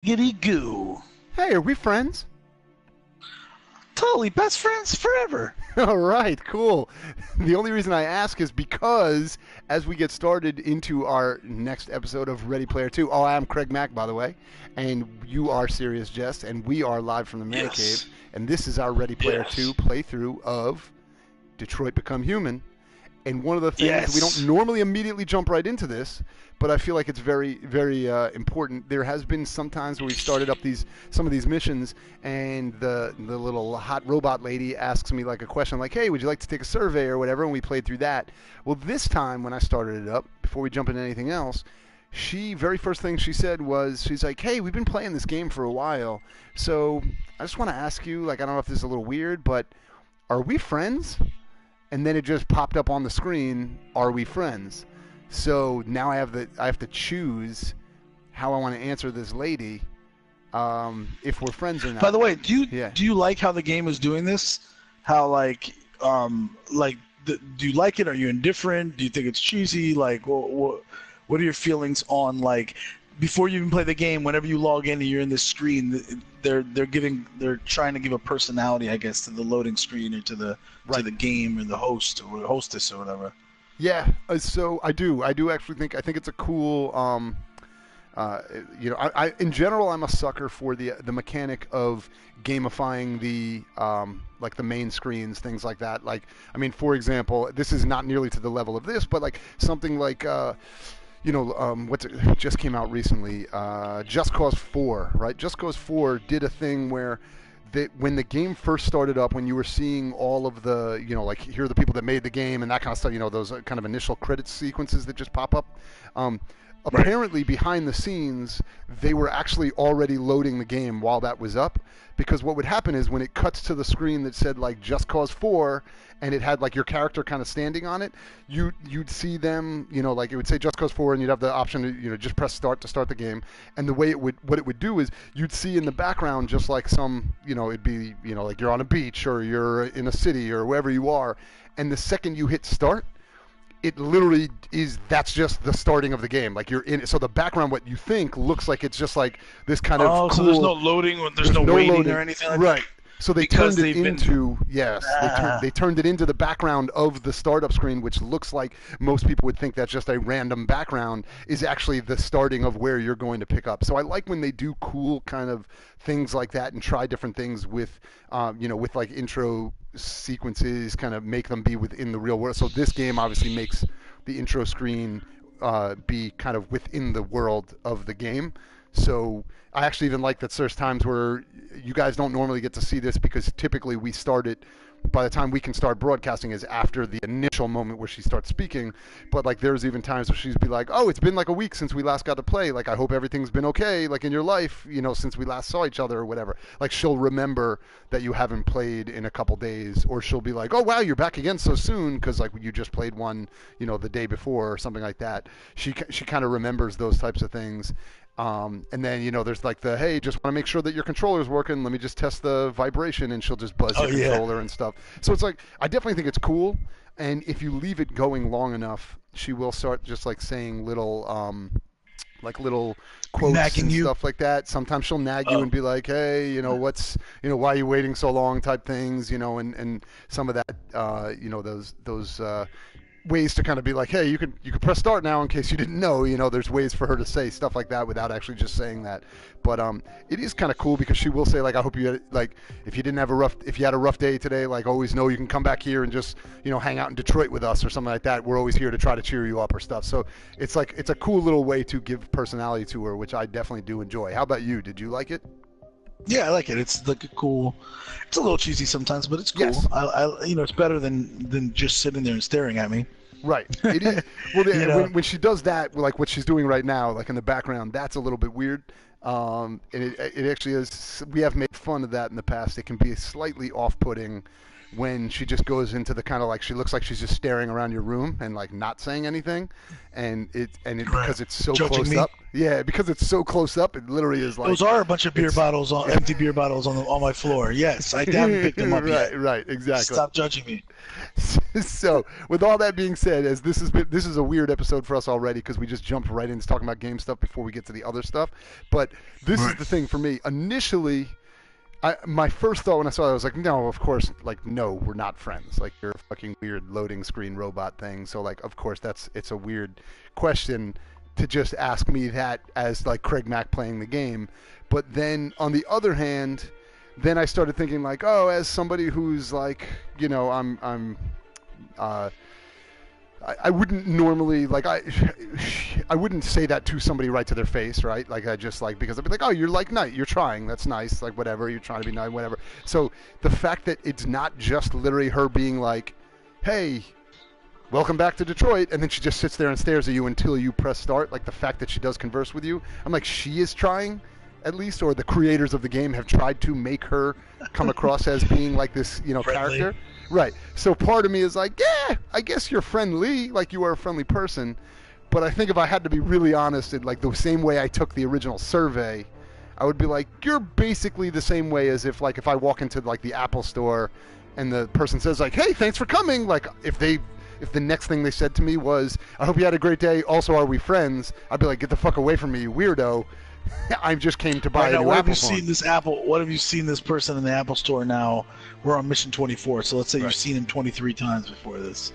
Giddy goo. Hey, are we friends? Totally best friends forever. All right, cool. The only reason I ask is because as we get started into our next episode of Ready Player 2, I'm CraigMakk, by the way, and you are Serious Jest, and we are live from the Man Cave, Yes. and this is our Ready Player 2 Yes. playthrough of Detroit Become Human. And one of the things, we don't Yes. normally immediately jump right into this, but I feel like it's very, very important. There has been some times where we've started up some of these missions, and the little hot robot lady asks me like a question like, "Hey, would you like to take a survey or whatever?" And we played through that. Well, this time when I started it up, before we jump into anything else, very first thing she said was, she's like, "Hey, we've been playing this game for a while, so I just want to ask you, like, I don't know if this is a little weird, but are we friends?" And then it just popped up on the screen, "Are we friends?" So now I have to choose how I want to answer this lady, if we're friends or By not. the way, do you Yeah. do you like how the game is doing this? How do you like it? Are you indifferent? Do you think it's cheesy? Like what are your feelings on like before you even play the game? Whenever you log in and you're in this screen, they're trying to give a personality, I guess, to the loading screen or to Right. the game or the host or hostess or whatever. Yeah. So I do actually I think it's a cool. Uh, I in general I'm a sucker for the mechanic of gamifying the like the main screens, things like that. Like, I mean, for example, this is not nearly to the level of this, but like something like what's it just came out recently? Just Cause 4, right? Just Cause 4 did a thing where when the game first started up, when you were seeing all of the, like, here are the people that made the game and that kind of stuff, those kind of initial credits sequences that just pop up. Um, Right. Apparently, behind the scenes, they were actually already loading the game while that was up. Because what would happen is when it cuts to the screen that said like Just Cause 4, and it had like your character kind of standing on it, you'd see them, like it would say Just Cause 4, and you'd have the option to just press start to start the game. And the way what it would do is you'd see in the background just like some, it'd be, like you're on a beach or you're in a city or wherever you are, and the second you hit start, it literally that's just the starting of the game. Like, you're in it. So the background, what you think looks like, it's just like this kind of Oh, so there's no cool. loading, there's There's no no waiting loading, or anything like that right? So they because turned it they've been. into, yes, Ah, they turned it into the background of the startup screen, which looks like most people would think that's just a random background, is actually the starting of where you're going to pick up. So I like when they do cool kind of things like that and try different things with, with like intro sequences, kind of make them be within the real world. So this game obviously makes the intro screen be kind of within the world of the game. So I actually even like that there's times where you guys don't normally get to see this, because typically we start it, by the time we can start broadcasting is after the initial moment where she starts speaking. But like, there's even times where she's be like, "Oh, it's been like a week since we last got to play. Like, I hope everything's been okay, like in your life, since we last saw each other," or whatever. Like, she'll remember that you haven't played in a couple days, or she'll be like, "Oh wow, you're back again so soon," because like you just played one, the day before or something like that. She kind of remembers those types of things. And then, there's like the, "Hey, just want to make sure that your controller's working. Let me just test the vibration," and she'll just buzz oh your yeah. controller and stuff. So it's like, I definitely think it's cool. And if you leave it going long enough, she will start just like saying little quotes Nagging and you. stuff like that. Sometimes she'll nag you Oh, and be like, "Hey, why are you waiting so long?" type things, and some of that, those ways to kind of be like, "Hey, you can press start now," in case you didn't know. There's ways for her to say stuff like that without actually just saying that. But it is kind of cool, because she will say like, "I hope you had, like, if you had a rough day today, like, always know you can come back here and just hang out in Detroit with us or something like that. We're always here to try to cheer you up," or stuff. So it's like, it's a cool little way to give personality to her, which I definitely do enjoy. How about you? Did you like it? yeah, I like it. It's like a cool. It's a little cheesy sometimes, but it's cool. Yes. It's better than just sitting there and staring at me. Right. It is. Well, you know. when she does that, like what she's doing right now, like in the background, that's a little bit weird. And it actually is. We have made fun of that in the past. It can be slightly off-putting when she just goes into the kind of like she looks like she's just staring around your room and like not saying anything, because it's so Judging close me? up. Yeah, because it's so close up, it literally is like Those are a bunch of empty beer bottles on my floor. Yes, I haven't picked them up yet. Right, exactly. Stop judging me. So, with all that being said, as this is a weird episode for us already because we just jumped right into talking about game stuff before we get to the other stuff. But this is the thing for me. Initially, my first thought when I saw it, I was like, no, of course, like, no, we're not friends. Like, you're a fucking weird loading screen robot thing. So, like, of course, it's a weird question to just ask me that as, like, CraigMakk playing the game. But then, on the other hand, then I started thinking, like, oh, as somebody who's, like, you know, I wouldn't normally, like, I wouldn't say that to somebody right to their face, right? Like, I just, like, because I'd be like, oh, you're, like, nice, you're trying, that's nice, like, whatever, you're trying to be nice, whatever. So the fact that it's not just literally her being like, hey, welcome back to Detroit, and then she just sits there and stares at you until you press start, like, the fact that she does converse with you, I'm like, she is trying, at least, or the creators of the game have tried to make her come across as being, like, this, you know, Friendly. character. Right. So part of me is like, yeah, I guess you're friendly, like you are a friendly person. But I think if I had to be really honest, in like the same way I took the original survey, I would be like, you're basically the same way as if I walk into like the Apple store and the person says like, hey, thanks for coming. Like if the next thing they said to me was, I hope you had a great day. Also, are we friends? I'd be like, get the fuck away from me, you weirdo. I just came to buy a new what Apple have you phone. seen this Apple? What have you seen this person in the Apple store now? We're on mission 24, so let's say you've seen him 23 times before this.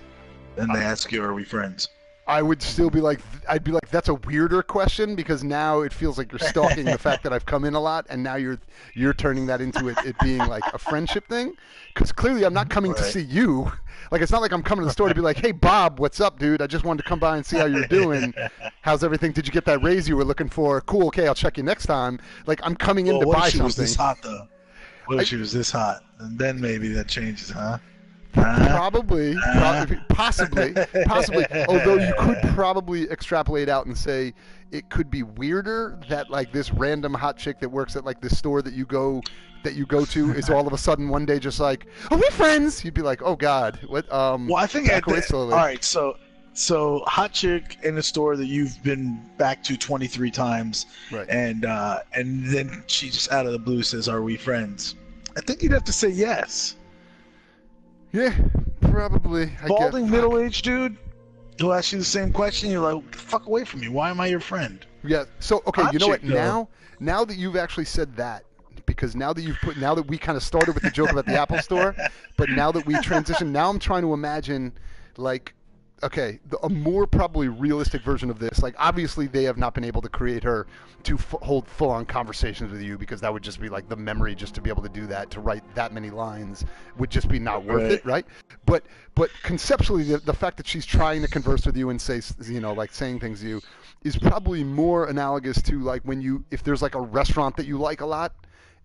Then they ask you, "Are we friends?" I would still be like, I'd be like, that's a weirder question because now it feels like you're stalking the fact that I've come in a lot, and now you're turning that into it being like a friendship thing. Because clearly I'm not coming to see you. Like it's not like I'm coming to the store to be like, hey Bob, what's up, dude? I just wanted to come by and see how you're doing. How's everything? Did you get that raise you were looking for? Cool. Okay, I'll check you next time. Like I'm coming in to buy something. What if she was this hot though? What if she was this hot? And then maybe that changes, huh? Possibly. Although you could probably extrapolate out and say it could be weirder that like this random hot chick that works at like this store that you go to is all of a sudden one day just like, are we friends? You'd be like, oh God, what? Well, I think all right. So hot chick in a store that you've been back to 23 times, right? And then she just out of the blue says, "Are we friends?" I think you'd have to say yes. Yeah, probably. Balding middle-aged dude who'll ask you the same question. You're like, "Get the fuck away from me! Why am I your friend?" Yeah. So okay, hot you know what? chick, though. Now that you've actually said that, because now that we kind of started with the joke about the Apple Store, but now that we transitioned, now I'm trying to imagine, like, okay, a more probably realistic version of this. Like, obviously, they have not been able to create her to hold full-on conversations with you because that would just be like the memory just to be able to do that, to write that many lines would just be not worth it, right? But conceptually, the fact that she's trying to converse with you and say, you know, like saying things to you is probably more analogous to like if there's like a restaurant that you like a lot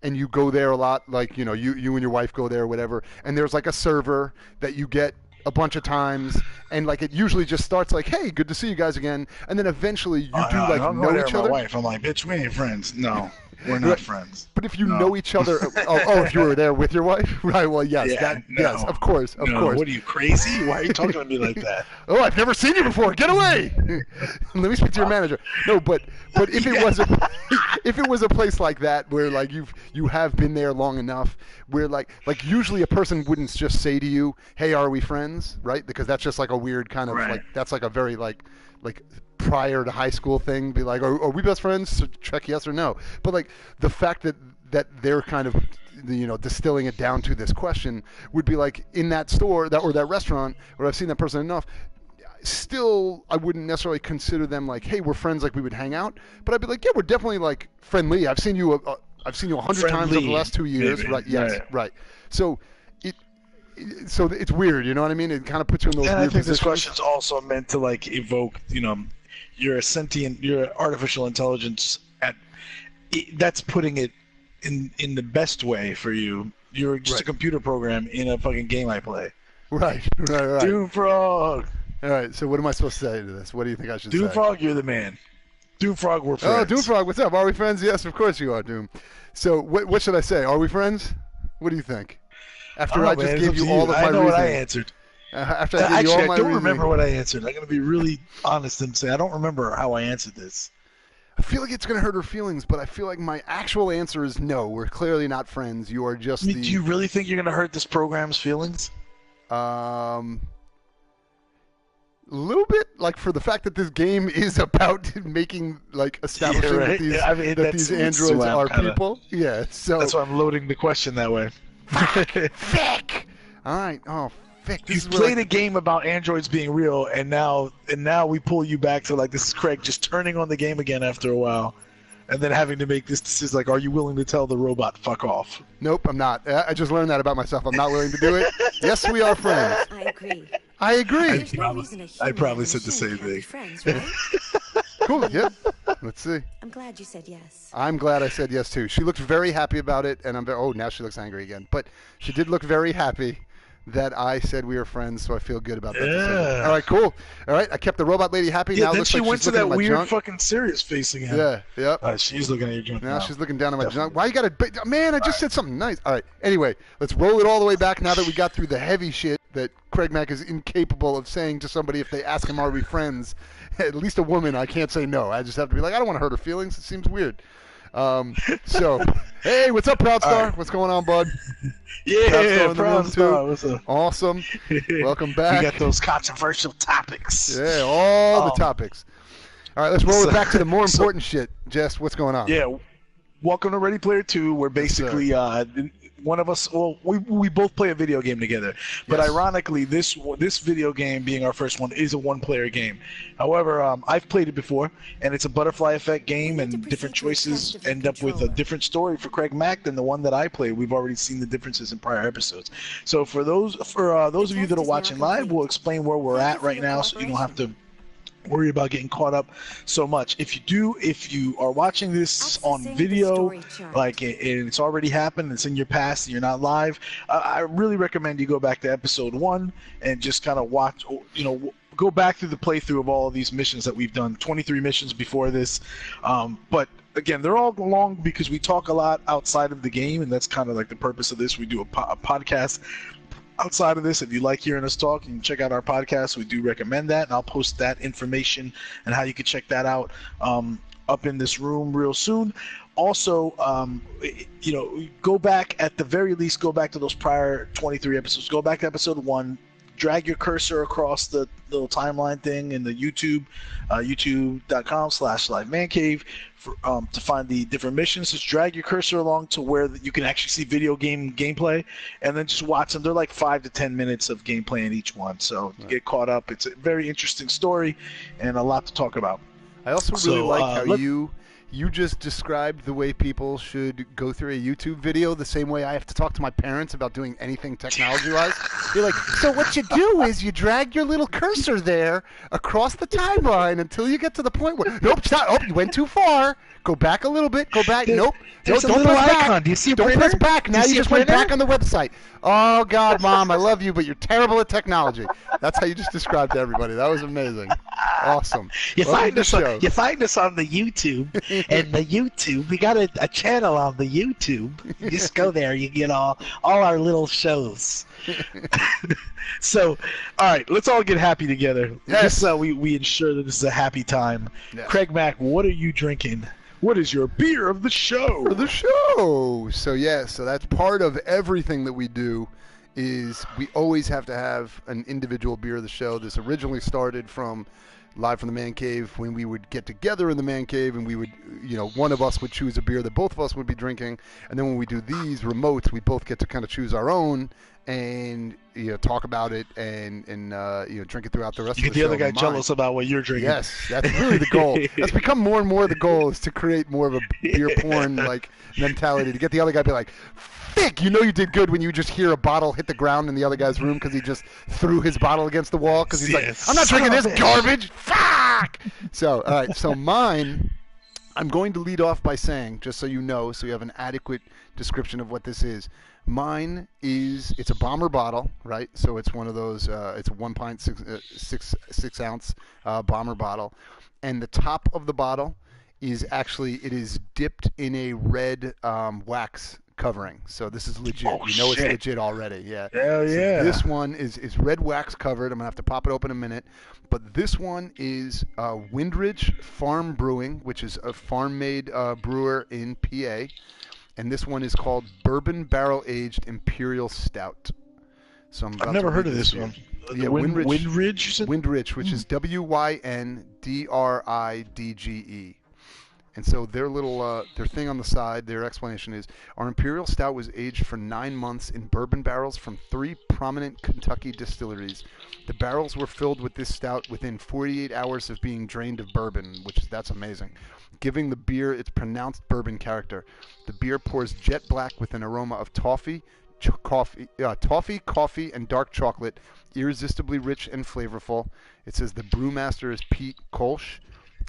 and you go there a lot, like, you know, you and your wife go there or whatever, and there's like a server that you get a bunch of times, and like it usually just starts like, hey, good to see you guys again, and then eventually you know each other. My wife, I'm like, bitch, we ain't friends. No, we're not friends. But if you know each other, if you were there with your wife, right? Well, yes, yes, of course. What are you, crazy? Why are you talking to me like that? Oh, I've never seen you before. Get away! Let me speak to your manager. No, but if it was a place like that where like you have been there long enough, where like usually a person wouldn't just say to you, hey, are we friends? Right? Because that's just like a weird kind of like that's like a very like prior to high school thing, be like, are we best friends? So check yes or no. But like the fact that they're kind of, you know, distilling it down to this question would be like in that store or that restaurant where I've seen that person enough, still I wouldn't necessarily consider them like, hey, we're friends, like we would hang out, but I'd be like, yeah, we're definitely like friendly. I've seen you 100 times over the last 2 years, maybe. Right? Yes, right. So it's weird, you know what I mean? It kind of puts you in those weird positions. This question's also meant to like evoke, you know, you're artificial intelligence that's putting it in the best way for you. You're just a computer program in a fucking game I play. Right. Doomfrog. All right, so what am I supposed to say to this? What do you think I should say? Doomfrog, you're the man. Doomfrog, we're friends. Oh, Doomfrog, what's up? Are we friends? Yes, of course you are, Doom. So what should I say? Are we friends? What do you think? After Oh I just man, it's gave up you to all you. of I my know what I reasoning. answered. After I gave you Actually, all I my don't reasoning. remember what I answered. I'm gonna be really honest and say I don't remember how I answered this. I feel like it's going to hurt her feelings, but I feel like my actual answer is no. We're clearly not friends. You are I just mean, do the you really think you're gonna hurt this program's feelings? um little bit like for the fact that this game is about making like Yeah, establishing right. Yeah, I mean, that these that's androids why I'm are kind of. people. Yeah. So That's why I'm loading the question that way. Fick. All right. Oh, Fick. This You've is where played like a game about androids being real, and now we pull you back to like this is Craig just turning on the game again after a while, and then having to make this decision like, are you willing to tell the robot fuck off? nope, I'm not. I just learned that about myself. I'm not willing to do it. Yes, we are friends. I agree. I agree. There's no reason a I human probably and a said the machine same can't be thing. friends, right? Cool. Yep. Let's see. I'm glad you said yes. I'm glad I said yes too. She looked very happy about it, and I'm very, oh, now she looks angry again. But she did look very happy that I said we were friends, so I feel good about that decision. Yeah. All right, cool. All right, I kept the robot lady happy. Yeah, Now it then looks she like went she's to looking that at my weird junk. fucking serious face again. Yeah, yep. She's looking at your junk Now now. she's looking down at my Definitely. junk. Why you got to? Man, I just said something nice. All right. Anyway, let's roll it all the way back now that we got through the heavy shit that CraigMakk is incapable of saying to somebody if they ask him, "Are we friends?" At least a woman, I can't say no. I just have to be like, I don't want to hurt her feelings. It seems weird. So, hey, what's up, Proud Star? right. What's going on, bud? Yeah, Proud Proud Star Star. in the room, What's up? Awesome. Welcome back. We got those controversial topics. Yeah, all the Um, topics. All right, let's roll it back to the more so- important shit. Jess, what's going on? Yeah, welcome to Ready Player 2. Where basically one of us, well, we both play a video game together. But Yes. ironically, this video game being our first one is a one-player game. However, I've played it before, and it's a butterfly effect game, We need to and different proceed to a choices test of end the up with a controller. different story for CraigMakk than the one that I played. We've already seen the differences in prior episodes. So for those of you test that are is now watching live, complete. we'll explain where we're Thank you at for right your now, so you don't have to worry about getting caught up so much. If you are watching this on Accessing the video, story chart. like it's already happened, it's in your past, and you're not live, I really recommend you go back to episode 1 and just kind of watch, go back through the playthrough of all of these missions that we've done. 23 missions before this, but again, they're all long because we talk a lot outside of the game, and that's kind of like the purpose of this. We do a podcast outside of this. If you like hearing us talk, you can check out our podcast. We do recommend that, and I'll post that information and how you can check that out up in this room real soon. Also, go back, at the very least, go back to those prior 23 episodes. Go back to episode 1. Drag your cursor across the little timeline thing in the YouTube, youtube.com/livemancave to find the different missions. Just drag your cursor along to where you can actually see video game gameplay, and then just watch them. They're like 5 to 10 minutes of gameplay in each one, so you get caught up. It's a very interesting story and a lot to talk about. I also really So, like how let- you just described the way people should go through a YouTube video the same way I have to talk to my parents about doing anything technology-wise. You're like, so what you do is you drag your little cursor there across the timeline until you get to the point where, nope, stop, oh, you went too far. Go back a little bit, go back, nope. There's No, a don't little press icon. back. Do you see a Don't printer? press back. Do Now you you see a just went printer? back on the website. Oh, God, Mom, I love you, but you're terrible at technology. That's how you just described to everybody. That was amazing. Awesome. You Welcome find to us the show. on, you find us on the YouTube, and the YouTube, we got a channel on the YouTube. You just go there, you get all our little shows. So, all right, let's all get happy together. Yes. Just so we ensure that this is a happy time. Yes. CraigMakk, what are you drinking? What is your beer of the show? For the show. So yeah, so that's part of everything that we do is we always have to have an individual beer of the show. This originally started from Live from the Man Cave when we would get together in the Man Cave and we would, one of us would choose a beer that both of us would be drinking. And then when we do these remotes, we both get to kind of choose our own and talk about it and drink it throughout the rest You of get the the show. other guy Mine. jealous about what you're drinking. Yes, that's really the goal. That's become more and more the goal is to create more of a beer porn like mentality to get the other guy to be like, "Fick, you did good when you just hear a bottle hit the ground in the other guy's room because he just threw his bottle against the wall because he's Yeah, like, I'm not drinking this son of a- garbage. Fuck." So all right, so mine. I'm going to lead off by saying, just so you know, so you have an adequate description of what this is. Mine it's a bomber bottle, right? So it's one of those, it's a 1 pint, 6 ounce bomber bottle. And the top of the bottle is actually, it is dipped in a red wax covering. So this is legit. Oh, you know shit. it's legit already. Yeah. Hell So yeah. this one is red wax covered. I'm gonna have to pop it open in a minute. But this one is Windridge Farm Brewing, which is a farm-made brewer in PA, and this one is called Bourbon Barrel Aged Imperial Stout. So I'm about I've never to heard read of this here. one. Yeah, Windridge, you said? Windridge, which is Windridge. And so their little their thing on the side, their explanation is, our Imperial Stout was aged for 9 months in bourbon barrels from 3 prominent Kentucky distilleries. The barrels were filled with this stout within 48 hours of being drained of bourbon, that's amazing, giving the beer its pronounced bourbon character. The beer pours jet black with an aroma of toffee, coffee, and dark chocolate, irresistibly rich and flavorful. It says the brewmaster is Pete Kolsch.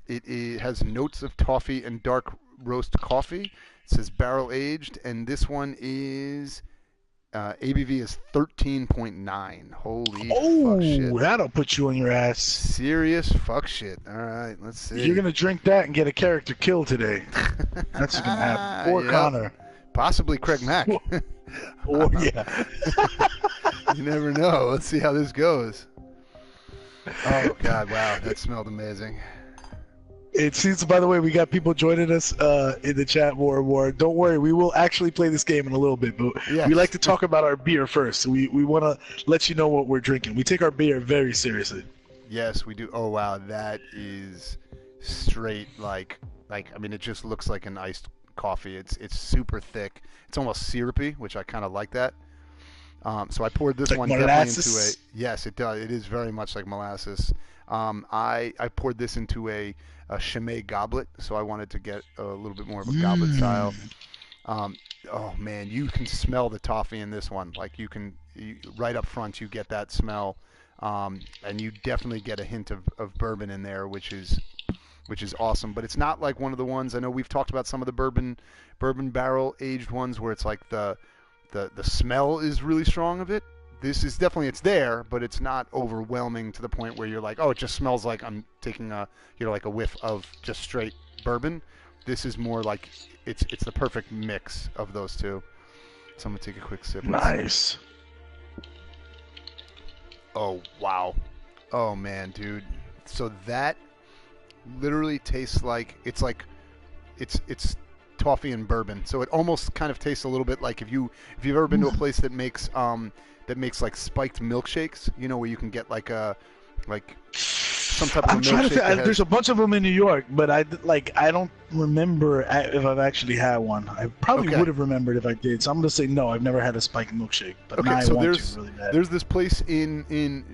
It has notes of toffee and dark roast coffee. It says barrel aged, and this one is ABV is 13.9. Holy fuck shit! Oh, that'll put you on your ass. Serious fuck shit. All right, let's see. You're gonna drink that and get a character kill today. That's gonna happen. Or Yep. Connor. Possibly CraigMakk. Or yeah. You never know. Let's see how this goes. Oh god, wow, that smelled amazing. It seems, by the way, we got people joining us in the chat more and more. Don't worry, we will actually play this game in a little bit, but Yes. we like to talk about our beer first. So we want to let you know what we're drinking. We take our beer very seriously. Yes, we do. Oh wow, that is straight like I mean, it just looks like an iced coffee. It's super thick. It's almost syrupy, which I kind of like that. So I poured this Like one molasses? definitely into a. Yes, it does. It is very much like molasses. I poured this into a Chimay goblet, so I wanted to get a little bit more of a goblet style. Oh man, you can smell the toffee in this one. Like right up front, you get that smell, and you definitely get a hint of bourbon in there, which is awesome. But it's not like one of the ones, I know we've talked about some of the bourbon barrel aged ones where it's like the smell is really strong of it. This is definitely, it's there, but it's not overwhelming to the point where you're like, oh, it just smells like I'm taking a whiff of just straight bourbon. This is more like it's the perfect mix of those two. So I'm gonna take a quick sip. Nice. Oh wow. Oh man, dude. So that literally tastes like it's toffee and bourbon. So it almost kind of tastes a little bit like if you've ever been to a place that makes like spiked milkshakes, you know, where you can get like some type of I'm trying to milkshake. there's a bunch of them in New York, but I don't remember if I've actually had one. I probably Okay. would have remembered if I did. So I'm gonna say no. I've never had a spiked milkshake, but now Okay, I so want to really bad. there's this place in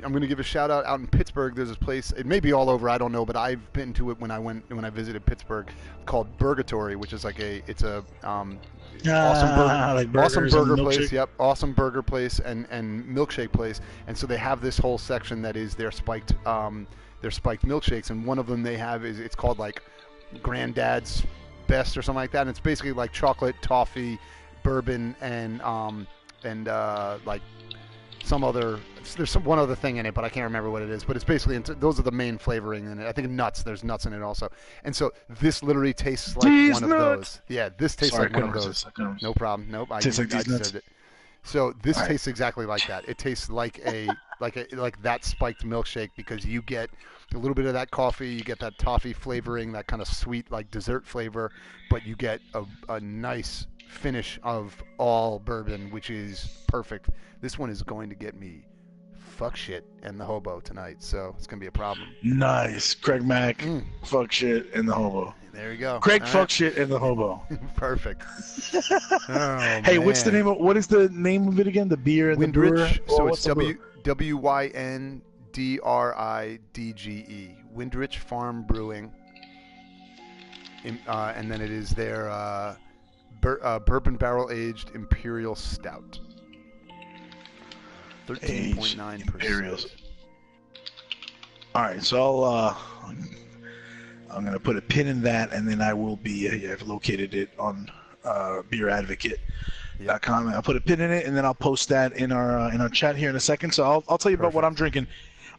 I'm going to give a shout out in Pittsburgh. There's this place. It may be all over. I don't know, but I've been to it when I visited Pittsburgh, called Burgatory, which is like awesome like awesome burgers and burger place. milkshake. Yep, awesome burger place and milkshake place. And so they have this whole section that is their spiked milkshakes, and one of them they have it's called like Granddad's Best or something like that. And it's basically like chocolate, toffee, bourbon, and like there's one other thing in it, but I can't remember what it is. But it's basically those are the main flavoring in it. I think nuts. There's nuts in it also. And so this literally tastes like These one of nuts. those. Yeah, this tastes Sorry, like one I of couldn't those. resist. I couldn't resist. No problem. Nope. Tastes like these nuts. deserved it. So this All right. tastes exactly like that. It tastes like like that spiked milkshake, because you get a little bit of that coffee, you get that toffee flavoring, that kind of sweet like dessert flavor, but you get a nice finish of all bourbon, which is perfect. This one is going to get me fuck shit and the hobo tonight, so it's gonna be a problem. Nice, CraigMakk, fuck shit, and the hobo. There you go. Craig, All fuck right. shit, and the hobo. Perfect. Oh, Hey, what's the man. name of what is the name of it again? The beer and the brewer. Windridge. Or So what's it's the brewer? WYNDRIDGE. Windridge Farm Brewing. And then it is their bourbon barrel aged Imperial Stout. 13.9%. Imperials. All right, so I'm gonna put a pin in that, and then I will be. I've located it on beeradvocate.com. I'll put a pin in it, and then I'll post that in our chat here in a second. So I'll tell you about what I'm drinking.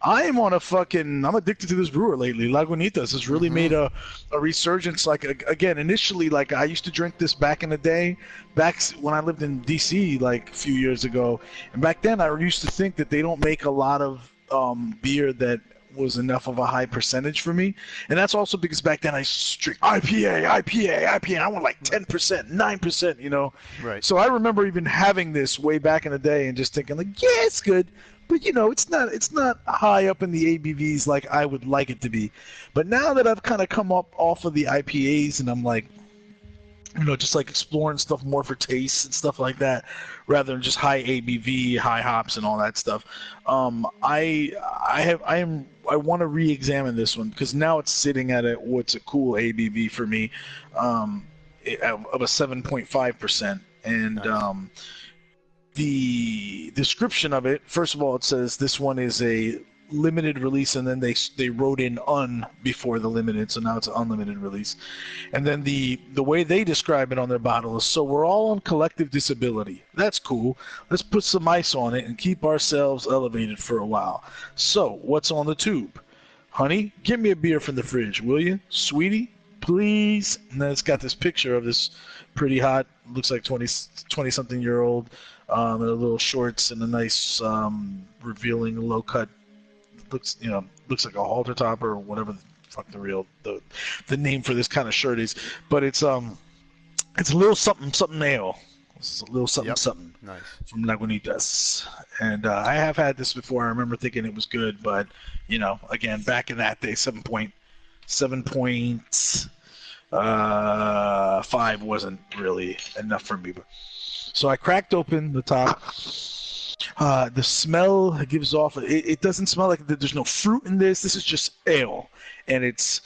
I am on a fucking. I'm addicted to this brewer lately. Lagunitas has really made a resurgence. Like again, initially, like I used to drink this back in the day, back when I lived in DC, like a few years ago. And back then, I used to think that they don't make a lot of beer that was enough of a high percentage for me. And that's also because back then I drink IPA. I want like 10%, 9%, you know. Right. So I remember even having this way back in the day and just thinking like, yeah, it's good. But you know, it's not high up in the ABVs like I would like it to be. But now that I've kind of come up off of the IPAs and I'm like, you know, just like exploring stuff more for taste and stuff like that, rather than just high ABV, high hops, and all that stuff. I want to re-examine this one because now it's sitting at what's a cool ABV for me, of a 7.5%, and Nice. The description of it. First of all, it says this one is a limited release, and then they wrote in "un" before the limited, so now it's an unlimited release. And then the way they describe it on their bottle is, so we're all on collective disability. That's cool. Let's put some ice on it and keep ourselves elevated for a while. So what's on the tube? Honey, get me a beer from the fridge, will you? Sweetie, please. And then it's got this picture of this pretty hot, looks like 20-something year old, in a little shorts and a nice revealing low cut. Looks like a halter top or whatever the fuck the name for this kind of shirt is, but it's a little something ale. It's a little something Nice. from Lagunitas, and I have had this before. I remember thinking it was good, but you know, again, back in that day, 7.5 wasn't really enough for me. But so I cracked open the top. The smell it gives off, it doesn't smell like there's no fruit in this. This is just ale, and it's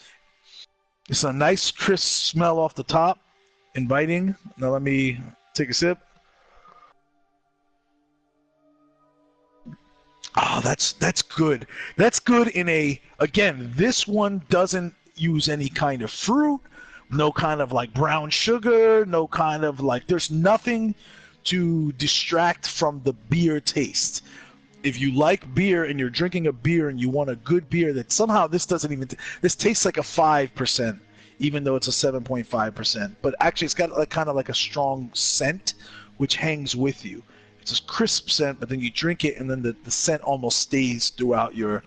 a nice crisp smell off the top, inviting. Now let me take a sip. Oh, that's good. That's good again, this one doesn't use any kind of fruit, no kind of like brown sugar, no kind of like, there's nothing to distract from the beer taste. If you like beer and you're drinking a beer and you want a good beer, that somehow this doesn't even this tastes like a 5%, even though it's a 7.5%. But actually, it's got like kind of like a strong scent, which hangs with you. It's a crisp scent, but then you drink it, and then the scent almost stays throughout your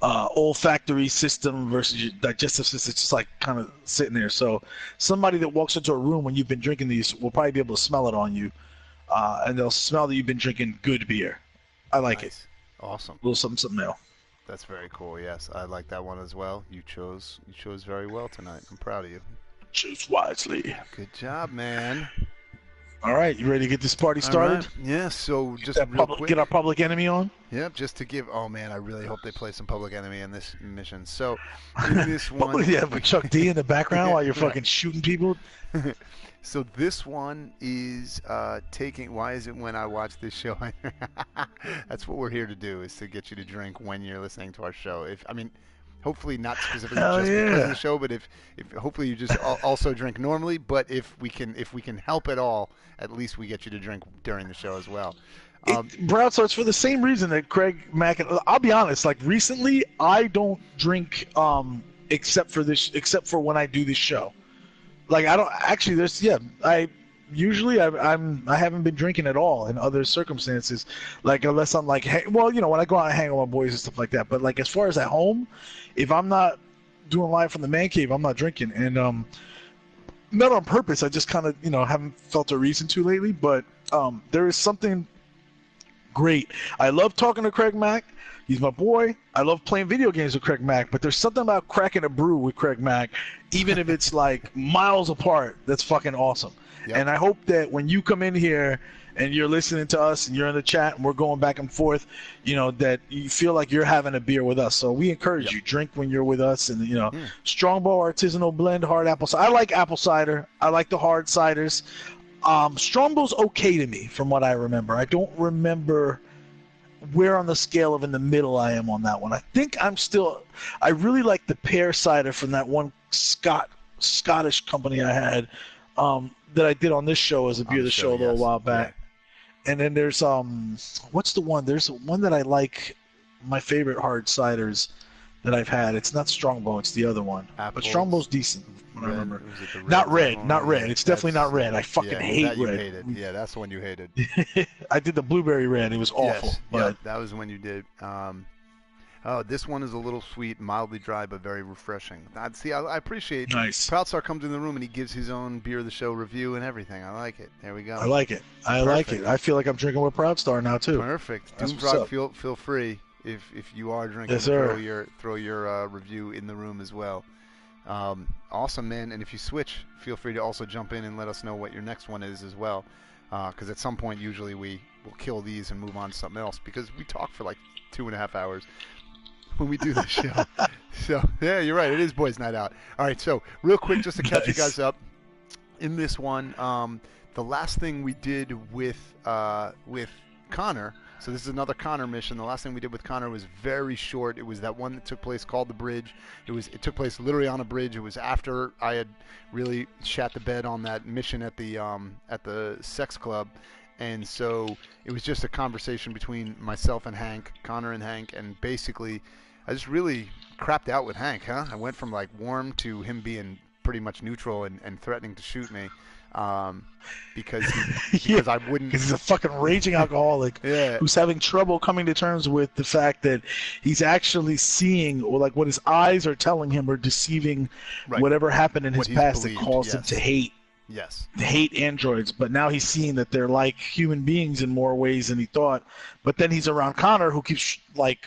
olfactory system versus your digestive system. It's just like kind of sitting there. So somebody that walks into a room when you've been drinking these will probably be able to smell it on you, and they'll smell that you've been drinking good beer. I like it. Awesome. A little something else. That's very cool. Yes, I like that one as well. You chose very well tonight. I'm proud of you. Choose wisely. Good job, man. All right, you ready to get this party started? Right. Yeah, so just real quick. Get our Public Enemy on? Yep, just to give... Oh, man, I really hope they play some Public Enemy in this mission. So, in this one... Yeah, but Chuck D in the background while you're fucking shooting people? So this one is taking... Why is it when I watch this show? That's what we're here to do, is to get you to drink when you're listening to our show. Hopefully not specifically because of the show, but if hopefully you just also drink normally. But if we can help at all, at least we get you to drink during the show as well. Brown, so it's for the same reason that CraigMakk. I'll be honest. Like recently, I don't drink except for when I do this show. Like I don't actually. I haven't been drinking at all in other circumstances. Like unless I'm like, hey, well, you know, when I go out and hang with my boys and stuff like that. But like as far as at home, if I'm not doing live from the man cave, I'm not drinking. And not on purpose. I just kind of, you know, haven't felt a reason to lately. But there is something great. I love talking to CraigMakk. He's my boy. I love playing video games with CraigMakk. But there's something about cracking a brew with CraigMakk, even if it's like miles apart. That's fucking awesome. Yep. And I hope that when you come in here and you're listening to us and you're in the chat and we're going back and forth, you know, that you feel like you're having a beer with us. So we encourage you, drink when you're with us. And, you know, Strongbow artisanal blend, hard apple cider. I like apple cider. I like the hard ciders. Strongbow's okay to me from what I remember. I don't remember where on the scale of in the middle I am on that one. I think I really like the pear cider from that one Scottish company I had. That I did on this show as a beer of the show a little while back. Yeah. And then there's what's the one? There's one that I like my favorite hard ciders that I've had. It's not Strongbow, it's the other one. Apples. But Strongbow's decent. I Red, remember. was it the Not red, one? not red. Yeah, It's definitely not red. I fucking yeah, hate that you red. hated. Yeah, that's the one you hated. I did the blueberry red. It was awful. Yes, But yeah, that was the one you did. Oh, this one is a little sweet, mildly dry, but very refreshing. I appreciate. nice. Proudstar comes in the room and he gives his own beer of the show review and everything. I like it. There we go. I like it. I like Perfect. it. I feel like I'm drinking with Proudstar now too. Perfect. That's Doomfrog, what's feel free if you are drinking. Yes, sir. Throw your review in the room as well. Awesome, man. And if you switch, feel free to also jump in and let us know what your next one is as well. Because at some point, usually we will kill these and move on to something else because we talk for like 2.5 hours when we do this show. So, yeah, you're right. It is Boys Night Out. All right, so real quick, just to catch you guys up, in this one, the last thing we did with Connor, so this is another Connor mission. The last thing we did with Connor was very short. It was that one that took place called The Bridge. It took place literally on a bridge. It was after I had really shat the bed on that mission at the sex club. And so it was just a conversation between myself and Hank, Connor and Hank, and basically I just really crapped out with Hank, huh? I went from like warm to him being pretty much neutral and threatening to shoot me because I wouldn't. Because he's a fucking raging alcoholic who's having trouble coming to terms with the fact that he's actually seeing, or like what his eyes are telling him, or deceiving whatever happened in his past that caused him to hate. Yes. To hate androids, but now he's seeing that they're like human beings in more ways than he thought. But then he's around Connor, who keeps like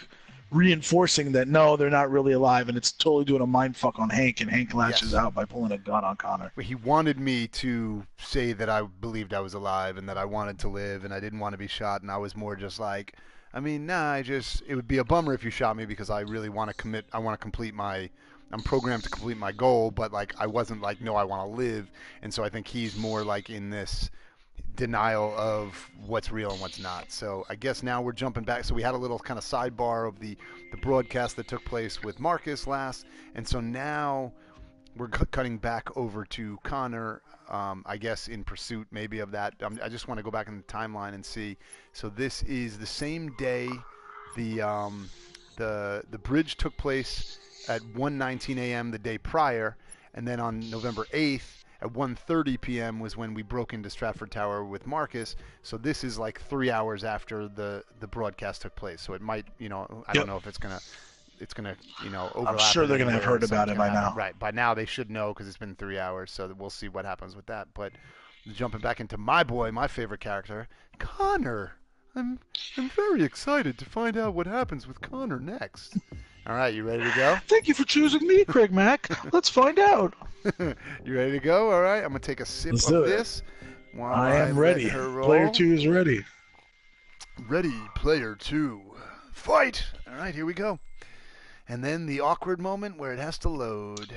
reinforcing that no, they're not really alive, and it's totally doing a mind fuck on Hank, and Hank lashes out by pulling a gun on Connor. He wanted me to say that I believed I was alive and that I wanted to live and I didn't want to be shot, and I was more just like, I mean, nah, it would be a bummer if you shot me because I really want to commit. I want to complete I'm programmed to complete my goal, but like I wasn't like, no, I want to live. And so I think he's more like in this denial of what's real and what's not. So I guess now we're jumping back. So we had a little kind of sidebar of the broadcast that took place with Marcus last. And so now we're cutting back over to Connor, I guess in pursuit maybe of that. I just want to go back in the timeline and see. So this is the same day the bridge took place at 1:19 a.m. the day prior, and then on November 8th at 1:30 p.m. was when we broke into Stratford Tower with Marcus. So this is like 3 hours after the broadcast took place. So it might, I don't know if it's gonna overlap. I'm sure they're gonna have heard about it by now. Right, by now they should know because it's been 3 hours. So we'll see what happens with that. But jumping back into my favorite character, Connor. I'm very excited to find out what happens with Connor next. All right, you ready to go? Thank you for choosing me, CraigMakk. Let's find out. You ready to go? All right, I'm going to take a sip of this. I am ready. Player 2 is ready. Ready, player 2. Fight! All right, here we go. And then the awkward moment where it has to load.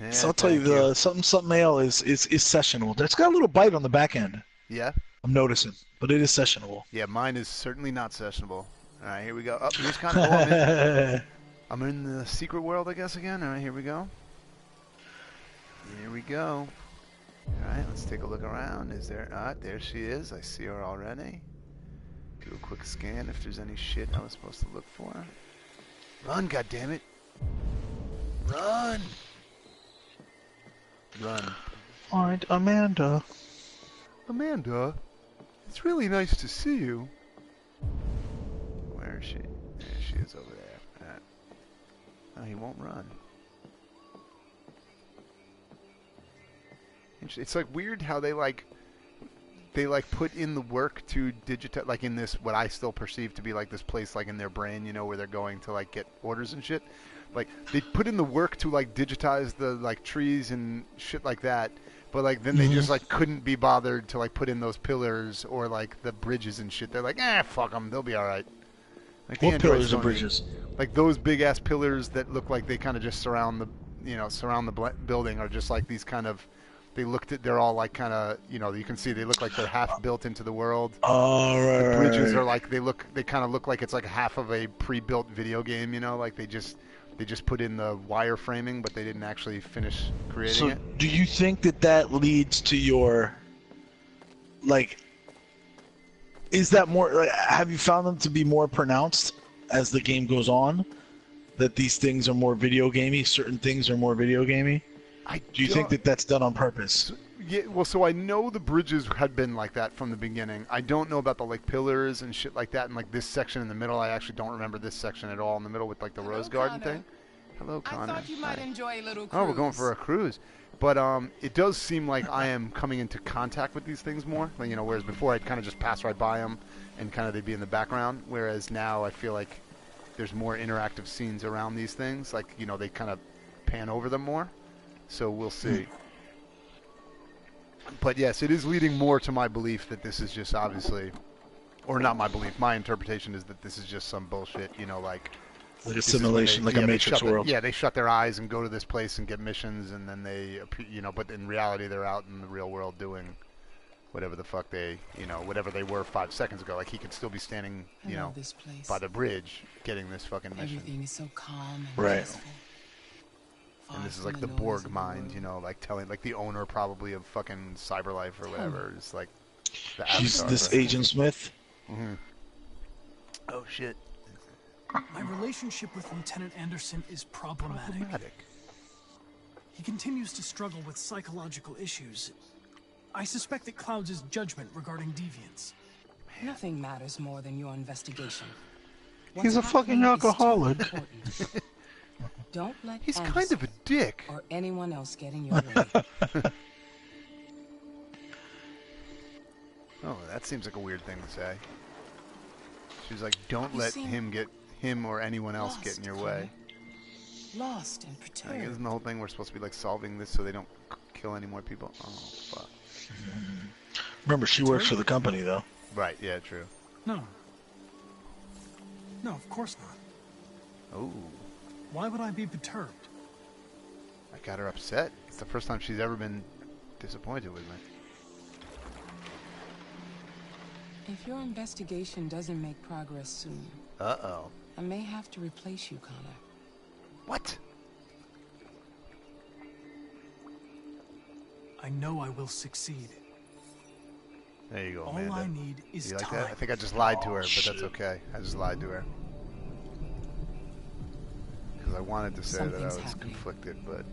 Yeah, so I'll tell you, something ale is sessionable. It's got a little bite on the back end. Yeah? I'm noticing, but it is sessionable. Yeah, mine is certainly not sessionable. All right, here we go. Here's kind of I'm in the secret world, I guess, again. All right, here we go. Here we go. All right, let's take a look around. Is there... there she is. I see her already. Do a quick scan if there's any shit I was supposed to look for. Run, goddammit. Run! Run. Find Amanda. Amanda, it's really nice to see you. Where is she? There she is over there. Oh, he won't run. It's like weird how they put in the work to digitize, like in this what I still perceive to be like this place like in their brain, where they're going to like get orders and shit. Like they put in the work to like digitize the like trees and shit like that, but like then they just like couldn't be bothered to like put in those pillars or like the bridges and shit. They're like, fuck them, they'll be all right. Like what pillars and bridges? Like those big ass pillars that look like they kind of just surround the building are just like these kind of. They're all like kind of, you can see they look like they're half built into the world. Oh, right. The bridges are like they kind of look like it's like half of a pre-built video game, like they just put in the wire framing, but they didn't actually finish creating it. So do you think that leads to your, like, is that more, like, have you found them to be more pronounced as the game goes on, that these things are more video gamey. Certain things are more video gamey. Do you think that that's done on purpose? Yeah, well, so I know the bridges had been like that from the beginning. I don't know about the like pillars and shit like that, and like this section in the middle. I actually don't remember this section at all in the middle with like the rose garden thing. Hello, Connor. I thought you might enjoy a little cruise. Oh, we're going for a cruise. But it does seem like I am coming into contact with these things more. Like, you know, whereas before I'd kind of just pass right by them and kind of they'd be in the background. Whereas now I feel like there's more interactive scenes around these things. Like, you know, they kind of pan over them more. So we'll see. But yes, it is leading more to my belief that this is just obviously, or not my belief, my interpretation is that this is just some bullshit, you know, like a simulation, like a Matrix world. Yeah, they shut their eyes and go to this place and get missions, and then they, you know, but in reality they're out in the real world doing whatever the fuck they, you know, whatever they were 5 seconds ago. Like he could still be standing, you know, this place. by the bridge getting this fucking mission. Everything is so calm and right. peaceful. And this is like the Borg mind, you know, like telling, like the owner probably of fucking CyberLife or whatever. It's like the She's avatar, this right? Agent Smith. Mm-hmm. Oh shit. My relationship with Lieutenant Anderson is problematic. He continues to struggle with psychological issues. I suspect it clouds his judgment regarding deviance. Nothing matters more than your investigation. He's a fucking alcoholic. Don't let He's Anderson kind of a dick. or anyone else get in your way. Oh, that seems like a weird thing to say. She's like, don't You let seem him or anyone else get in your way. Lost and Like, perturbed. isn't the whole thing we're supposed to be like solving this so they don't kill any more people? Oh, fuck. Remember, she works for the company, though. Right, yeah, true. No. No, of course not. Oh, Why would I be perturbed? I got her upset. It's the first time she's ever been disappointed with me. If your investigation doesn't make progress soon, Uh-oh. I may have to replace you, Connor. What? I know I will succeed. There you go, All Amanda. I need is You like time. that? I think I just lied to her, but shit. that's okay. I just lied to her. Because I wanted to say that I Something's was happening. conflicted, but...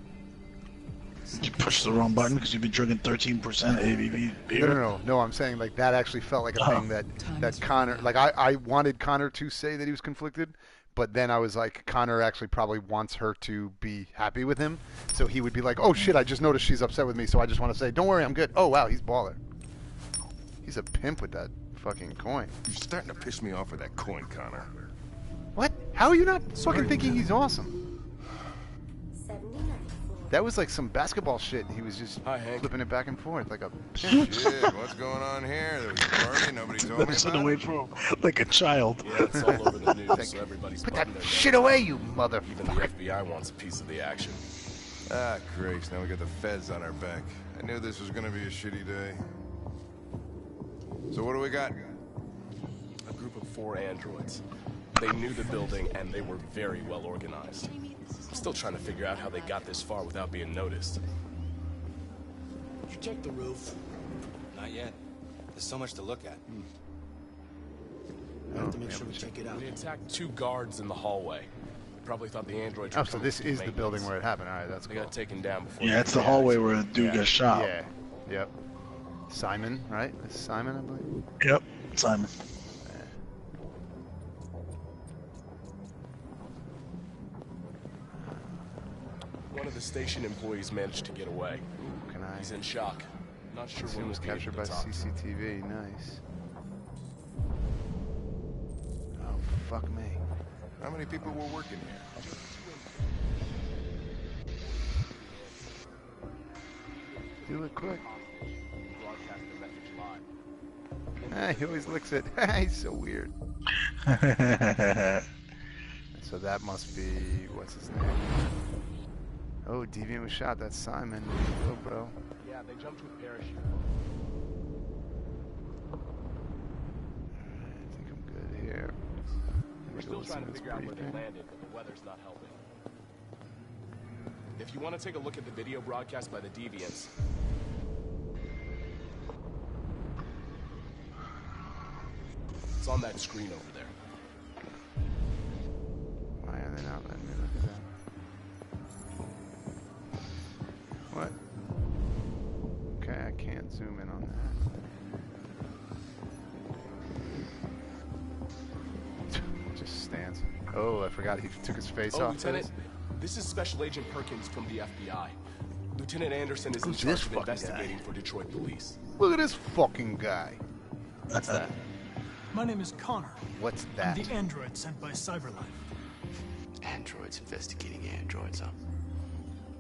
Did you push the wrong button because you've been drinking 13% ABV beer? No, I'm saying like that actually felt like a thing that Time that is Connor, running like I wanted Connor to say that he was conflicted, but then I was like, Connor actually probably wants her to be happy with him, so he would be like, oh shit, I just noticed she's upset with me, so I just want to say, don't worry, I'm good. Oh wow, he's baller. He's a pimp with that fucking coin. You're starting to piss me off with that coin, Connor. What? How are you not fucking thinking he's awesome? That was like some basketball shit. He was just Hi, Hank. flipping it back and forth like a pimp. Shit, what's going on here? There was a party, nobody told me Listen about away it. from like a child. Yeah, it's all over the news, so everybody's Put that butting their shit nose. away, you Even motherfucker. the FBI wants a piece of the action. Ah, Christ, now we got the feds on our back. I knew this was gonna be a shitty day. So what do we got? A group of 4 androids. They knew the building, and they were very well organized. I'm still trying to figure out how they got this far without being noticed. Did you check the roof? Not yet. There's so much to look at. I have to make sure we check it out. They attacked 2 guards in the hallway. Probably thought the androids were Oh, so coming this to do is the building maintenance. where it happened. All right, that's They cool. got taken down before. Yeah, they it's the could hallway react. where the dude Yeah. got shot. Yeah. Yep. Simon, right? It's Simon, I believe. Yep, Simon. One of the station employees managed to get away. Ooh, can I? He's in shock. Not sure He when was we'll be captured able by to talk to him. CCTV. Nice. Oh, fuck me. How many people were working here? Do it quick. Broadcast the message live. Ah, he always licks it. He's so weird. So that must be, what's his name? Oh, Deviant was shot. That's Simon. Oh, bro. Yeah, they jumped with parachute. I think I'm good here. We're still trying to figure out where they landed, but the weather's not helping. If you want to take a look at the video broadcast by the Deviants, it's on that screen over there. Oh, I forgot he took his face Oh, off. Lieutenant, this is Special Agent Perkins from the FBI. Lieutenant Anderson is in Who's this charge of fucking investigating guy? for Detroit police. Look at this fucking guy. What's that? My name is Connor. What's I'm that? the android sent by Cyberlife. Androids investigating androids, huh?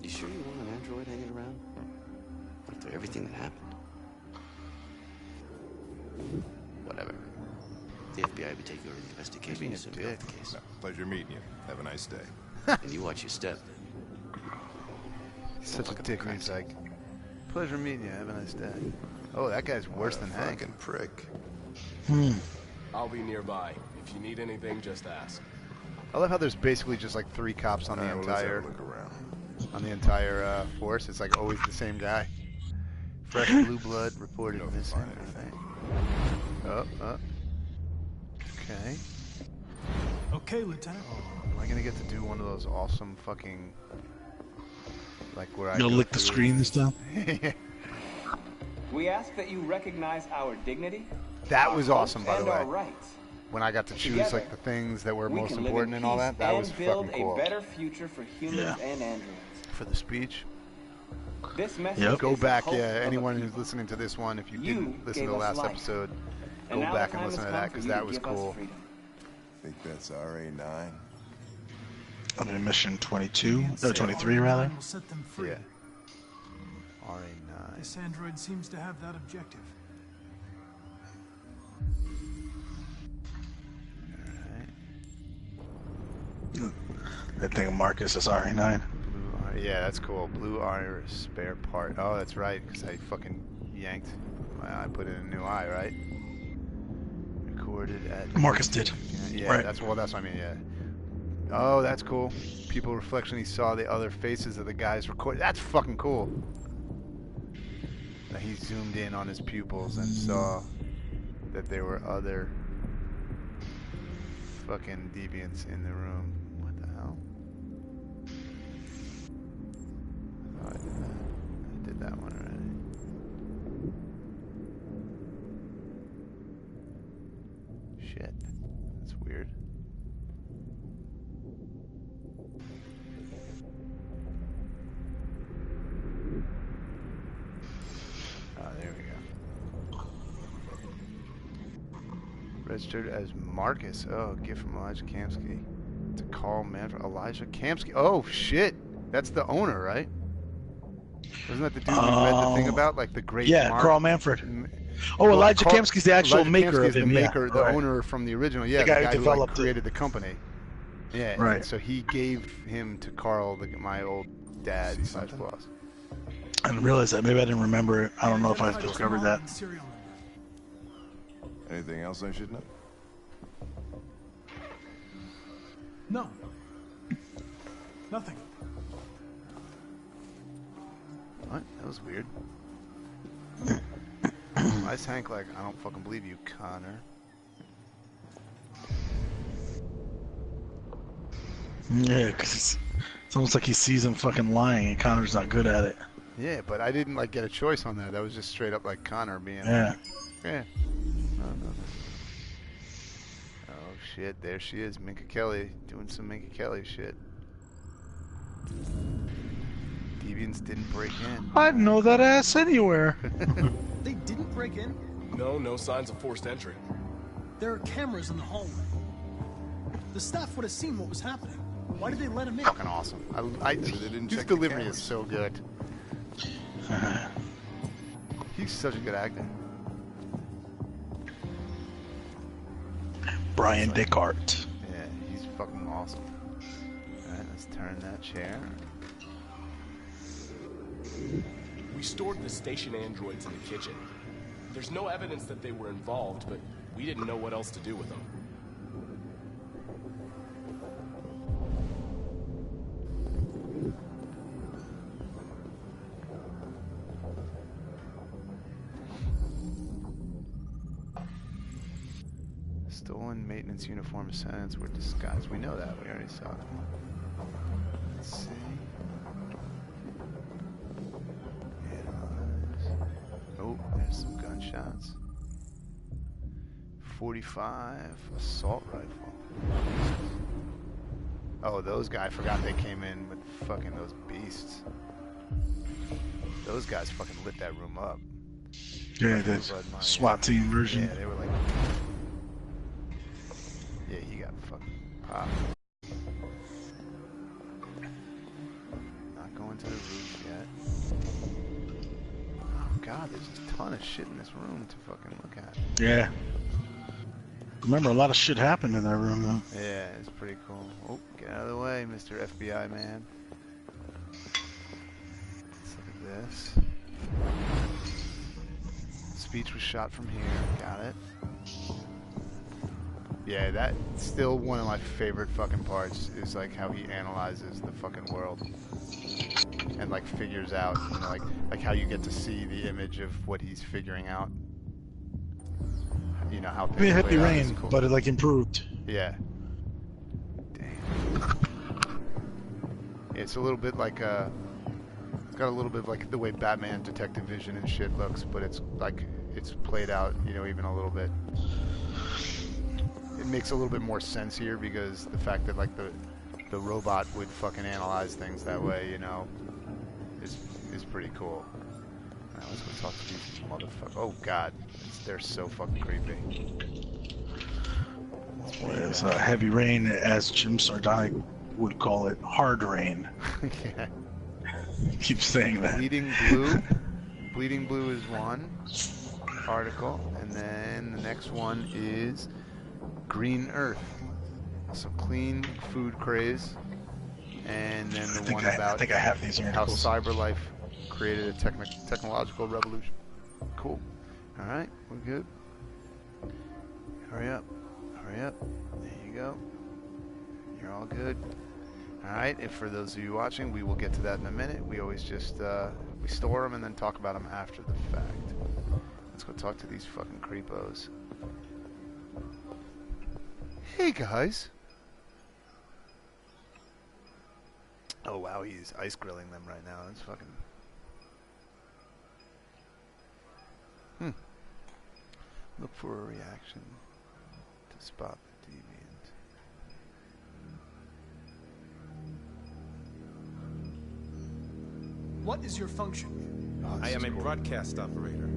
You sure you want an android hanging around? After everything that happened? Whatever. The FBI will be taking over the investigation. Being a as soon as dick. the case. No, pleasure meeting you. Have a nice day. And you watch your step. He's such a Fucking dick. prick. He's like, pleasure meeting you. Have a nice day. Oh, that guy's worse than Hank. Fucking prick. I'll be nearby. If you need anything, just ask. I love how there's basically just like 3 cops on the Alright, well, let's have a entire look around. force. It's like always the same guy. Fresh blue blood reported Don't missing. find anything. Okay. Okay, Lieutenant. Am I gonna get to do one of those awesome fucking like where I You'll go lick the through- screen and stuff. We ask that you recognize our dignity. That our was hopes, awesome, by the and our way. rights. When I got to choose Together, like the things that were we most can live important in and all peace that, that was and build fucking cool. a better future for humans and androids. For the speech. This message Yep. Go is the back, hope yeah. of Anyone the who's people. listening to this one, if you You didn't listen to gave the us last life. episode, And go now back the and time listen to has that come for because you that to was give us cool. freedom. Think that's RA9? I'm in mission 22, no, Say 23 RA9 rather. will set them free. Yeah. RA9. This android seems to have that objective. That thing of Marcus is RA9. Blue yeah, that's cool. Blue iris spare part. Oh, that's right, because I fucking yanked my eye, put in a new eye, right? Recorded at. Marcus did. Yeah, Right. that's what I mean. Yeah. Oh, that's cool. Pupil reflection. He saw the other faces of the guys recorded. That's fucking cool. He zoomed in on his pupils and saw that there were other fucking deviants in the room. What the hell? I thought I did that. I did that one already. Shit. That's weird. Ah, there we go. Registered as Marcus. Oh, gift from Elijah Kamsky. To Carl Manfred. Elijah Kamsky. Oh, shit. That's the owner, right? Wasn't that the dude we read the thing about? Like the great Yeah, Mark? Carl Manfred. Oh, Elijah Kamsky's the actual Elijah maker Kamsky of is him. the maker, yeah, the right. owner from the original. Yeah, The guy who who like, developed it. created the company. Yeah, Right. and so he gave him to Carl, my old dad slash boss. I didn't realize that. Maybe I didn't remember it. I don't know if I Identify its discovered model that. and serial number. Anything else I should know? No. Nothing. What? That was weird. Why is Hank like, I don't fucking believe you, Connor? Yeah, because it's almost like he sees him fucking lying and Connor's not good at it. Yeah, but I didn't like get a choice on that. That was just straight up like Connor being Yeah. like, yeah. No. Oh shit, there she is, Minka Kelly, doing some Minka Kelly shit. Deviants didn't break in. I'd know that ass anywhere. They didn't break in. No signs of forced entry. There are cameras in the hallway. The staff would have seen what was happening. Why did they let him in? Fucking awesome. They didn't His check the delivery cameras. is so good. He's such a good actor. Brian Descartes. Yeah, he's fucking awesome. Alright, let's turn that chair. We stored the station androids in the kitchen. There's no evidence that they were involved, but we didn't know what else to do with them. Stolen maintenance uniform assailants were disguised. We know that. We already saw them. Let's see. Analyze. Oh, there's some gunshots. 45 assault rifle. Oh, those guys, I forgot they came in with fucking those beasts. Those guys fucking lit that room up. Yeah, the SWAT team version. Yeah, they were like... Yeah, he got fucking popped. Not going to the roof yet. Oh god, there's a ton of shit in this room to fucking look at. Yeah. Remember, a lot of shit happened in that room, though. Yeah, it's pretty cool. Oh, get out of the way, Mr. FBI man. Let's look at this. Speech was shot from here. Got it. Yeah, that's still one of my favorite fucking parts, is like how he analyzes the fucking world. And like figures out, you know, like how you get to see the image of what he's figuring out. You know how things Heavy play out. rain, Cool. but it like improved. Yeah. Damn. It's a little bit like it's got a little bit of like the way Batman Detective Vision and shit looks, but it's like it's played out, you know, even a little bit. It makes a little bit more sense here because the fact that like the robot would fucking analyze things that way, you know, is pretty cool. Alright, let's go talk to these motherfuckers. Oh god, they're so fucking creepy. It's heavy rain, as Jim Sardonic would call it, hard rain. Yeah. Keep saying that. Bleeding blue. Bleeding blue is one article, and then the next one is Green Earth. So clean food craze, and then the one about I think I have these how articles. cyberlife created a technological revolution. Cool. All right, we're good. Hurry up. Hurry up. There you go. You're all good. All right, if for those of you watching, we will get to that in a minute. We always just, we store them and then talk about them after the fact. Let's go talk to these fucking creepos. Hey, guys. Oh, wow, he's ice grilling them right now. That's fucking... Look for a reaction to spot the deviant. What is your function? Oh, I am a broadcast operator.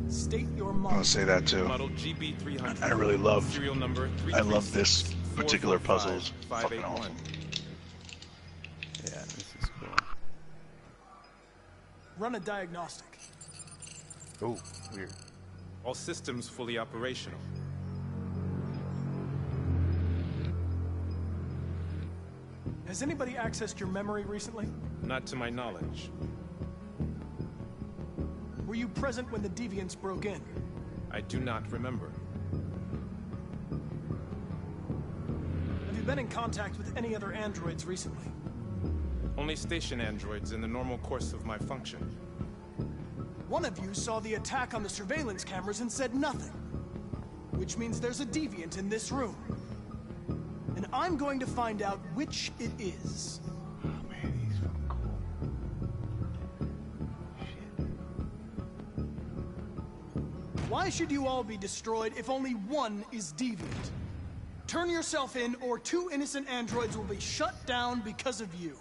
State your I model. want to say that too. Model GB300. I really love. Serial number I love this particular puzzle. It's fucking 581. awesome. Yeah, this is cool. Run a diagnostic. Oh, weird. All systems fully operational. Has anybody accessed your memory recently? Not to my knowledge. Were you present when the deviants broke in? I do not remember. Have you been in contact with any other androids recently? Only station androids in the normal course of my function. One of you saw the attack on the surveillance cameras and said nothing. Which means there's a deviant in this room. And I'm going to find out which it is. Oh man, he's fucking cool. Shit. Why should you all be destroyed if only one is deviant? Turn yourself in or 2 innocent androids will be shut down because of you.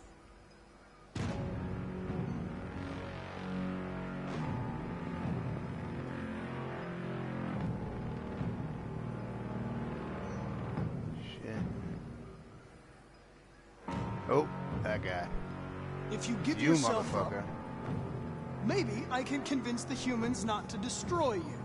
Oh, that guy. If you give You yourself up, motherfucker. maybe I can convince the humans not to destroy you.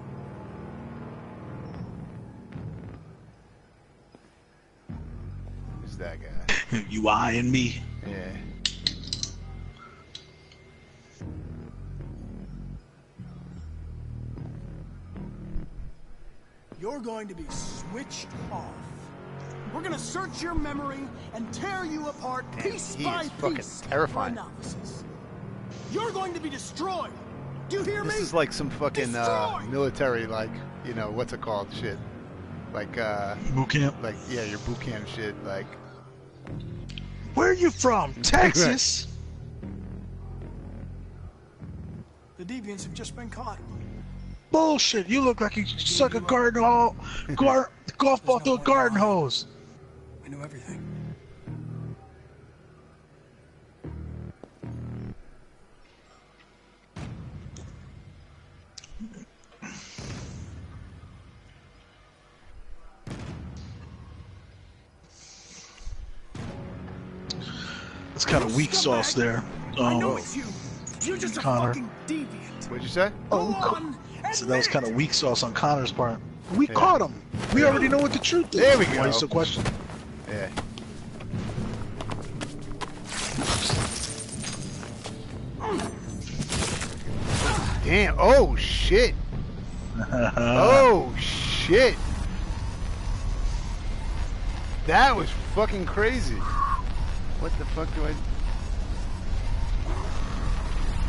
Who's that guy? You eyeing me? Yeah. You're going to be switched off. We're gonna search your memory and tear you apart piece he by is fucking piece terrifying. for analysis. You're going to be destroyed. Do you hear me? This is like some fucking military, like, you know, what's it called? Shit. Like, boot camp? Like, yeah, your boot camp shit, like. Where are you from? Texas? The deviants have just been caught. Bullshit. You look like you suck a golf ball through a garden hose. I knew everything. It's kind of weak sauce there. I know it's you. You're just Connor. a fucking deviant. What'd you say? So that was kind of weak sauce on Connor's part. We caught him. We already know what the truth is. There we go. Why you still question? Yeah. Damn. Oh, shit. Oh, shit. That was fucking crazy. What the fuck do I...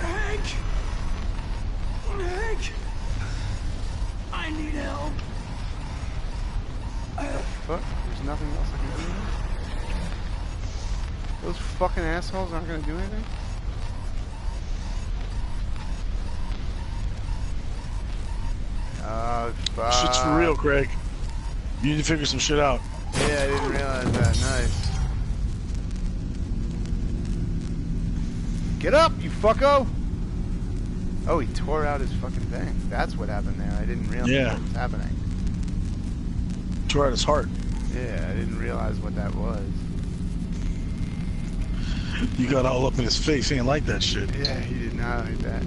Hank! Hank! I need help. Fuck? There's nothing else I can do now? Those fucking assholes aren't gonna do anything? Oh, fuck. Shit's for real, Craig. You need to figure some shit out. Yeah, I didn't realize that. Nice. Get up, you fucko! Oh, he tore out his fucking thing. That's what happened there. I didn't realize what was happening. Tore out his heart. Yeah, I didn't realize what that was. You got all up in his face. He ain't like that shit. Yeah, he did not like that.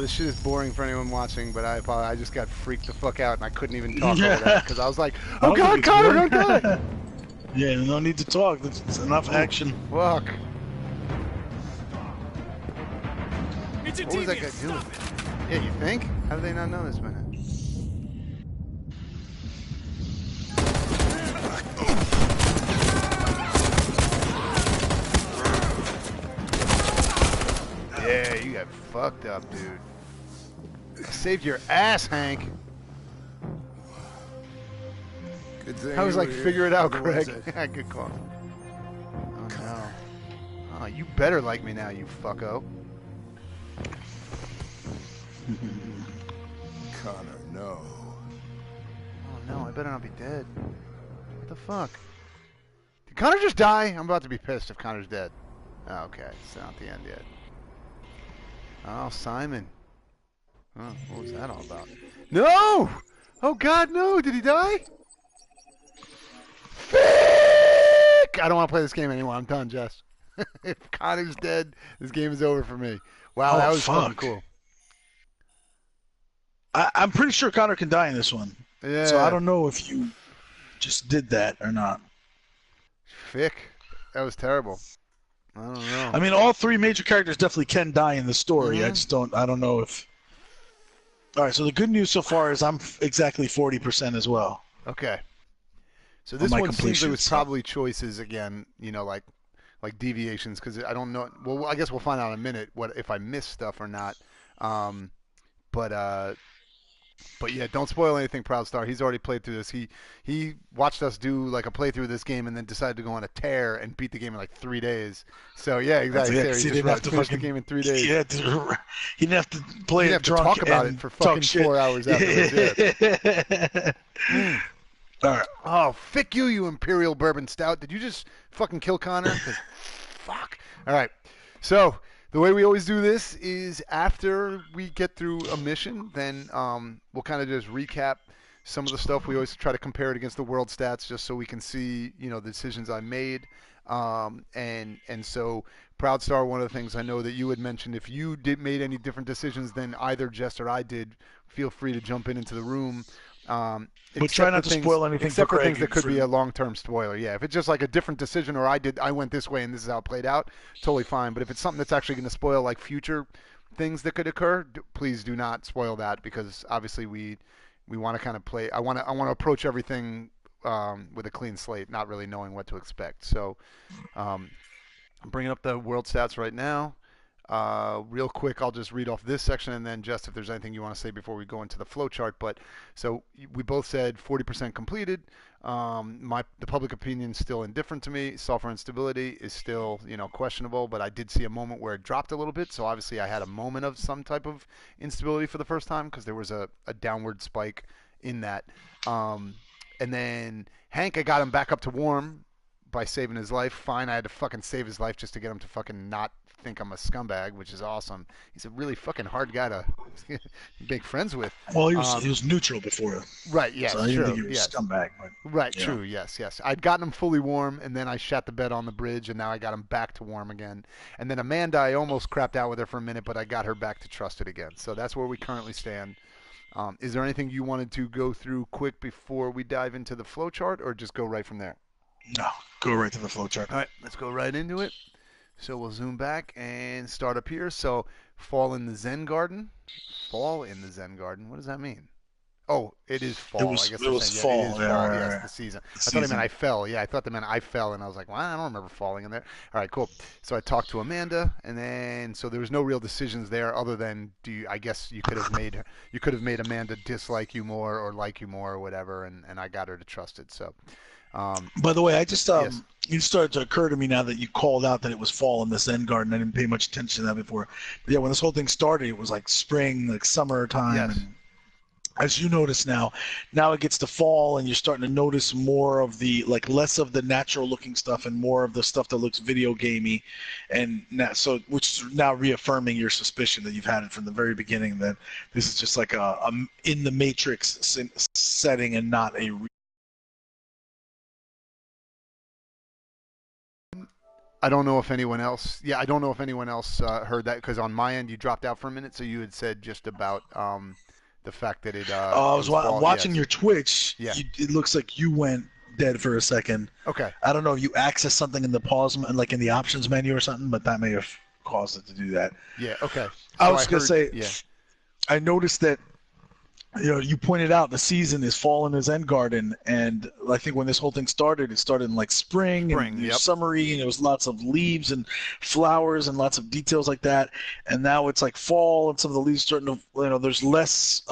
This shit is boring for anyone watching, but I apologize. I just got freaked the fuck out and I couldn't even talk over that because I was like, "Oh God, Connor, don't die!" Yeah, no need to talk. It's enough action. Fuck. It's a what was that guy doing? Yeah, you think? How do they not know this minute? Yeah, you got fucked up, dude. I saved your ass, Hank. Good thing I was like, figure it out, Craig. Otherwise Good call. Oh no. Oh, you better like me now, you fucko. Connor, no. Oh no, I better not be dead. What the fuck? Did Connor just die? I'm about to be pissed if Connor's dead. Oh, okay, it's not the end yet. Oh, Simon. Oh, what was that all about? No! Oh God, no! Did he die? Fick! I don't want to play this game anymore. I'm done, Jess. If Connor's dead, this game is over for me. Wow, that was fucking cool. I'm pretty sure Connor can die in this one. Yeah. So I don't know if you just did that or not. Fick. That was terrible. I don't know. I mean, all three major characters definitely can die in the story. I don't know if... All right, so the good news so far is I'm exactly 40% as well. Okay. So this one seems like it was probably choices again, you know, like deviations, because I don't know. Well, I guess we'll find out in a minute what if I missed stuff or not. But yeah, don't spoil anything, Proudstar. He's already played through this. He watched us do like a playthrough of this game and then decided to go on a tear and beat the game in like 3 days. So yeah, exactly. He didn't have to finish the game in 3 days. He didn't have to play it drunk. Talk about it for fucking 4 hours afterwards. Yeah. All right. Oh, fick you, you Imperial Bourbon Stout. Did you just fucking kill Connor? Fuck. All right. So the way we always do this is after we get through a mission, then we'll kind of just recap some of the stuff. We always try to compare it against the world stats just so we can see, you know, the decisions I made. And so Proudstar, one of the things I know that you had mentioned, if you made any different decisions than either Jess or I did, feel free to jump into the room. But try not to spoil anything except for for things Craig that could be a long-term spoiler. Yeah, if it's just like a different decision or I went this way and this is how it played out, totally fine. But if it's something that's actually going to spoil like future things that could occur, please do not spoil that, because obviously we want to kind of play. I want to approach everything with a clean slate, not really knowing what to expect. So I'm bringing up the world stats right now. Real quick, I'll just read off this section, and then just if there's anything you want to say before we go into the flow chart. But so we both said 40% completed. The public opinion is still indifferent to me. Software instability is still questionable, but I did see a moment where it dropped a little bit. So obviously I had a moment of some type of instability for the first time because there was a downward spike in that. And then Hank, I got him back up to warm by saving his life. Fine, I had to fucking save his life just to get him to fucking not think I'm a scumbag, which is awesome. He's a really fucking hard guy to make friends with. Well, he was neutral before. Right, yes, so I didn't true. think he was Yes. a scumbag. But, right, true, yes. I'd gotten him fully warm, and then I shat the bed on the bridge, and now I got him back to warm again. And then Amanda, I almost crapped out with her for a minute, but I got her back to trusted again. So that's where we currently stand. Is there anything you wanted to go through quick before we dive into the flow chart, or just go right from there? No, go right to the flow chart. All right, let's go right into it. So we'll zoom back and start up here. So fall in the Zen garden. Fall in the Zen garden. What does that mean? Oh, it is fall. It was, I guess it was saying, fall. Yeah, it is yeah, fall. right, Yes, right. the season. The I thought they season. meant I fell. Yeah, I thought they meant I fell, and I was like, well, I don't remember falling in there. All right, cool. So I talked to Amanda, and then so there was no real decisions there other than I guess you could have made Amanda dislike you more or like you more or whatever, and I got her to trust it. So. By the way, I just yes. it started to occur to me now that you called out that it was fall in the Zen garden. I didn't pay much attention to that before. But yeah, when this whole thing started, it was like spring, like summertime. Yes. And as you notice now it gets to fall, and you're starting to notice more of the less of the natural looking stuff and more of the stuff that looks video gamey, and now, which is now reaffirming your suspicion that you've had it from the very beginning that this is just like a in the Matrix setting and not a. I don't know if anyone else. Yeah, I don't know if anyone else heard that because on my end you dropped out for a minute. So you had said just about the fact that it. I was watching your Twitch. Yeah. It looks like you went dead for a second. Okay. I don't know if you accessed something in the pause, like in the options menu or something, but that may have caused it to do that. Yeah. Okay. I was gonna say. Yeah. I noticed that. You pointed out the season is fall in the Zen garden, and I think when this whole thing started, it started in like spring and yep. summery, and it was lots of leaves and flowers and lots of details like that. And now it's like fall, and some of the leaves starting to, there's less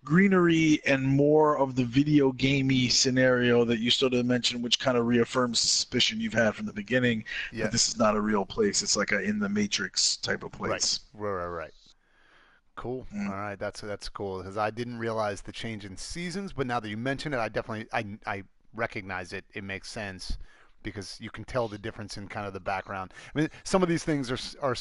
greenery and more of the video gamey scenario that you started to mention, which kind of reaffirms the suspicion you've had from the beginning that this is not a real place. It's like a in the Matrix type of place. Right. Cool. All right, that's cool because I didn't realize the change in seasons, but now that you mention it, I definitely I recognize it. It makes sense because you can tell the difference in kind of the background. I mean, some of these things are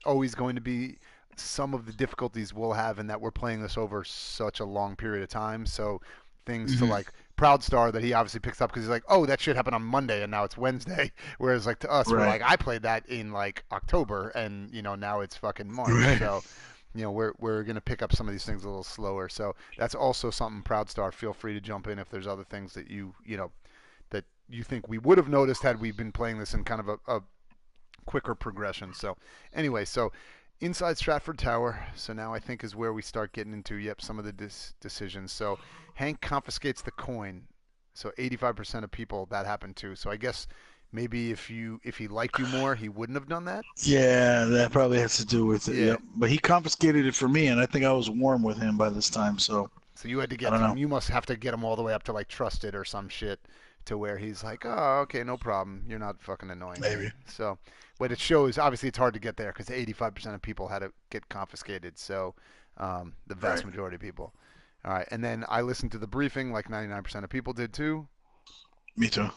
always going to be some of the difficulties we'll have in that we're playing this over such a long period of time. So things to like Proud Star that he obviously picks up because he's like, oh, that shit happened on Monday and now it's Wednesday. Whereas like to us, we're like, I played that in like October and now it's fucking March. Right. So. We're going to pick up some of these things a little slower. So that's also something, Proud Star, feel free to jump in if there's other things that that you think we would have noticed had we been playing this in kind of a quicker progression. So anyway, so inside Stratford Tower. So now I think is where we start getting into, some of the decisions. So Hank confiscates the coin. So 85% of people that happened to. So I guess maybe if he liked you more, he wouldn't have done that? Yeah, that probably has to do with it. Yeah. Yep. But he confiscated it for me, and I think I was warm with him by this time. So you had to get him. You must have to get him all the way up to like trusted or some shit to where he's like, oh, okay, no problem. You're not fucking annoying. Maybe. So, but it shows, obviously it's hard to get there because 85% of people had to get confiscated. So the vast majority of people. All right. And then I listened to the briefing like 99% of people did too. Me too.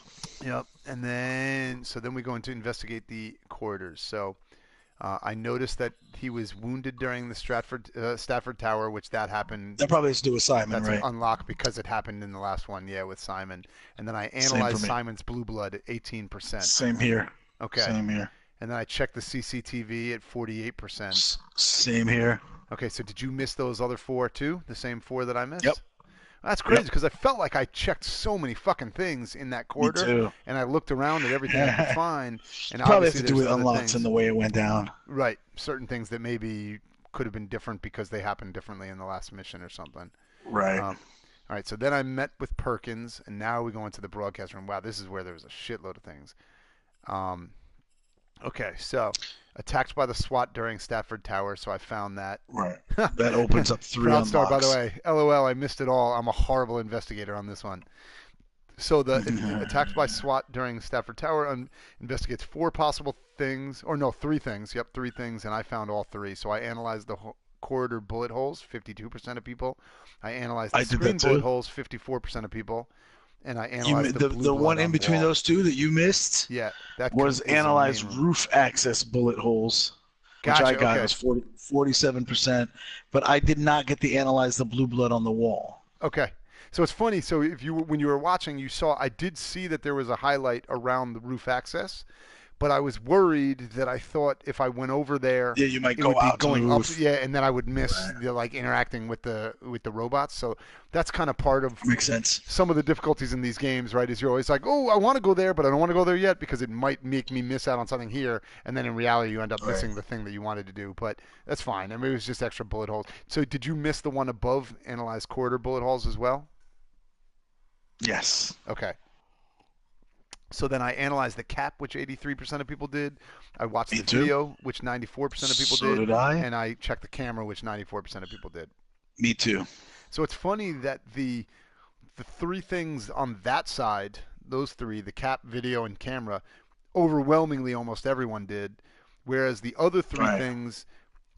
Yep. And then we go into investigate the corridors. So I noticed that he was wounded during the Stafford Tower, which that happened. That probably has to do with Simon, that's right? An unlock because it happened in the last one, with Simon. And then I analyzed Simon's blue blood at 18%. Same here. Okay. Same here. And then I checked the CCTV at 48%. Same here. Okay, so did you miss those other 4 too? The same 4 that I missed? Yep. That's crazy because I felt like I checked so many fucking things in that corridor, Me too. And I looked around at everything I could find. And probably has to do with unlocks and the way it went down. Right, certain things that maybe could have been different because they happened differently in the last mission or something. Right. All right, so then I met with Perkins, and now we go into the broadcast room. Wow, this is where there was a shitload of things. Okay, so attacked by the SWAT during Stafford Tower, so I found that. Right. That opens up 3 Proud unlocks. Star, by the way. LOL, I missed it all. I'm a horrible investigator on this one. So the attacked by SWAT during Stafford Tower investigates 4 possible things, or no, 3 things. Yep, 3 things, and I found all 3. So I analyzed the corridor bullet holes, 52% of people. I analyzed the screen bullet holes, 54% of people. And I analyzed the one in between those two that you missed. Yeah, that was analyzed roof access bullet holes, which I got was 47%, but I did not get to analyze the blue blood on the wall. Okay. So it's funny. So when you were watching, you saw I did see that there was a highlight around the roof access, but I was worried that I thought if I went over there, you might go out to the roof. And then I would miss the interacting with the robots. So that's kind of part of makes sense. Some of the difficulties in these games, right? Is you're always like, oh, I want to go there, but I don't want to go there yet because it might make me miss out on something here, and then in reality you end up missing the thing that you wanted to do. But that's fine. I mean, it was just extra bullet holes. So did you miss the one above analyzed corridor bullet holes as well? Yes. Okay. So then I analyzed the cap, which 83% of people did. I watched the video, which 94% of people did. So did I. And I checked the camera, which 94% of people did. Me too. So it's funny that the 3 things on that side, those 3, the cap, video, and camera, overwhelmingly almost everyone did. Whereas the other 3 things,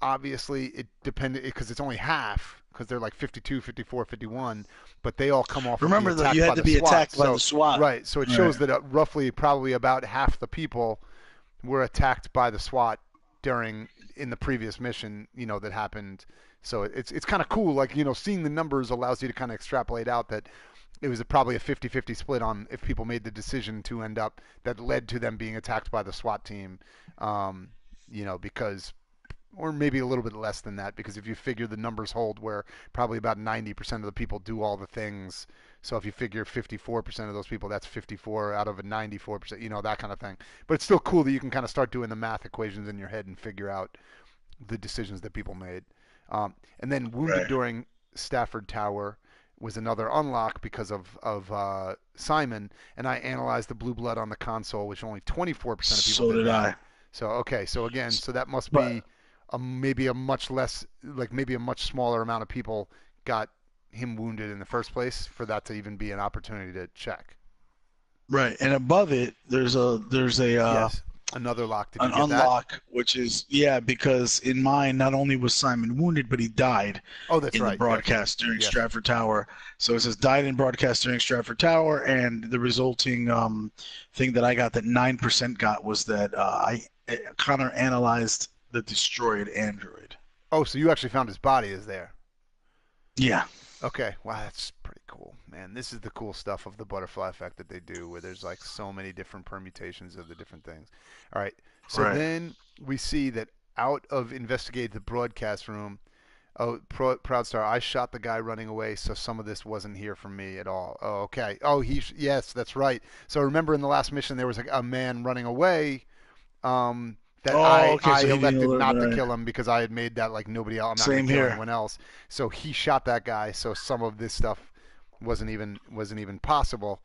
obviously it depended because it's only half. Because they're like 52, 54, 51, but they all come off. Remember, though, you had to be attacked by the SWAT. Right, so it shows that roughly, probably about half the people were attacked by the SWAT in the previous mission, that happened. So it's kind of cool, like, seeing the numbers allows you to kind of extrapolate out that it was probably a 50-50 split on if people made the decision to end up that led to them being attacked by the SWAT team, because. Or maybe a little bit less than that, because if you figure the numbers hold where probably about 90% of the people do all the things. So if you figure 54% of those people, that's 54 out of a 94%, that kind of thing. But it's still cool that you can kind of start doing the math equations in your head and figure out the decisions that people made. And then wounded during Stafford Tower was another unlock because of Simon, and I analyzed the blue blood on the console, which only 24% of people So did I. So, okay, so again, so that must be... maybe a much less, like maybe a much smaller amount of people got him wounded in the first place for that to even be an opportunity to check. Right, and above it, there's another lock. Did you get unlock, that? Which is because in mine not only was Simon wounded, but he died. Oh, that's right. In the broadcast during Stratford Tower. So it says died in broadcast during Stratford Tower, and the resulting thing that I got that 9% got was that Connor analyzed the destroyed android. Oh, so you actually found his body is there? Yeah. Okay. Wow, that's pretty cool, man. This is the cool stuff of the butterfly effect that they do, where there's like so many different permutations of the different things. All right. So then we see that out of investigate the broadcast room. Oh, Proud Star, I shot the guy running away, so some of this wasn't here for me at all. Oh, okay. Oh, yes, that's right. So remember in the last mission there was a man running away. I elected not to kill him because I had made that like nobody else. I'm not going to kill anyone else. So he shot that guy. So some of this stuff wasn't even possible.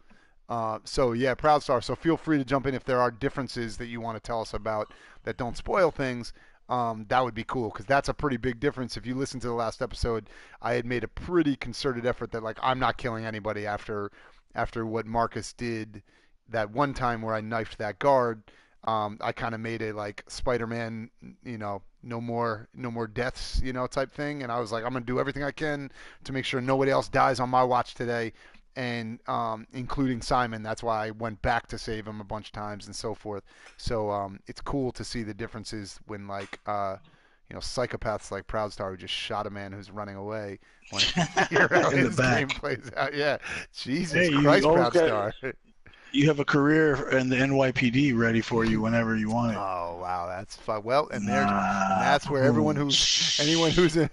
So yeah, Proud Star. So feel free to jump in if there are differences that you want to tell us about that don't spoil things. That would be cool because that's a pretty big difference. If you listen to the last episode, I had made a pretty concerted effort that like I'm not killing anybody after what Marcus did that one time where I knifed that guard. I kind of made a like Spider-Man, no more deaths, type thing. And I was like, I'm going to do everything I can to make sure nobody else dies on my watch today. And including Simon. That's why I went back to save him a bunch of times and so forth. So it's cool to see the differences when like, psychopaths like Proud Star who just shot a man who's running away when his game plays out. Yeah. Jesus Christ, Proud Star. You have a career in the NYPD ready for you whenever you want it. Oh wow, that's fun. Well, and that's where anyone who's a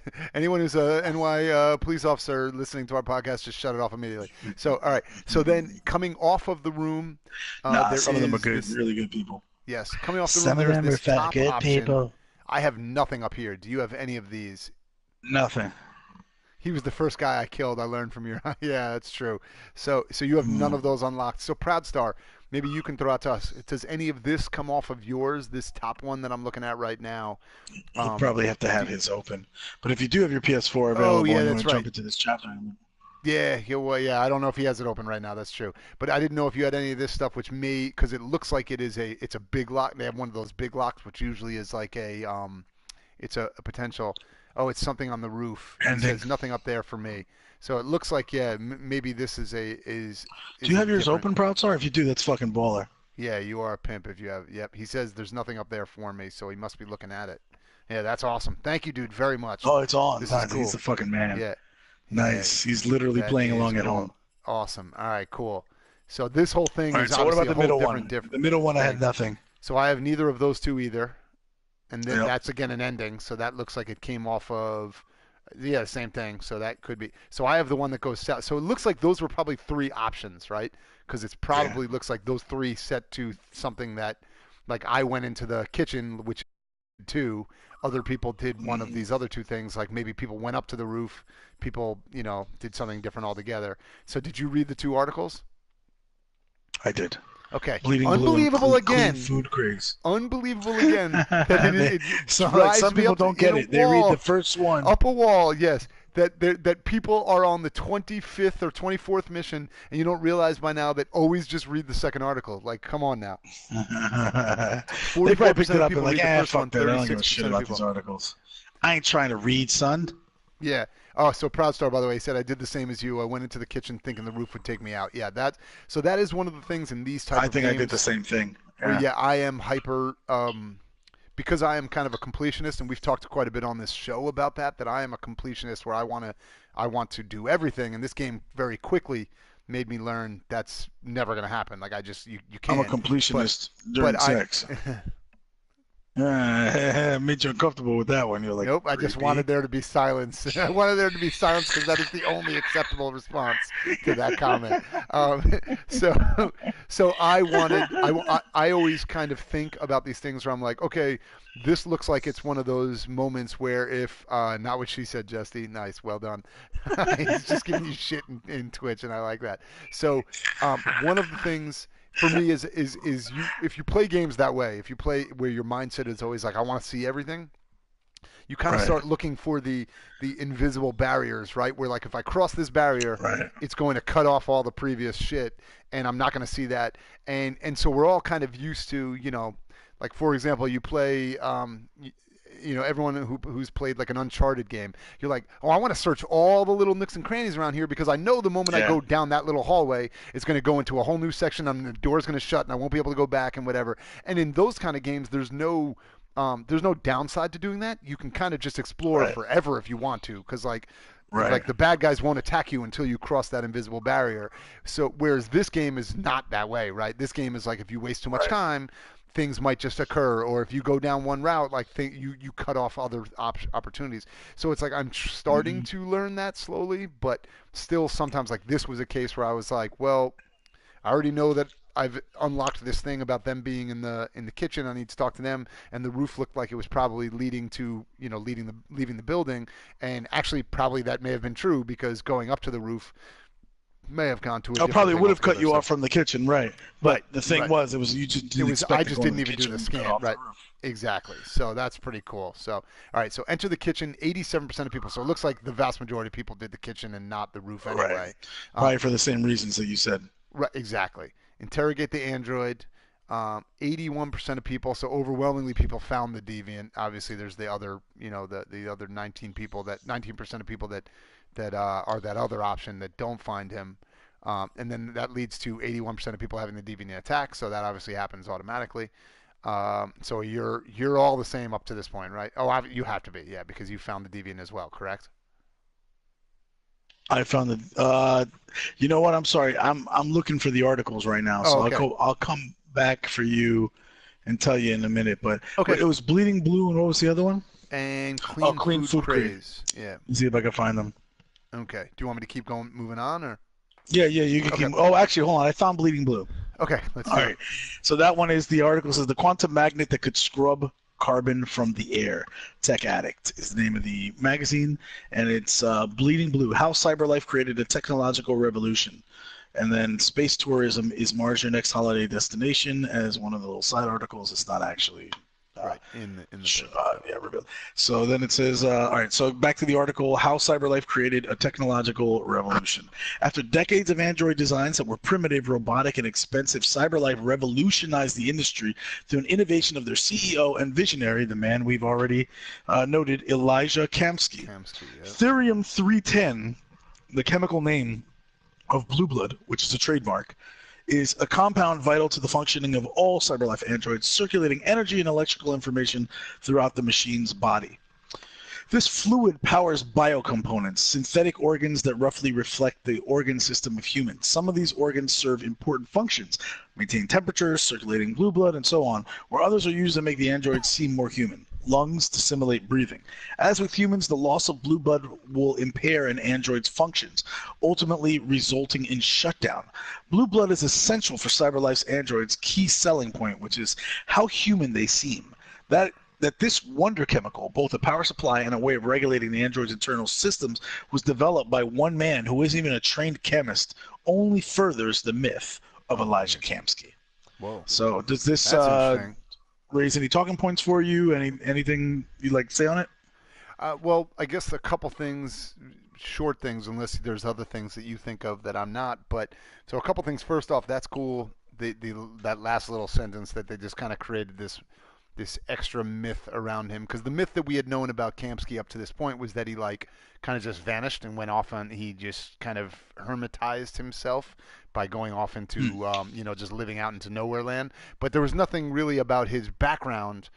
NY police officer listening to our podcast, just shut it off immediately. So all right, so then coming off of the room, some of them are good, really good people. Yes, coming off the room, there's this top good option. People. I have nothing up here. Do you have any of these? Nothing. He was the first guy I killed. I learned from your. Yeah, that's true. So you have none of those unlocked. So Proud Star, maybe you can throw out to us. Does any of this come off of yours? This top one that I'm looking at right now. You'll probably have to have his open. But if you do have your PS4 available and you want to jump into this chapter. Yeah, I don't know if he has it open right now. That's true. But I didn't know if you had any of this stuff, which may, because it looks like it's a big lock. They have one of those big locks, which usually is like it's a potential. Oh, it's something on the roof. And there's nothing up there for me. So it looks like, maybe this is Do you have yours open, Proudstar? If you do, that's fucking baller. Yeah, you are a pimp if you have. Yep. He says there's nothing up there for me, so he must be looking at it. Yeah, that's awesome. Thank you, dude, very much. Oh, it's on. This is cool. He's the fucking man. Yeah. Nice. He's literally playing along at home. Awesome. All right, cool. So this whole thing is so what obviously about the middle one? The middle one, I had nothing. So I have neither of those two either. And then that's, again, an ending. So that looks like it came off of... Yeah, same thing. So that could be. So I have the one that goes south. So it looks like those were probably 3 options, right? Because it's probably looks like those 3 set to something that, like, I went into the kitchen, which 2. Other people did one of these other 2 things. Like maybe people went up to the roof. People, did something different altogether. So did you read the 2 articles? I did. Okay. Unbelievable Blue again. Clean food craze. Unbelievable again. That some people don't get it. They read the first one. Up a wall, yes. That people are on the 25th or 24th mission, and you don't realize by now that always just read the second article. Like, come on now. They probably picked it up and like, fuck that. I don't give a shit about these articles. I ain't trying to read, son. Yeah. Oh, so Proudstar, by the way, said I did the same as you. I went into the kitchen thinking the roof would take me out. Yeah, that is one of the things in these types of games. I think I did the same thing. Yeah, I am hyper because I am kind of a completionist, and we've talked quite a bit on this show about that I am a completionist where I want to do everything, and this game very quickly made me learn that's never going to happen. Like you can't. I'm a completionist during sex. Made you uncomfortable with that one. You're like, nope. I just wanted there to be silence. I wanted there to be silence because that is the only acceptable response to that comment. So I always kind of think about these things where I'm like, okay, this looks like it's one of those moments where if not what she said, Justy. Nice, well done. He's just giving you shit in Twitch, and I like that. So one of the things. For me, is you if you play games that way, if you play where your mindset is always like I want to see everything, you kind of start looking for the invisible barriers, right? Where like if I cross this barrier, it's going to cut off all the previous shit, and I'm not going to see that. And so we're all kind of used to, like for example, you play. Everyone who's played like an Uncharted game, you're like, oh, I want to search all the little nooks and crannies around here because I know the moment I go down that little hallway, it's going to go into a whole new section and the door's going to shut and I won't be able to go back and whatever. And in those kind of games, there's no downside to doing that. You can kind of just explore forever if you want to because like the bad guys won't attack you until you cross that invisible barrier. So whereas this game is not that way, right? This game is like if you waste too much time, things might just occur, or if you go down one route, like you cut off other opportunities. So it's like I'm starting to learn that slowly, but still sometimes like this was a case where I was like, well, I already know that I've unlocked this thing about them being in the kitchen. I need to talk to them, and the roof looked like it was probably leading to leaving the building, and actually probably that may have been true because going up to the roof may have gone to a probably would have cut you off from the kitchen, right? But the thing was, it was you just didn't expect I just didn't even do the scan, right? Exactly. So that's pretty cool. So all right, so enter the kitchen. 87% of people. So it looks like the vast majority of people did the kitchen and not the roof anyway. Right. Probably for the same reasons that you said. Right. Exactly. Interrogate the android. 81% of people. So overwhelmingly, people found the deviant. Obviously, there's the other, the other 19% of people that are that other option that don't find him. And then that leads to 81% of people having the deviant attack, so that obviously happens automatically. So you're all the same up to this point, right? Oh, you have to be, yeah, because you found the deviant as well, correct? I found the. You know what? I'm sorry. I'm looking for the articles right now, so okay. I'll come back for you and tell you in a minute. But it was Bleeding Blue, and what was the other one? And Clean Food Craze. Yeah. Let's see if I can find them. Okay. Do you want me to keep moving on, or? Yeah, you can keep. Oh, actually, hold on. I found Bleeding Blue. Okay, let's see. All right. So that one is the article says the quantum magnet that could scrub carbon from the air. Tech Addict is the name of the magazine, and it's Bleeding Blue: How Cyberlife Created a Technological Revolution. And then space tourism is Mars your next holiday destination. As one of the little side articles, it's not actually right in the yeah, revealed. So then it says, all right. So back to the article: How Cyberlife Created a Technological Revolution. After decades of Android designs that were primitive, robotic, and expensive, Cyberlife revolutionized the industry through an innovation of their CEO and visionary, the man we've already noted, Elijah Kamsky. Therium 310, the chemical name of blue blood, which is a trademark, is a compound vital to the functioning of all CyberLife androids, circulating energy and electrical information throughout the machine's body. This fluid powers biocomponents, synthetic organs that roughly reflect the organ system of humans. Some of these organs serve important functions, maintain temperature, circulating blue blood, and so on, where others are used to make the androids seem more human. Lungs to simulate breathing. As with humans, the loss of blue blood will impair an android's functions, ultimately resulting in shutdown. Blue blood is essential for CyberLife's androids' key selling point, which is how human they seem. That this wonder chemical, both a power supply and a way of regulating the android's internal systems, was developed by one man who isn't even a trained chemist, only furthers the myth of Elijah Kamsky. Whoa. So does this raise any talking points for you? Anything you'd like to say on it? Well, I guess a couple things, short things, unless there's other things that you think of that I'm not. But so a couple things. First off, that's cool. That last little sentence that they just kind of created this extra myth around him, because the myth that we had known about Kamsky up to this point was that he like kind of just vanished and went off on, he just kind of hermitized himself by going off into just living out into nowhere land. But there was nothing really about his background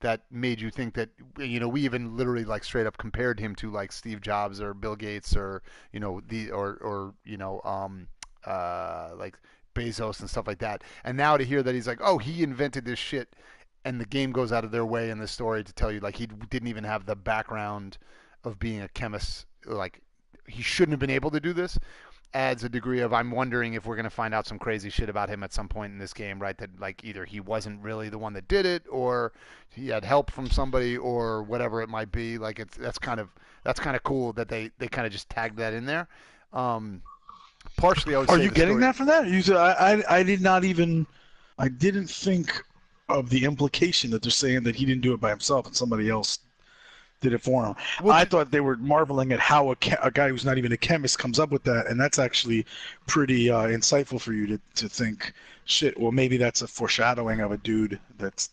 that made you think that, we even literally like straight up compared him to like Steve Jobs or Bill Gates or like Bezos and stuff like that. And now to hear that he's like, oh, he invented this shit, and the game goes out of their way in this story to tell you like he didn't even have the background of being a chemist, like he shouldn't have been able to do this, adds a degree of, I'm wondering if we're going to find out some crazy shit about him at some point in this game, right? That like either he wasn't really the one that did it, or he had help from somebody, or whatever it might be. Like that's kind of cool that they kind of just tagged that in there. Partially, I would say. Are you getting that from that? I didn't think of the implication that they're saying that he didn't do it by himself and somebody else did it for him. Well, I thought they were marveling at how a guy who's not even a chemist comes up with that, and that's actually pretty insightful for you to think, shit, well, maybe that's a foreshadowing of a dude that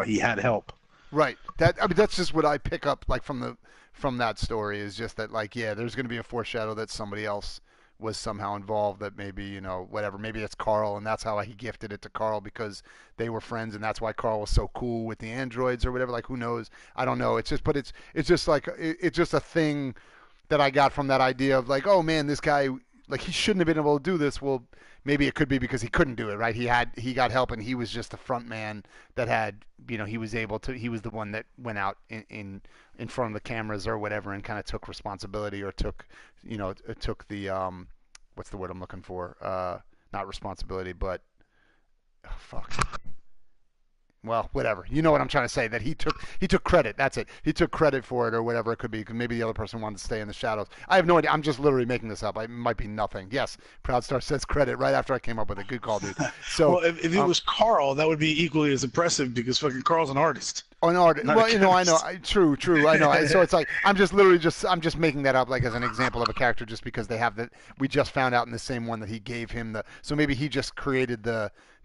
he had help. Right. That's just what I pick up like from that story, is just that like, yeah, there's going to be a foreshadow that somebody else was somehow involved, that maybe, whatever, maybe it's Carl, and that's how he gifted it to Carl because they were friends, and that's why Carl was so cool with the androids or whatever. Like, who knows? I don't know. It's just like, it's just a thing that I got from that idea of like, oh man, this guy, like, he shouldn't have been able to do this. Well, maybe it could be because he couldn't do it, right? He got help, and he was just the front man that had, he was the one that went out in front of the cameras or whatever and kind of took responsibility, or took the what's the word I'm looking for? Not responsibility, but fuck. Well, whatever. You know what I'm trying to say, that he took credit. That's it. He took credit for it, or whatever it could be, because maybe the other person wanted to stay in the shadows. I have no idea. I'm just literally making this up. It might be nothing. Yes, Proudstar says credit right after I came up with a good call, dude. So, well, if it was Carl, that would be equally as impressive, because fucking Carl's an artist. Oh, an artist. Well, I know. True. I know. So it's like, I'm just making that up like as an example of a character, just because they have that. We just found out in the same one that he gave him so maybe he just created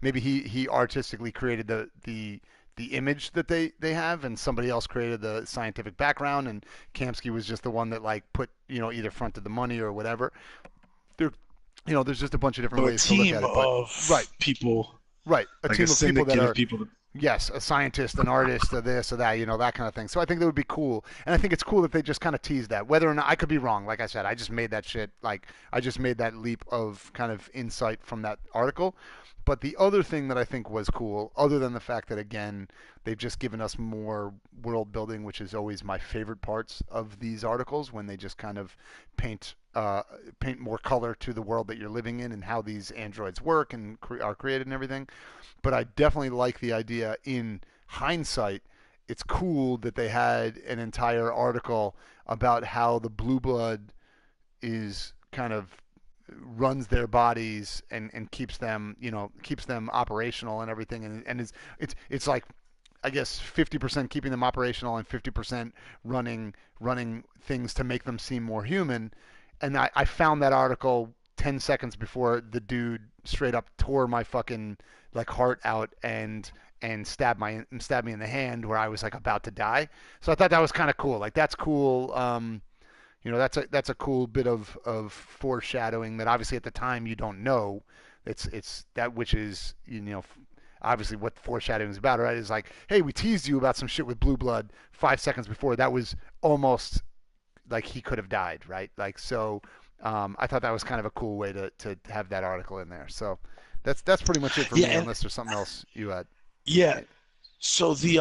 maybe he artistically created the image that they have, and somebody else created the scientific background, and Kamsky was just the one that like put, either fronted the money or whatever. There's just a bunch of different ways to look at it. But, right. People. Right. A like team of people that are people. Yes, a scientist, an artist, this or that, that kind of thing. So I think that would be cool. And I think it's cool that they just kind of tease that. Whether or not, I could be wrong. Like I said, I just made that shit, like, I just made that leap of kind of insight from that article. But the other thing that I think was cool, other than the fact that, again, they've just given us more world building, which is always my favorite parts of these articles, when they just kind of paint more color to the world that you're living in and how these androids work and are created and everything. But I definitely like the idea, in hindsight, it's cool that they had an entire article about how the blue blood is kind of runs their bodies and keeps them operational and everything, and it's like, I guess 50% keeping them operational and 50% running things to make them seem more human. And I found that article 10 seconds before the dude straight up tore my fucking like heart out and stabbed me in the hand where I was like about to die. So I thought that was kind of cool. Like that's cool. That's a cool bit of foreshadowing that obviously at the time you don't know. It's that, which is obviously what foreshadowing is about, right? Is like, hey, we teased you about some shit with blue blood 5 seconds before. That was almost like he could have died, right? Like, so I thought that was kind of a cool way to have that article in there. So that's pretty much it for me, unless there's something else you had. Yeah. So the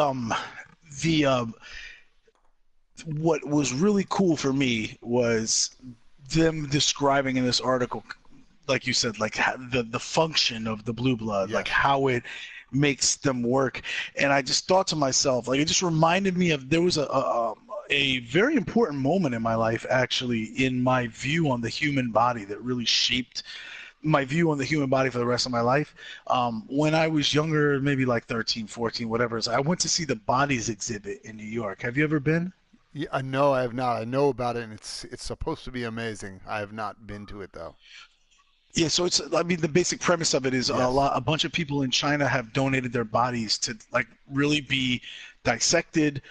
what was really cool for me was them describing in this article, like you said, like the function of the blue blood, like how it makes them work. And I just thought to myself, like, it just reminded me of, there was a very important moment in my life, actually, in my view on the human body that really shaped my view on the human body for the rest of my life. When I was younger, maybe like 13, 14, whatever, I went to see the Bodies exhibit in New York. Have you ever been? Yeah, no, I have not. I know about it, and it's supposed to be amazing. I have not been to it though. Yeah, so the basic premise of it is a bunch of people in China have donated their bodies to like really be dissected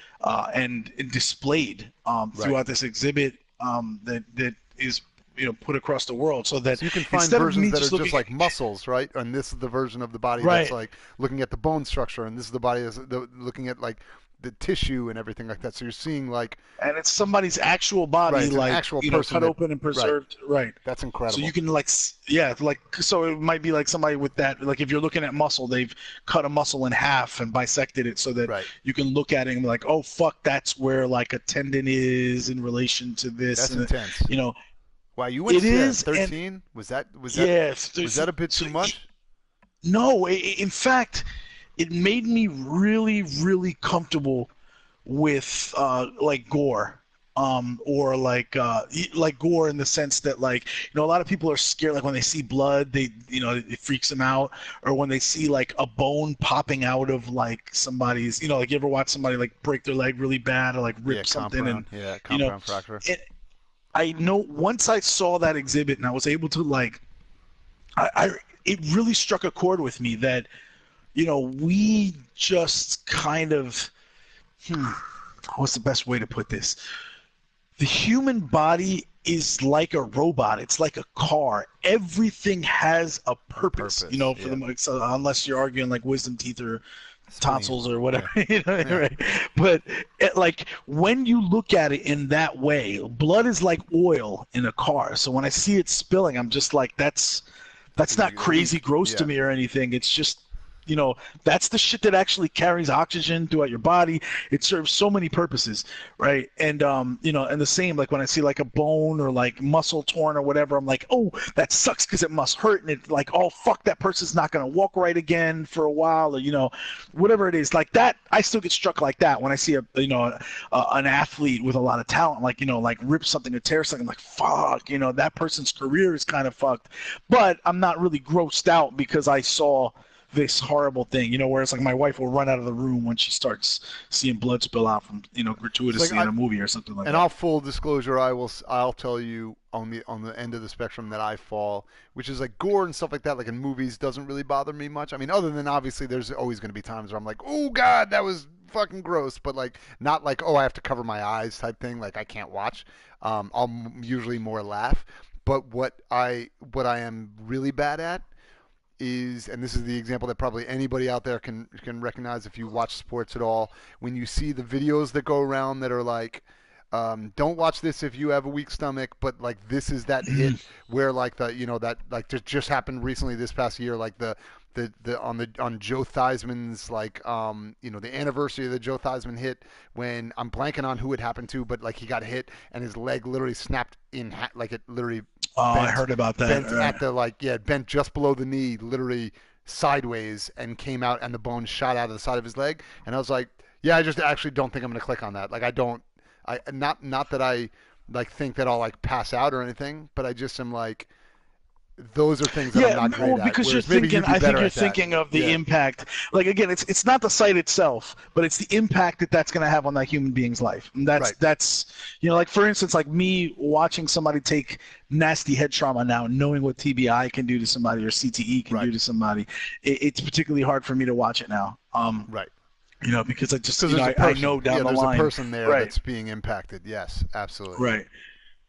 and displayed throughout this exhibit that is put across the world, so that you can find versions that are just like muscles, right? And this is the version of the body that's like looking at the bone structure, and this is the body that's looking at like the tissue and everything like that. So you're seeing like, and it's somebody's actual body, like actual cut open and preserved, right? That's incredible. So you can so it might be like somebody with that, like if you're looking at muscle, they've cut a muscle in half and bisected it so that you can look at it and be like, oh fuck, that's where like a tendon is in relation to this. That's and intense. Wow, you went to 13? Was that a bit too much? No, in fact, it made me really, really comfortable with like gore, or like gore in the sense that, like, a lot of people are scared, like when they see blood, they it freaks them out, or when they see like a bone popping out of like somebody's, like you ever watch somebody like break their leg really bad or like rip something compound fracture. I know once I saw that exhibit and I was able to like, it really struck a chord with me that, we just kind of, what's the best way to put this? The human body is like a robot. It's like a car. Everything has a purpose. For the, so unless you're arguing like wisdom teeth or tonsils or whatever, right? But like when you look at it in that way, blood is like oil in a car. So when I see it spilling, I'm just like, that's not crazy gross to me or anything. It's just, that's the shit that actually carries oxygen throughout your body. It serves so many purposes, right? And and the same, like when I see like a bone or like muscle torn or whatever, I'm like, oh, that sucks because it must hurt, and it's like, oh fuck, that person's not gonna walk right again for a while, or whatever it is. Like that, I still get struck like that when I see an athlete with a lot of talent, like like rip something or tear something. I'm like, fuck, that person's career is kind of fucked, but I'm not really grossed out because I saw this horrible thing, whereas like my wife will run out of the room when she starts seeing blood spill out from, gratuitously in a movie or something like that. And I'll full disclosure, I'll tell you on the end of the spectrum that I fall, which is like gore and stuff like that, like in movies, doesn't really bother me much. I mean, other than obviously there's always going to be times where I'm like, oh God, that was fucking gross, but like not like, oh, I have to cover my eyes type thing, like I can't watch. I'll usually more laugh. But what I am really bad at is, and this is the example that probably anybody out there can recognize if you watch sports at all, when you see the videos that go around that are like, don't watch this if you have a weak stomach, but like this is that hit where like that like just happened recently this past year, like on Joe Theismann's like the anniversary of the Joe Theismann hit, when I'm blanking on who it happened to, but like he got hit and his leg literally snapped in like it literally bent, I heard about that. Bent at the bent just below the knee, literally sideways, and came out, and the bone shot out of the side of his leg. And I was like, yeah, I just actually don't think I'm gonna click on that. Like not that I like think that I'll like pass out or anything, but I just am like, those are things that I'm not great at. Because you're whereas maybe thinking. you'd be I think better you're at that. thinking of the Yeah. impact. Like again, it's not the site itself, but it's the impact that that's going to have on that human being's life. And that's like for instance, like me watching somebody take nasty head trauma now, knowing what TBI can do to somebody or CTE can do to somebody, it's particularly hard for me to watch it now. Right. Because I just I know down the there's line. There's a person there that's being impacted. Yes, absolutely. Right.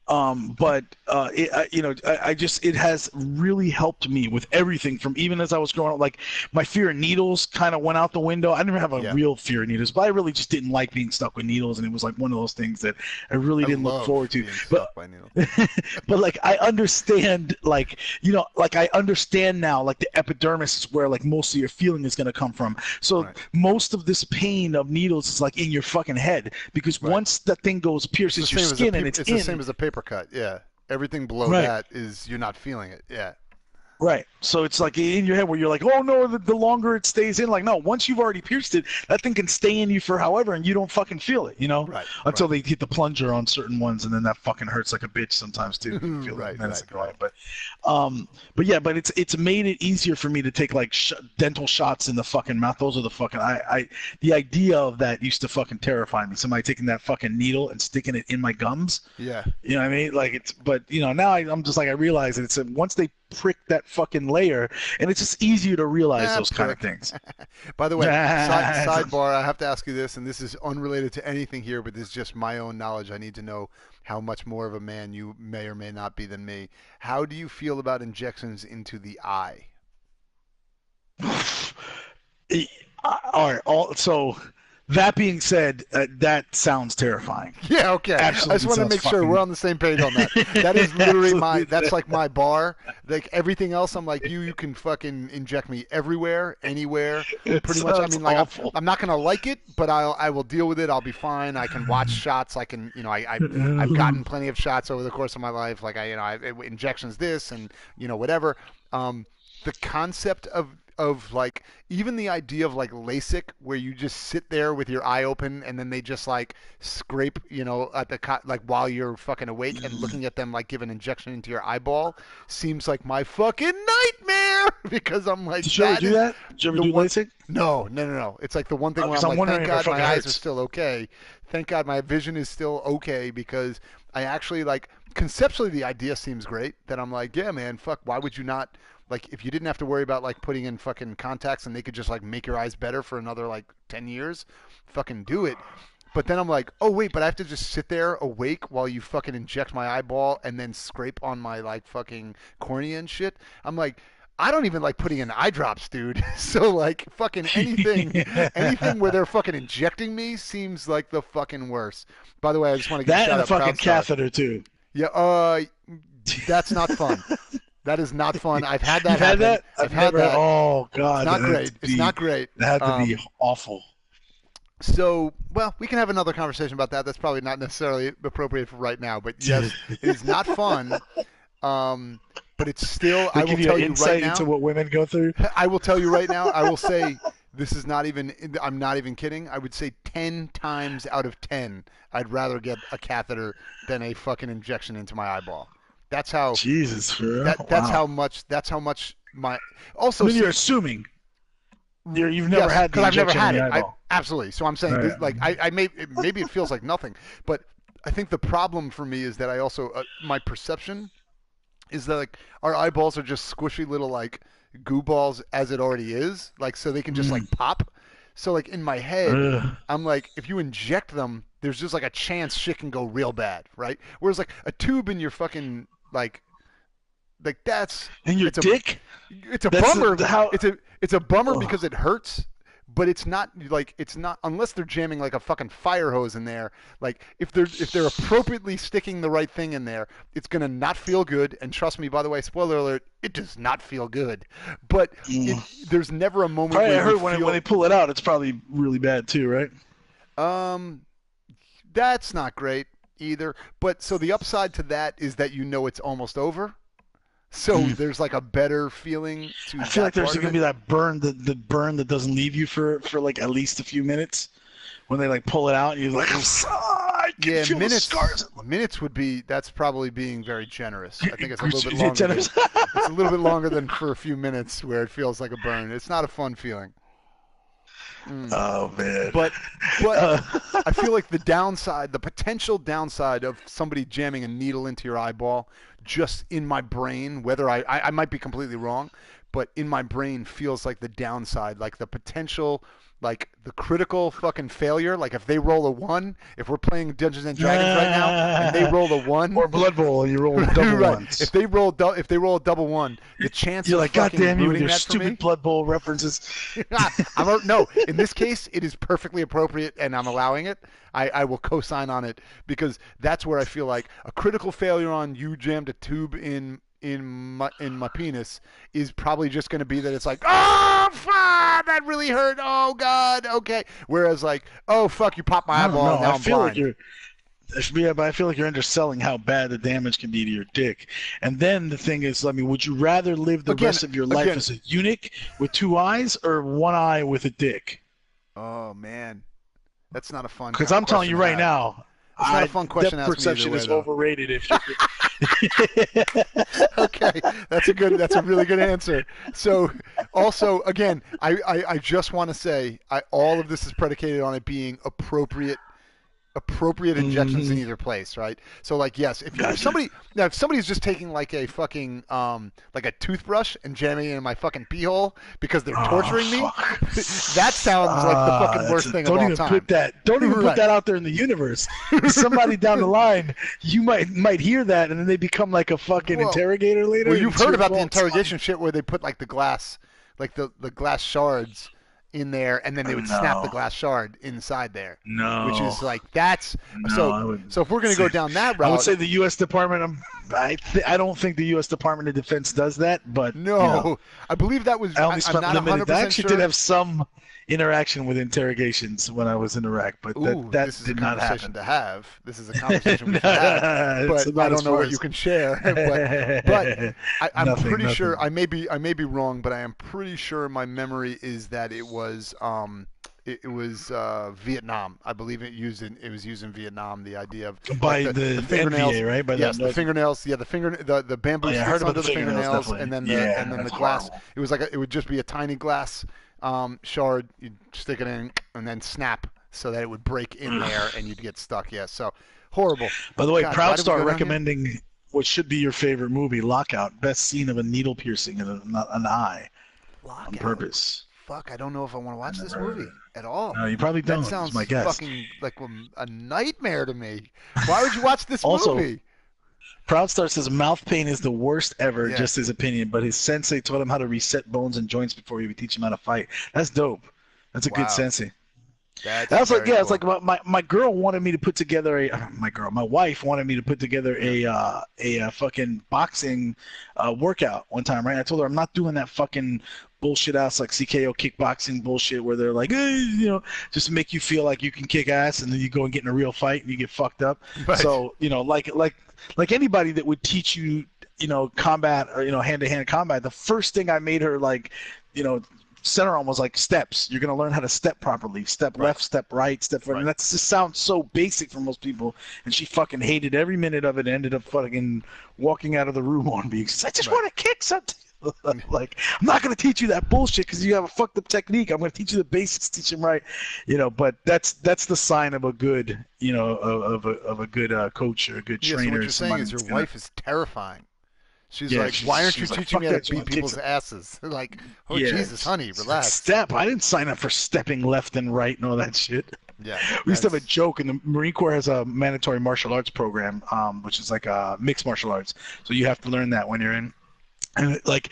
But it has really helped me with everything from even as I was growing up. Like my fear of needles kind of went out the window. I never have a real fear of needles, but I really just didn't like being stuck with needles, and it was like one of those things that I really didn't look forward to. But like I understand, like I understand now, like the epidermis is where like most of your feeling is going to come from. So most of this pain of needles is like in your fucking head because once that thing pierces your skin and it's the same as a paper cut. Yeah, everything below that is you're not feeling it. Yeah. Right. So it's like in your head where you're like, oh no, the longer it stays in, like no, once you've already pierced it, that thing can stay in you for however, and you don't fucking feel it, until they hit the plunger on certain ones, and then that fucking hurts like a bitch sometimes too. You feel But it's made it easier for me to take like dental shots in the fucking mouth. Those are the fucking the idea of that used to fucking terrify me. Somebody taking that fucking needle and sticking it in my gums. Yeah. You know what I mean? Like now I'm just like I realize that it's once they prick that fucking layer, and it's just easier to realize those kind of things. By the way, sidebar, I have to ask you this, and this is unrelated to anything here, but this is just my own knowledge. I need to know how much more of a man you may or may not be than me. How do you feel about injections into the eye? All right. So that being said, that sounds terrifying. Yeah, okay. Absolutely, I just want to make sure we're on the same page on that. That is literally that's like my bar. Like everything else, I'm like, you can fucking inject me everywhere, anywhere. Pretty much. I mean, like, I'm not gonna like it, but I will deal with it. I'll be fine. I can watch shots. I can, I've gotten plenty of shots over the course of my life. Like injections this and whatever. The concept of like even the idea of like LASIK where you just sit there with your eye open and then they just like scrape at the like while you're fucking awake and looking at them like give an injection into your eyeball seems like my fucking nightmare because I'm like did you ever do that? Did you ever do LASIK? No. It's like the one thing where I'm like thank God my eyes are still okay. Thank God my vision is still okay because I actually like conceptually the idea seems great that I'm like yeah man fuck why would you not. Like, if you didn't have to worry about, like, putting in fucking contacts and they could just, like, make your eyes better for another, like, 10 years, fucking do it. But then I'm like, oh, wait, but I have to just sit there awake while you fucking inject my eyeball and then scrape on my, like, fucking cornea and shit? I'm like, I don't even like putting in eye drops, dude. So, like, fucking anything where they're fucking injecting me seems like the fucking worst. By the way, I just want to give a shout out. That and a fucking catheter, too. Yeah, that's not fun. That is not fun. I've had that happen. That? I've had that. Oh, God. It's not great. It's not great. It had to be awful. So, well, we can have another conversation about that. That's probably not necessarily appropriate for right now. But, yes, it is not fun. But it's still, I will tell you right now. Into what women go through? I will tell you right now. I will say this is not even, I'm not even kidding. I would say 10 times out of 10, I'd rather get a catheter than a fucking injection into my eyeball. That's how Jesus. That's how much. That's how much my. Also, you're assuming you've never had the because I've never injection had in the it. Absolutely. So I'm saying, this, like, I maybe it feels like nothing, but I think the problem for me is that I also my perception is that like our eyeballs are just squishy little like goo balls as it already is, like so they can just like pop. So like in my head, I'm like, if you inject them, there's just like a chance shit can go real bad, right? Whereas like a tube in your fucking like that's in your dick. It's a bummer. It's a bummer because it hurts, but it's not unless they're jamming like a fucking fire hose in there. Like if they're appropriately sticking the right thing in there, it's gonna not feel good. And trust me, by the way, spoiler alert, it does not feel good. But there's never a moment. Where I heard when they pull it out, it's probably really bad too, right? That's not great either. But so the upside to that is that it's almost over. So there's like a better feeling to I feel like there's going to be that burn, the burn that doesn't leave you for like at least a few minutes when they like pull it out and you're like, I'm sorry, I can feel the scars. Minutes would be, that's probably being very generous. I think it's a little bit Yeah, longer. generous. It's a little bit longer than for a few minutes where it feels like a burn. It's not a fun feeling. Oh man! But I feel like the potential downside of somebody jamming a needle into your eyeball, just in my brain, whether I might be completely wrong, but in my brain feels like the downside, like the potential, like the critical fucking failure. Like if they roll a 1, if we're playing Dungeons and Dragons right now and they roll a 1, or Blood Bowl, you roll double right. ones. If they roll a double 1, the chance you're of like, God fucking damn you with ruining your that for me, stupid Blood Bowl references. No, in this case, it is perfectly appropriate, and I'm allowing it. I will co-sign on it because that's where I feel like a critical failure on you jammed a tube in my penis is probably just going to be that it's like, oh fuck, that really hurt. Oh God, okay. Whereas like, oh fuck, you popped my eyeball. And now I'm blind. But I feel like you're underselling how bad the damage can be to your dick. And then the thing is, I mean, would you rather live the rest of your life as a eunuch with 2 eyes or 1 eye with a dick? Oh man, that's not a fun. Because I'm telling you right now, it's not a fun question. Depth perception is overrated. If okay, that's a really good answer. So, also, again, I just want to say, all of this is predicated on it being appropriate injections in either place, right? So, like, yes, if somebody's just taking like a fucking like a toothbrush and jamming it in my fucking pee hole because they're torturing me, that sounds like the fucking worst thing of all time. Don't even put that out there in the universe. Somebody down the line, you might hear that, and then they become like a fucking interrogator later. Well, you've heard about the interrogation shit where they put like the glass, like the glass shards in there, and then they would snap the glass shard inside there. No. Which is like, that's... No, so if we're going to go down that route... I would say the U.S. Department... I don't think the U.S. Department of Defense does that, but... No. You know, I believe that was... I only spent limited... I actually sure. did have some interaction with interrogations when I was in Iraq, but that did not happen. This is a conversation we should have, but I don't know what you can share. but I'm pretty sure, I may be wrong, but I am pretty sure my memory is that it was Vietnam. I believe it was used in Vietnam. The idea of by like the fingernails, NVA, right? By the fingernails. Yeah, the bamboo sticks under the fingernails, definitely. and then the glass. Horrible. It was like it would just be a tiny glass shard. You'd stick it in and then snap so that it would break in there and you'd get stuck. Yeah, so horrible. By the way, Proudstar recommending what should be your favorite movie, Lockout. Best scene of a needle piercing in an eye. Lockout. On purpose. Fuck, I don't know if I want to watch this movie at all. No, you probably don't. That sounds my guess. fucking like a nightmare to me. Why would you watch this also, movie? Proudstar says mouth pain is the worst ever, Yeah. just his opinion, but his sensei taught him how to reset bones and joints before he would teach him how to fight. That's dope. That's a good sensei. That's like, yeah, cool. It's like my girl wanted me to put together my wife wanted me to put together a fucking boxing workout one time, right? I told her I'm not doing that fucking bullshit ass like CKO kickboxing bullshit where they're like, hey, you know, just to make you feel like you can kick ass and then you go and get in a real fight and you get fucked up. Right. So, you know, like anybody that would teach you, you know, combat or, you know, hand-to-hand combat, the first thing I made her like, you know, center on was like steps. You're gonna learn how to step properly. Step left, step right, step right. And that just sounds so basic for most people. And she fucking hated every minute of it. And ended up fucking walking out of the room on me. She said, I just want to kick something. Like, I'm not gonna teach you that bullshit because you have a fucked up technique. I'm gonna teach you the basics, teach them right. You know, but that's the sign of a good, you know, of a good coach or a good trainer. So what you're saying is your wife is terrifying. She's like, why aren't you teaching me how to beat people's asses? Like, oh, yeah, Jesus, honey, relax. Step. I didn't sign up for stepping left and right and all that shit. Yeah. We used to have a joke, and the Marine Corps has a mandatory martial arts program, which is like a mixed martial arts. So you have to learn that when you're in. And like,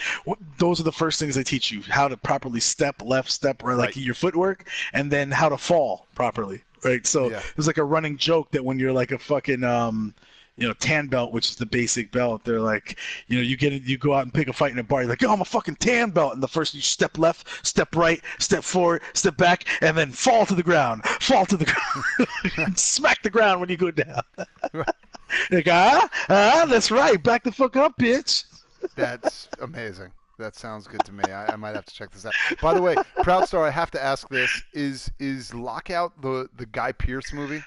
those are the first things they teach you: how to properly step left, step right, like your footwork, and then how to fall properly. Right. So there's like a running joke that when you're like a fucking you know, tan belt, which is the basic belt, they're like, you know, you go out and pick a fight in a bar, you're like, oh, I'm a fucking tan belt, and the first you step left, step right, step forward, step back, and then fall to the ground, and smack the ground when you go down. Like, that's right, back the fuck up, bitch. That's amazing. That sounds good to me. I might have to check this out. By the way, Proudstar, I have to ask this: is Lockout the Guy Pearce movie?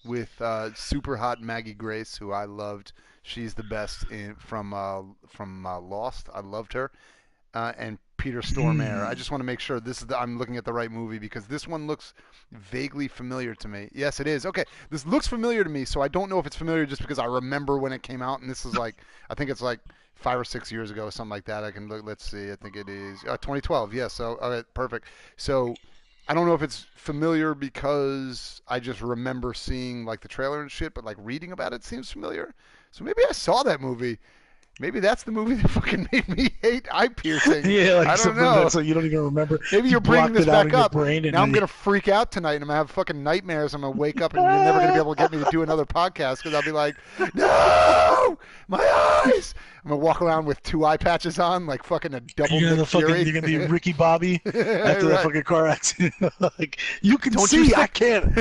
with super hot Maggie Grace, who I loved. She's the best from Lost. I loved her. And Peter Stormare. I just want to make sure I'm looking at the right movie because this one looks vaguely familiar to me. Yes, it is. Okay, this looks familiar to me, so I don't know if it's familiar just because I remember when it came out, and this is like, I think it's like 5 or 6 years ago, something like that. I can look. Let's see. I think it is 2012. Yes. So okay, perfect. So I don't know if it's familiar because I just remember seeing like the trailer and shit, but like reading about it seems familiar. So maybe I saw that movie. Maybe that's the movie that fucking made me hate eye piercing. Yeah, like I don't something know. that's like you don't even remember. Maybe you're bringing this back up. Now I'm going to freak out tonight, and I'm going to have fucking nightmares. I'm going to wake up, and you're never going to be able to get me to do another podcast because I'll be like, no, my eyes. I'm going to walk around with 2 eye patches on, like fucking a double Nick Fury. You're going to be Ricky Bobby after right. that fucking car accident. Like, you can don't see, I can't.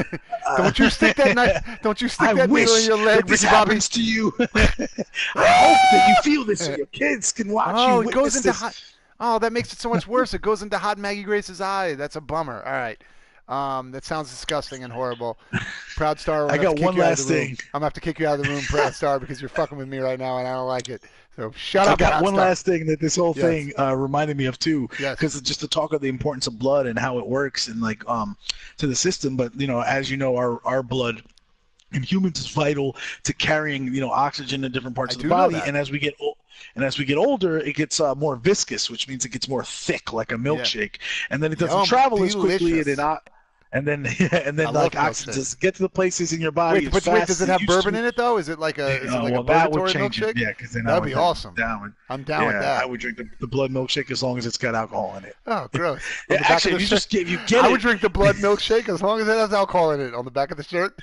Don't you stick that knife? Don't you stick that needle in your leg, that this Ricky Bobby? happens to you. I hope that you feel this so your kids can watch you. Oh, it goes into this. hot. Oh, that makes it so much worse. It goes into hot Maggie Grace's eye. That's a bummer. All right. That sounds disgusting and horrible. Proud Star, I got one last thing. I'm going to have to kick you out of the room, Proud Star, because you're fucking with me right now, and I don't like it. So shut up. I got Proud one Star. last thing that this whole thing reminded me of too, Yes. because it's just to talk of the importance of blood and how it works and like to the system. But as you know, our blood in humans is vital to carrying oxygen in different parts of the body. And as we get older, it gets more viscous, which means it gets more thick, like a milkshake, and then it doesn't travel as quickly and then like oxygen doesn't get to the places in your body. Wait, does it have bourbon in it though? Is it like a bourbatory milkshake? Yeah, because that'd be awesome. I'm down with that. I would drink the blood milkshake as long as it's got alcohol in it. Oh, gross. Actually, I would drink the blood milkshake as long as it has alcohol in it. On the back of the shirt,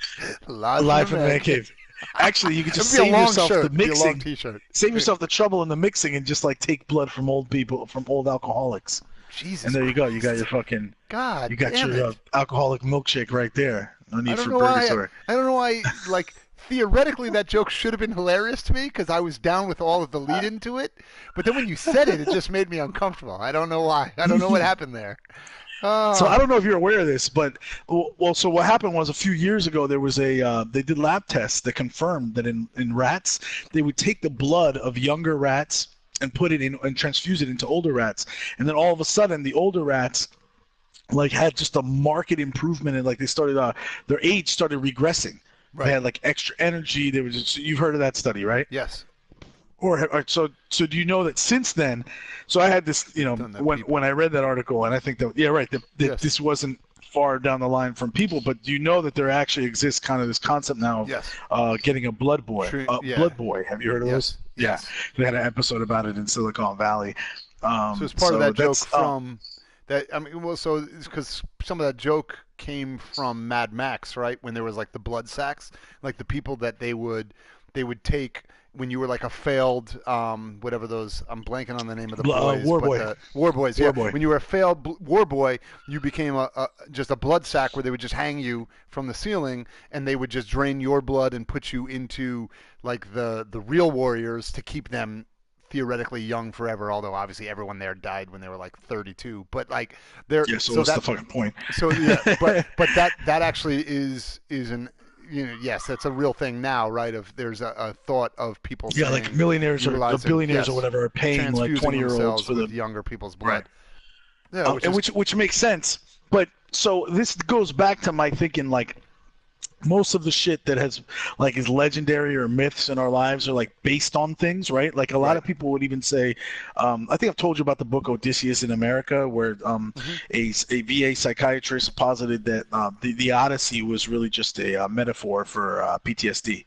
live from the man cave. Actually, you could just save yourself the mixing. Save yourself the trouble in the mixing and just like take blood from old people, from old alcoholics. Jesus. And there you go. You got your fucking. God. You got your alcoholic milkshake right there. No need for purgatory. I don't know why. Like theoretically, that joke should have been hilarious to me because I was down with all of the lead into it. But then when you said it, it just made me uncomfortable. I don't know why. I don't know what happened there. So I don't know if you're aware of this, but so what happened was a few years ago there was they did lab tests that confirmed that in rats they would take the blood of younger rats and put it in and transfuse it into older rats, and then all of a sudden the older rats like had just a marked improvement and like they started their age started regressing. Right. They had like extra energy. They was you've heard of that study, right? Yes. Or so do you know that since then? So I had this, when I read that article, and I think that this wasn't far down the line from people, but do you know that there actually exists kind of this concept now of getting a blood boy? Blood boy. Have you heard of those? Yes. Yeah. They had an episode about it in Silicon Valley. So it's part of that joke from that. I mean, well, so it's because some of that joke came from Mad Max, right? When there was like the blood sacks, like the people that they would take. When you were like a failed, whatever those, I'm blanking on the name of the boys. War boy. War boys, yeah. When you were a failed war boy, you became just a blood sack where they would just hang you from the ceiling and they would just drain your blood and put you into like the real warriors to keep them theoretically young forever, although obviously everyone there died when they were like 32. But like they're so that's the fucking point. So yeah, but that actually is an yes, that's a real thing now, right? There's a thought of people saying, like millionaires or billionaires or whatever are paying like 20-year-olds for the younger people's blood. Right. Yeah, which makes sense. But so this goes back to my thinking, like most of the shit that has like is legendary or myths in our lives are like based on things, right? Like a lot of people would even say, I think I've told you about the book Odysseus in America, where a VA psychiatrist posited that the Odyssey was really just a metaphor for PTSD,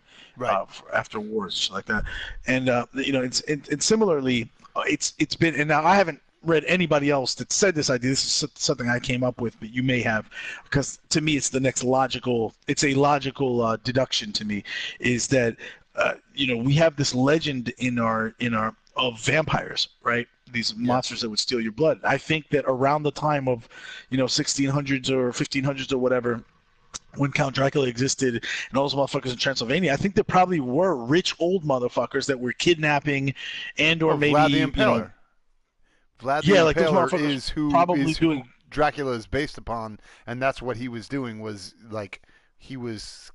after wars like that. And it's similarly, it's been, and now I haven't read anybody else that said this idea. This is something I came up with, but you may have, because to me it's a logical deduction to me, is that we have this legend in our of vampires, right? These monsters that would steal your blood. I think that around the time of 1600s or 1500s or whatever, when Count Dracula existed and all those motherfuckers in Transylvania, I think there probably were rich old motherfuckers that were kidnapping and/or maybe Vlad the Impaler. Vlad the Impaler is who Dracula is based upon, and that's what he was doing. Was like he was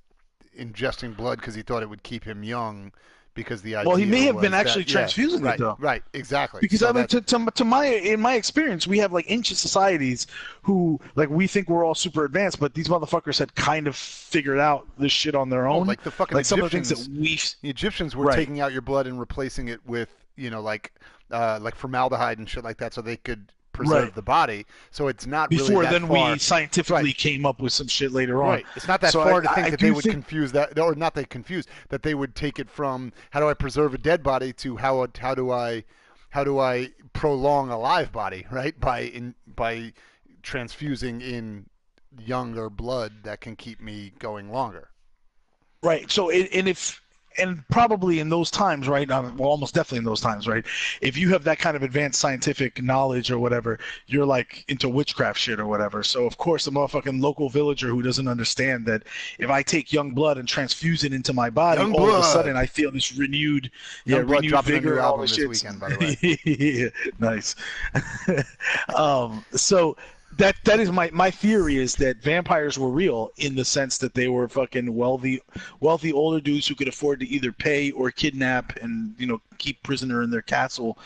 ingesting blood because he thought it would keep him young. Because the idea well, he may have been was actually that, transfusing right, it though. Right, exactly. Because so I mean, in my experience, we have like ancient societies who like we think we're all super advanced, but these motherfuckers had kind of figured out this shit on their own. Like the fucking like some Egyptians, of the things that the Egyptians were taking out your blood and replacing it with like formaldehyde and shit like that, so they could preserve the body. So it's not before really that then far. we scientifically came up with some shit later on. Right. It's not that far to think that they would confuse that, or not they confuse that they would take it from how do I preserve a dead body to how do I prolong a live body, right? By transfusing in younger blood that can keep me going longer. Right. So and probably in those times, right? Well, almost definitely in those times, right? If you have that kind of advanced scientific knowledge or whatever, you're like into witchcraft shit or whatever. So of course, the motherfucking local villager who doesn't understand that if I take young blood and transfuse it into my body, all of a sudden I feel this renewed vigor and all this shit. Weekend, by the way. Nice. So. That is my theory is that vampires were real in the sense that they were fucking wealthy older dudes who could afford to either pay or kidnap and keep prisoner in their castle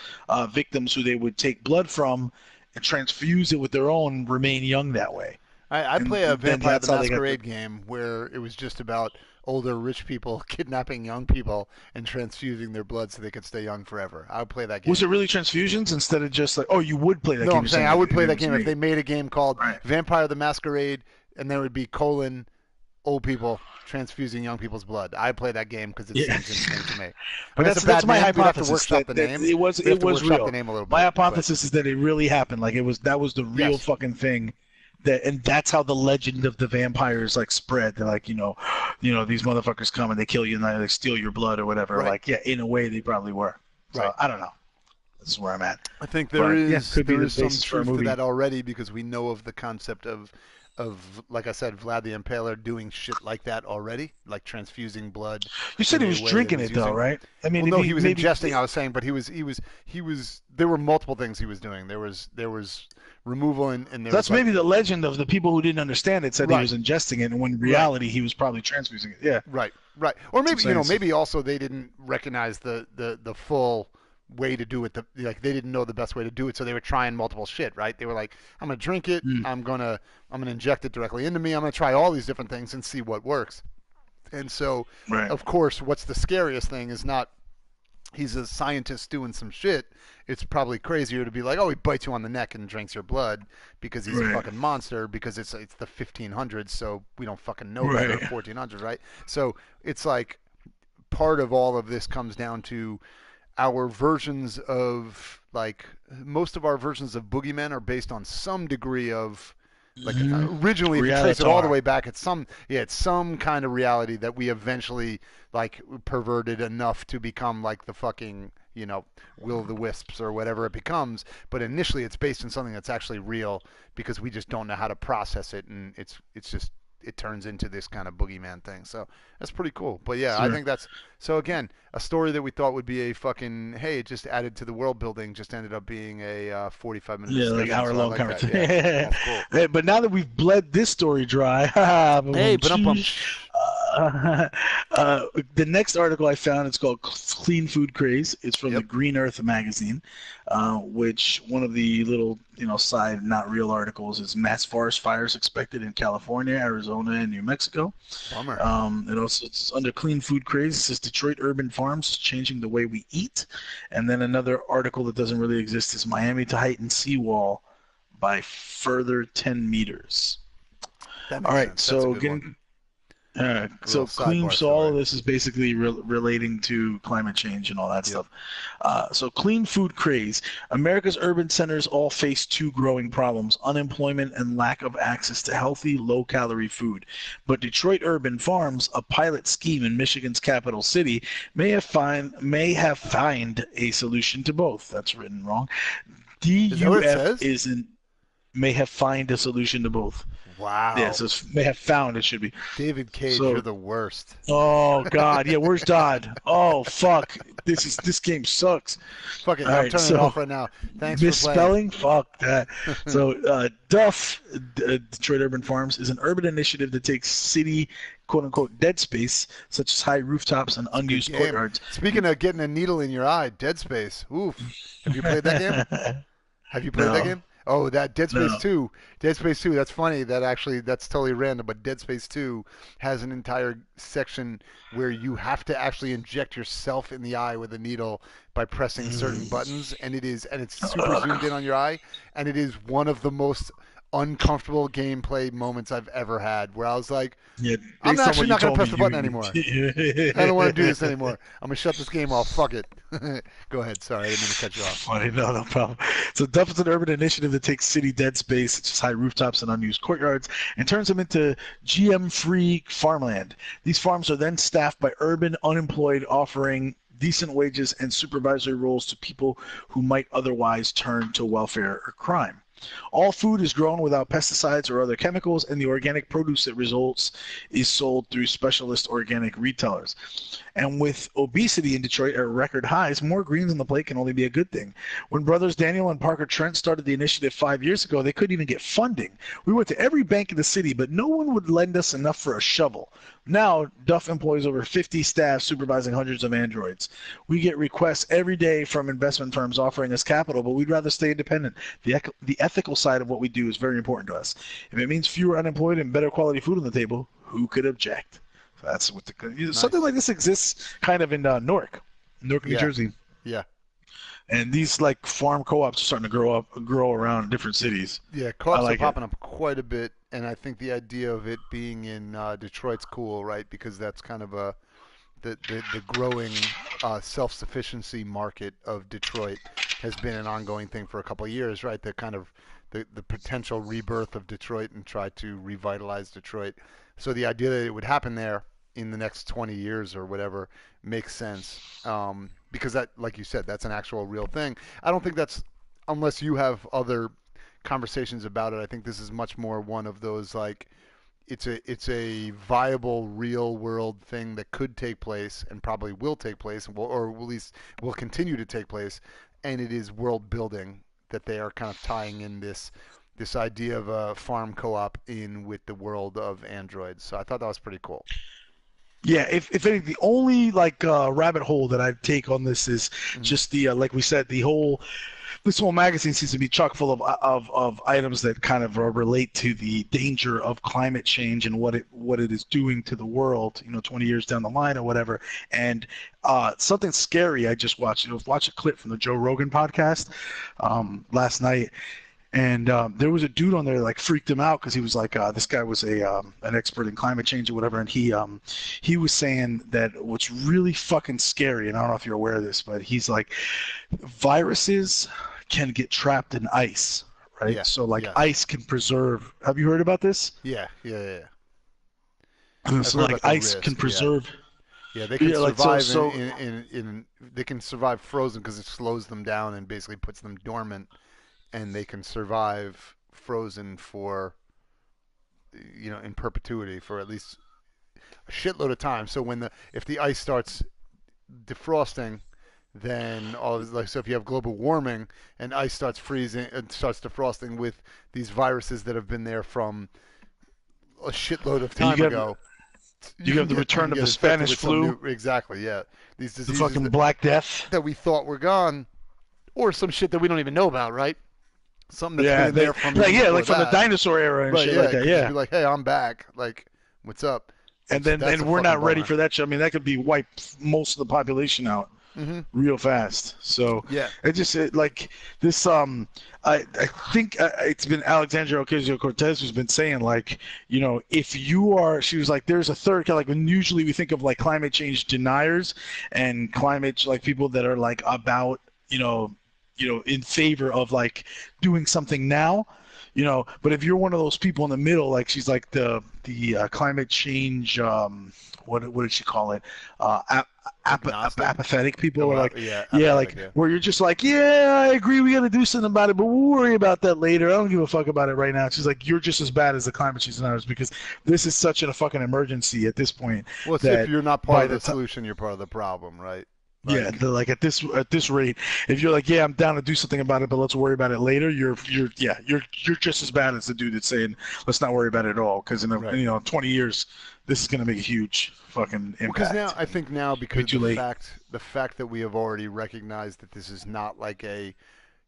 victims who they would take blood from and transfuse it with their own, remain young that way. I play a Vampire the Masquerade game where it was just about older rich people kidnapping young people and transfusing their blood so they could stay young forever. I would play that game. Was it really transfusions instead of just like, oh, you would play that game? No, I'm saying I would play that game if they made a game called Vampire the Masquerade and there would be old people transfusing young people's blood. I'd play that game because it seems insane to me. But that's my hypothesis. That it was real. The name a little bit, my hypothesis is that it really happened. Like that was the real fucking thing. And that's how the legend of the vampires like spread. They're like, these motherfuckers come and they kill you and they steal your blood or whatever. Right. Like, yeah, in a way they probably were. So right. I don't know. This is where I'm at. I think there is some truth to that already because we know of the concept of like I said, Vlad the Impaler doing shit like that already, like transfusing blood. You said he was drinking it though, right? I mean, no, he was ingesting. I was saying, but he was. There were multiple things he was doing. There was removal and there that's was maybe the legend of the people who didn't understand it said he was ingesting it, and when in reality he was probably transfusing it. Yeah. Right. Or maybe maybe also they didn't recognize the full way to do it. They didn't know the best way to do it, so they were trying multiple shit. Right? They were like, I'm gonna drink it. I'm gonna inject it directly into me. I'm gonna try all these different things and see what works. And so, of course, what's the scariest thing is not he's a scientist doing some shit. It's probably crazier to be like, oh, he bites you on the neck and drinks your blood because he's a fucking monster because it's the 1500s, so we don't fucking know better. 1400s, right? So it's like part of all of this comes down to our versions of most of our versions of boogeymen are based on some degree of originally, if you trace it all the way back, it's some kind of reality that we eventually perverted enough to become like the fucking Will o' the Wisps or whatever it becomes. But initially, it's based on something that's actually real because we just don't know how to process it, and it turns into this kind of boogeyman thing. So that's pretty cool. But yeah, I think that's so. Again, a story that we thought would be a fucking it just added to the world building just ended up being a 45-minute hour-long conversation. Yeah, cool. Hey, but now that we've bled this story dry, the next article I found, it's called Clean Food Craze. It's from the Green Earth magazine, which one of the little side not real articles is mass forest fires expected in California, Arizona, and New Mexico. Bummer. It's under Clean Food Craze. It says Detroit urban farms changing the way we eat. And then another article that doesn't really exist is Miami to heighten seawall by further 10 meters. All right, so getting... all of this is basically relating to climate change and all that stuff. So Clean Food Craze. America's urban centers all face two growing problems: unemployment and lack of access to healthy, low-calorie food. But Detroit Urban Farms, a pilot scheme in Michigan's capital city, may have found a solution to both. That's written wrong. DUF may have found a solution to both. Wow. Yeah, so may have found, it should be. David Cage, you're the worst. Oh, God. Yeah, where's Dodd? Oh, fuck. This game sucks. Fuck it. I'm turning it off right now. Thanks misspelling? For playing. Fuck that. So, DUF, Detroit Urban Farms, is an urban initiative that takes city quote-unquote dead space, such as high rooftops and unused courtyards. Speaking of getting a needle in your eye, Dead Space. Oof. Have you played that game? Have you played that game? Oh, that Dead Space 2. Dead Space 2, that's funny. That's totally random, but Dead Space 2 has an entire section where you have to actually inject yourself in the eye with a needle by pressing certain buttons, and it's super zoomed in on your eye, and it is one of the most uncomfortable gameplay moments I've ever had, where I was like, I'm actually not going to press the button anymore. I don't want to do this anymore. I'm going to shut this game off. Fuck it. Go ahead. Sorry, I didn't mean to cut you off. Funny, no problem. So DUF is an urban initiative that takes city dead space, such as high rooftops and unused courtyards, and turns them into GM-free farmland. These farms are then staffed by urban unemployed, offering decent wages and supervisory roles to people who might otherwise turn to welfare or crime. All food is grown without pesticides or other chemicals, and the organic produce that results is sold through specialist organic retailers. And with obesity in Detroit at record highs, more greens on the plate can only be a good thing. When brothers Daniel and Parker Trent started the initiative 5 years ago, they couldn't even get funding. We went to every bank in the city, but no one would lend us enough for a shovel. Now, DUF employs over 50 staff supervising hundreds of androids. We get requests every day from investment firms offering us capital, but we'd rather stay independent. The ethical side of what we do is very important to us. If it means fewer unemployed and better quality food on the table, who could object? So that's what something like this exists kind of in Newark, New Jersey. Yeah. And these like farm co-ops are starting to grow around different cities. Yeah, co-ops are popping up quite a bit, and I think the idea of it being in Detroit's cool, right? Because that's kind of the growing self-sufficiency market of Detroit has been an ongoing thing for a couple of years, right? The kind of the potential rebirth of Detroit and try to revitalize Detroit. So the idea that it would happen there in the next 20 years or whatever makes sense, because that, like you said, that's an actual real thing. I don't think that's, unless you have other conversations about it, I think this is much more one of those, like, it's a viable real world thing that could take place and probably will take place, or at least will continue to take place, and it is world building that they are kind of tying in this idea of a farm co-op in with the world of androids. So I thought that was pretty cool. Yeah, if anything, the only rabbit hole that I take on this is just the like we said, this whole magazine seems to be chock full of items that kind of relate to the danger of climate change and what it is doing to the world, 20 years down the line or whatever. And something scary I just watched. Watch a clip from the Joe Rogan podcast last night. And there was a dude on there like freaked him out because he was like, this guy was an expert in climate change or whatever, and he was saying that what's really fucking scary, and I don't know if you're aware of this, but he's like, viruses can get trapped in ice, right? Yeah, so ice can preserve. Have you heard about this? Yeah. So like ice can preserve. Yeah, they can survive they can survive frozen because it slows them down and basically puts them dormant. And they can survive frozen for, in perpetuity for at least a shitload of time. So if the ice starts defrosting, then so if you have global warming and ice starts freezing and starts defrosting with these viruses that have been there from a shitload of time ago. You have the return of the Spanish flu. Exactly, yeah. These diseases, the fucking Black Death that we thought were gone, or some shit that we don't even know about, right? Something that's been there from from the dinosaur era and shit like that. Yeah, be like, hey, I'm back. Like, what's up? And we're not ready for that shit. I mean, that could be wipe most of the population out real fast. So yeah, it just like this. I think it's been Alexandria Ocasio-Cortez who's been saying like, if you are, she was like, there's a third like when usually we think of like climate change deniers and climate like people that are like about in favor of like doing something now, but if you're one of those people in the middle, like she's like the climate change, what did she call it? Apathetic people, or like, where you're just like, yeah, I agree, we got to do something about it, but we'll worry about that later. I don't give a fuck about it right now. She's like, you're just as bad as the climate change deniers because this is such a fucking emergency at this point. Well, if you're not part of the solution, you're part of the problem, right? Yeah, like at this rate, if you're like, yeah, I'm down to do something about it, but let's worry about it later. You're just as bad as the dude that's saying let's not worry about it at all, because in 20 years, this is gonna make a huge fucking impact. Because I think because too late. the fact that we have already recognized that this is not like a,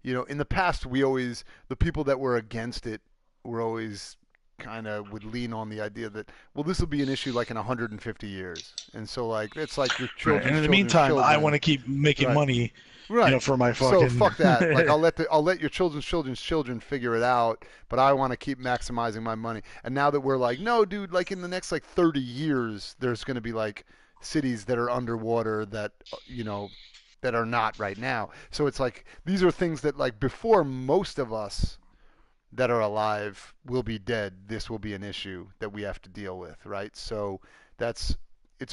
in the past the people that were against it were always kind of would lean on the idea that, well, this will be an issue like in 150 years, and so like it's like your children. Right. And in the meantime, I want to keep making money, for my fucking. So fuck that. Like I'll let your children's children figure it out, but I want to keep maximizing my money. And now that we're like, no, dude, like in the next like 30 years, there's going to be like cities that are underwater that that are not right now. So it's like these are things that like before most of us that are alive will be dead, this will be an issue that we have to deal with, right? So it's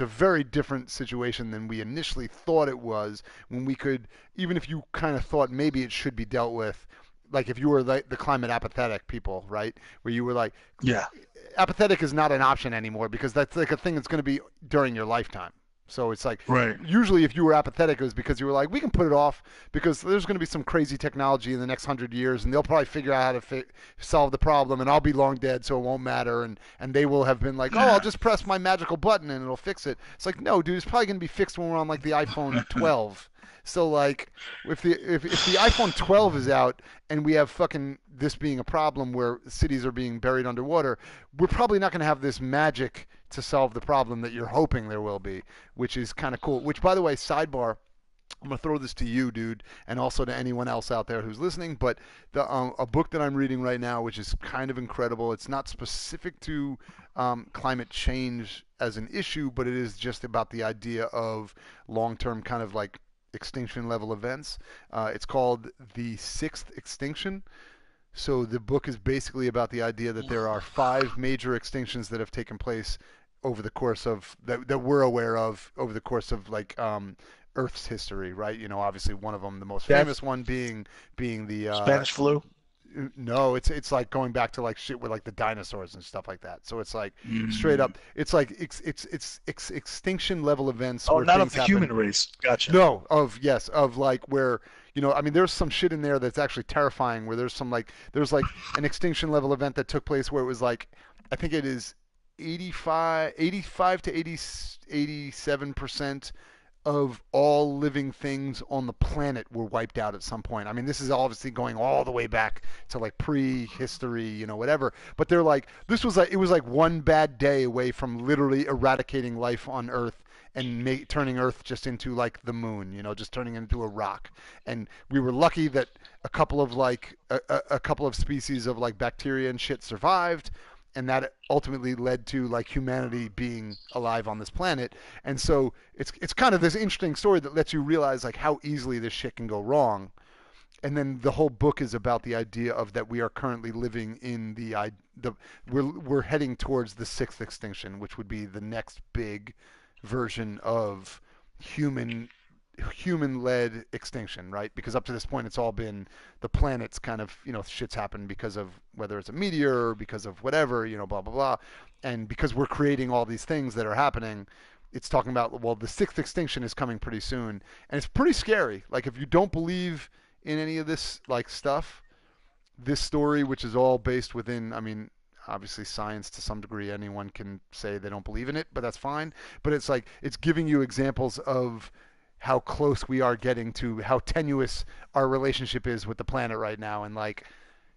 a very different situation than we initially thought it was, when we could, even if you kind of thought maybe it should be dealt with, like if you were like the climate apathetic people, right? Where you were like, apathetic is not an option anymore because that's like a thing that's going to be during your lifetime. So it's like, usually if you were apathetic, it was because you were like, we can put it off because there's going to be some crazy technology in the next 100 years, and they'll probably figure out how to solve the problem, and I'll be long dead, so it won't matter, and they will have been like, I'll just press my magical button and it'll fix it. It's like, no, dude, it's probably going to be fixed when we're on like the iPhone 12. So like, if the iPhone 12 is out and we have fucking this being a problem where cities are being buried underwater, we're probably not going to have this magic to solve the problem that you're hoping there will be, which is kind of cool. Which, by the way, sidebar, I'm going to throw this to you, dude, and also to anyone else out there who's listening, but a book that I'm reading right now, which is kind of incredible. It's not specific to climate change as an issue, but it is just about the idea of long-term kind of like extinction level events. It's called The Sixth Extinction. So the book is basically about the idea that there are 5 major extinctions that have taken place over the course of that we're aware of over the course of like Earth's history, right? Obviously one of them, the most famous one being the Spanish flu. No, it's like going back to like shit with like the dinosaurs and stuff like that. So it's like straight up, it's like it's extinction level events. Oh, where not of the happen. human race. Gotcha. No, of like where I mean, there's some shit in there that's actually terrifying. Where there's like an extinction level event that took place where it was like, I think it is 85 to 87% of all living things on the planet were wiped out at some point. I mean, this is obviously going all the way back to like prehistory, whatever. But they're like, it was like one bad day away from literally eradicating life on Earth and turning Earth just into like the moon, just turning it into a rock. And we were lucky that a couple of like a couple of species of like bacteria and shit survived. And that ultimately led to like humanity being alive on this planet. And so it's kind of this interesting story that lets you realize like how easily this shit can go wrong. And then the whole book is about the idea of that we are currently living in we're heading towards the 6th extinction, which would be the next big version of human-led extinction, right? Because up to this point, it's all been the planet's kind of, shit's happened because of whether it's a meteor or because of whatever, blah, blah, blah. And because we're creating all these things that are happening, it's talking about, well, the 6th extinction is coming pretty soon. And it's pretty scary. Like, if you don't believe in any of this, like, stuff, this story, which is all based within, I mean, obviously science to some degree, anyone can say they don't believe in it, but that's fine. But it's like, it's giving you examples of how close we are getting to how tenuous our relationship is with the planet right now, and like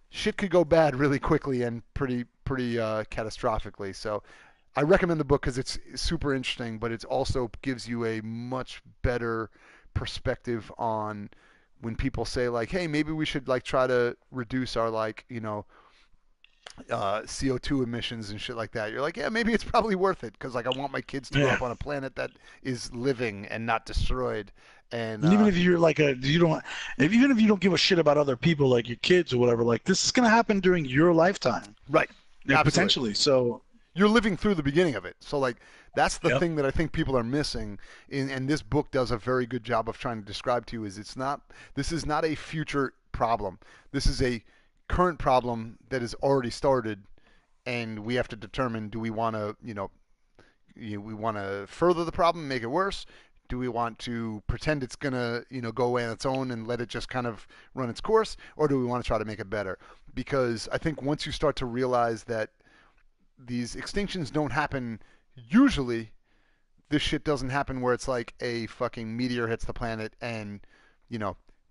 shit could go bad really quickly and pretty catastrophically. So I recommend the book because it's super interesting, but it also gives you a much better perspective on when people say like, hey, maybe we should like try to reduce our like CO2 emissions and shit like that. You're like, yeah, maybe it's probably worth it because like I want my kids to grow up on a planet that is living and not destroyed. And even if you're like even if you don't give a shit about other people, like your kids or whatever, like this is gonna happen during your lifetime, right? Yeah, potentially. So you're living through the beginning of it. So like that's the thing that I think people are missing. And this book does a very good job of trying to describe to you is this is not a future problem. This is a current problem that has already started, and we have to determine, do we want to we want to further the problem, make it worse? Do we want to pretend it's going to, go away on its own and let it just kind of run its course? Or do we want to try to make it better? Because I think once you start to realize that these extinctions don't happen usually, this shit doesn't happen where it's like a fucking meteor hits the planet and,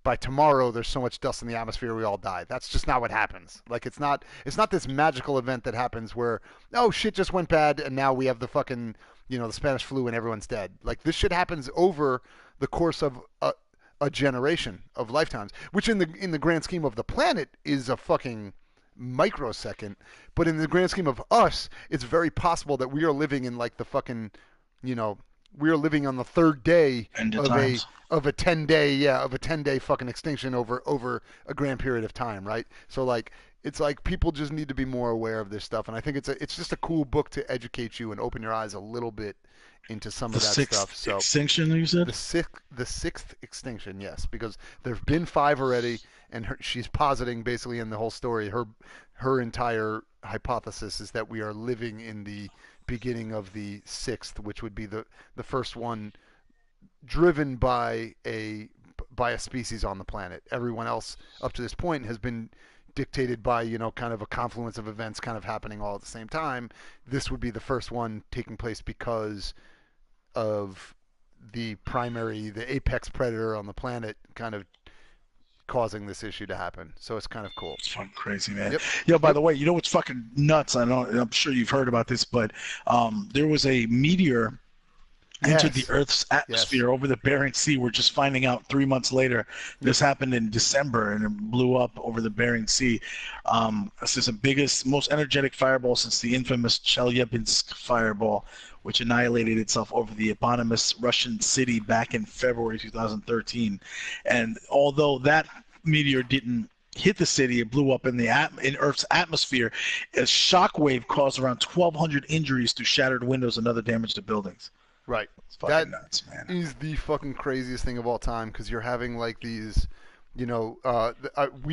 by tomorrow there's so much dust in the atmosphere we all die. That's just not what happens. Like it's not this magical event that happens where, oh, shit just went bad and now we have the fucking, the Spanish flu and everyone's dead. Like this shit happens over the course of a generation of lifetimes, which in the grand scheme of the planet is a fucking microsecond, but in the grand scheme of us, it's very possible that we are living in like the fucking, we are living on the third day of a 10-day fucking extinction over a grand period of time, right? So like it's like people just need to be more aware of this stuff, and I think it's just a cool book to educate you and open your eyes a little bit into some of that stuff. So extinction, you said? The sixth extinction, yes, because there've been 5 already, and she's positing basically in the whole story, her entire hypothesis is that we are living in the beginning of the 6th, which would be the first one driven by a species on the planet. Everyone else up to this point has been dictated by, kind of a confluence of events kind of happening all at the same time. This would be the first one taking place because of the apex predator on the planet kind of causing this issue to happen. So it's kind of cool. It's fucking crazy, man. Yep. Yo, by the way, what's fucking nuts? I'm sure you've heard about this, but there was a meteor entered the Earth's atmosphere over the Bering Sea. We're just finding out 3 months later. This happened in December, and it blew up over the Bering Sea. This is the biggest, most energetic fireball since the infamous Chelyabinsk fireball, which annihilated itself over the eponymous Russian city back in February 2013. And although that meteor didn't hit the city, it blew up in Earth's atmosphere. A shockwave caused around 1,200 injuries through shattered windows and other damage to buildings. Right. It's fucking nuts, man. Is the fucking craziest thing of all time, because you're having like these, we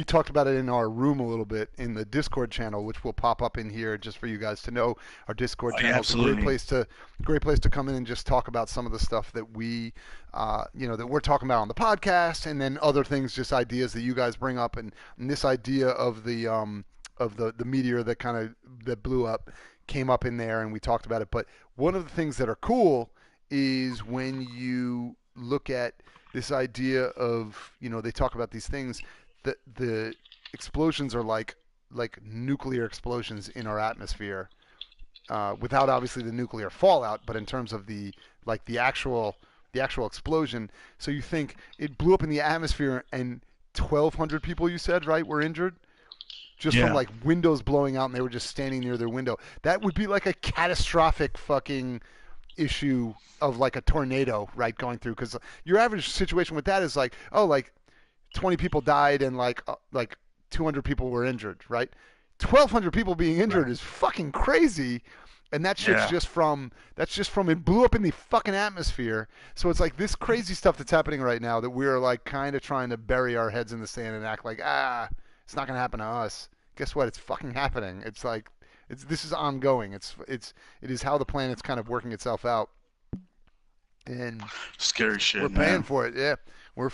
talked about it in our room a little bit in the Discord channel, which will pop up in here just for you guys to know. Our Discord channel is a great place to come in and just talk about some of the stuff that we, that we're talking about on the podcast, and then other things, just ideas that you guys bring up, and this idea of the meteor that blew up came up in there, and we talked about it. But one of the things that are cool is when you look at this idea of, they talk about these things, that the explosions are like nuclear explosions in our atmosphere, without obviously the nuclear fallout, but in terms of the actual explosion. So you think it blew up in the atmosphere and 1,200 people, you said, right, were injured? Just from like windows blowing out and they were just standing near their window. That would be like a catastrophic fucking issue of like a tornado, right, going through, because your average situation with that is like, 20 people died and like 200 people were injured, right? 1,200 people being injured is fucking crazy, and that shit's just from it blew up in the fucking atmosphere. So it's like this crazy stuff that's happening right now that we're like kind of trying to bury our heads in the sand and act like, it's not gonna happen to us. Guess what? It's fucking happening. It's like this is ongoing. It is how the planet's kind of working itself out. And scary shit. We're paying for it. Yeah, we're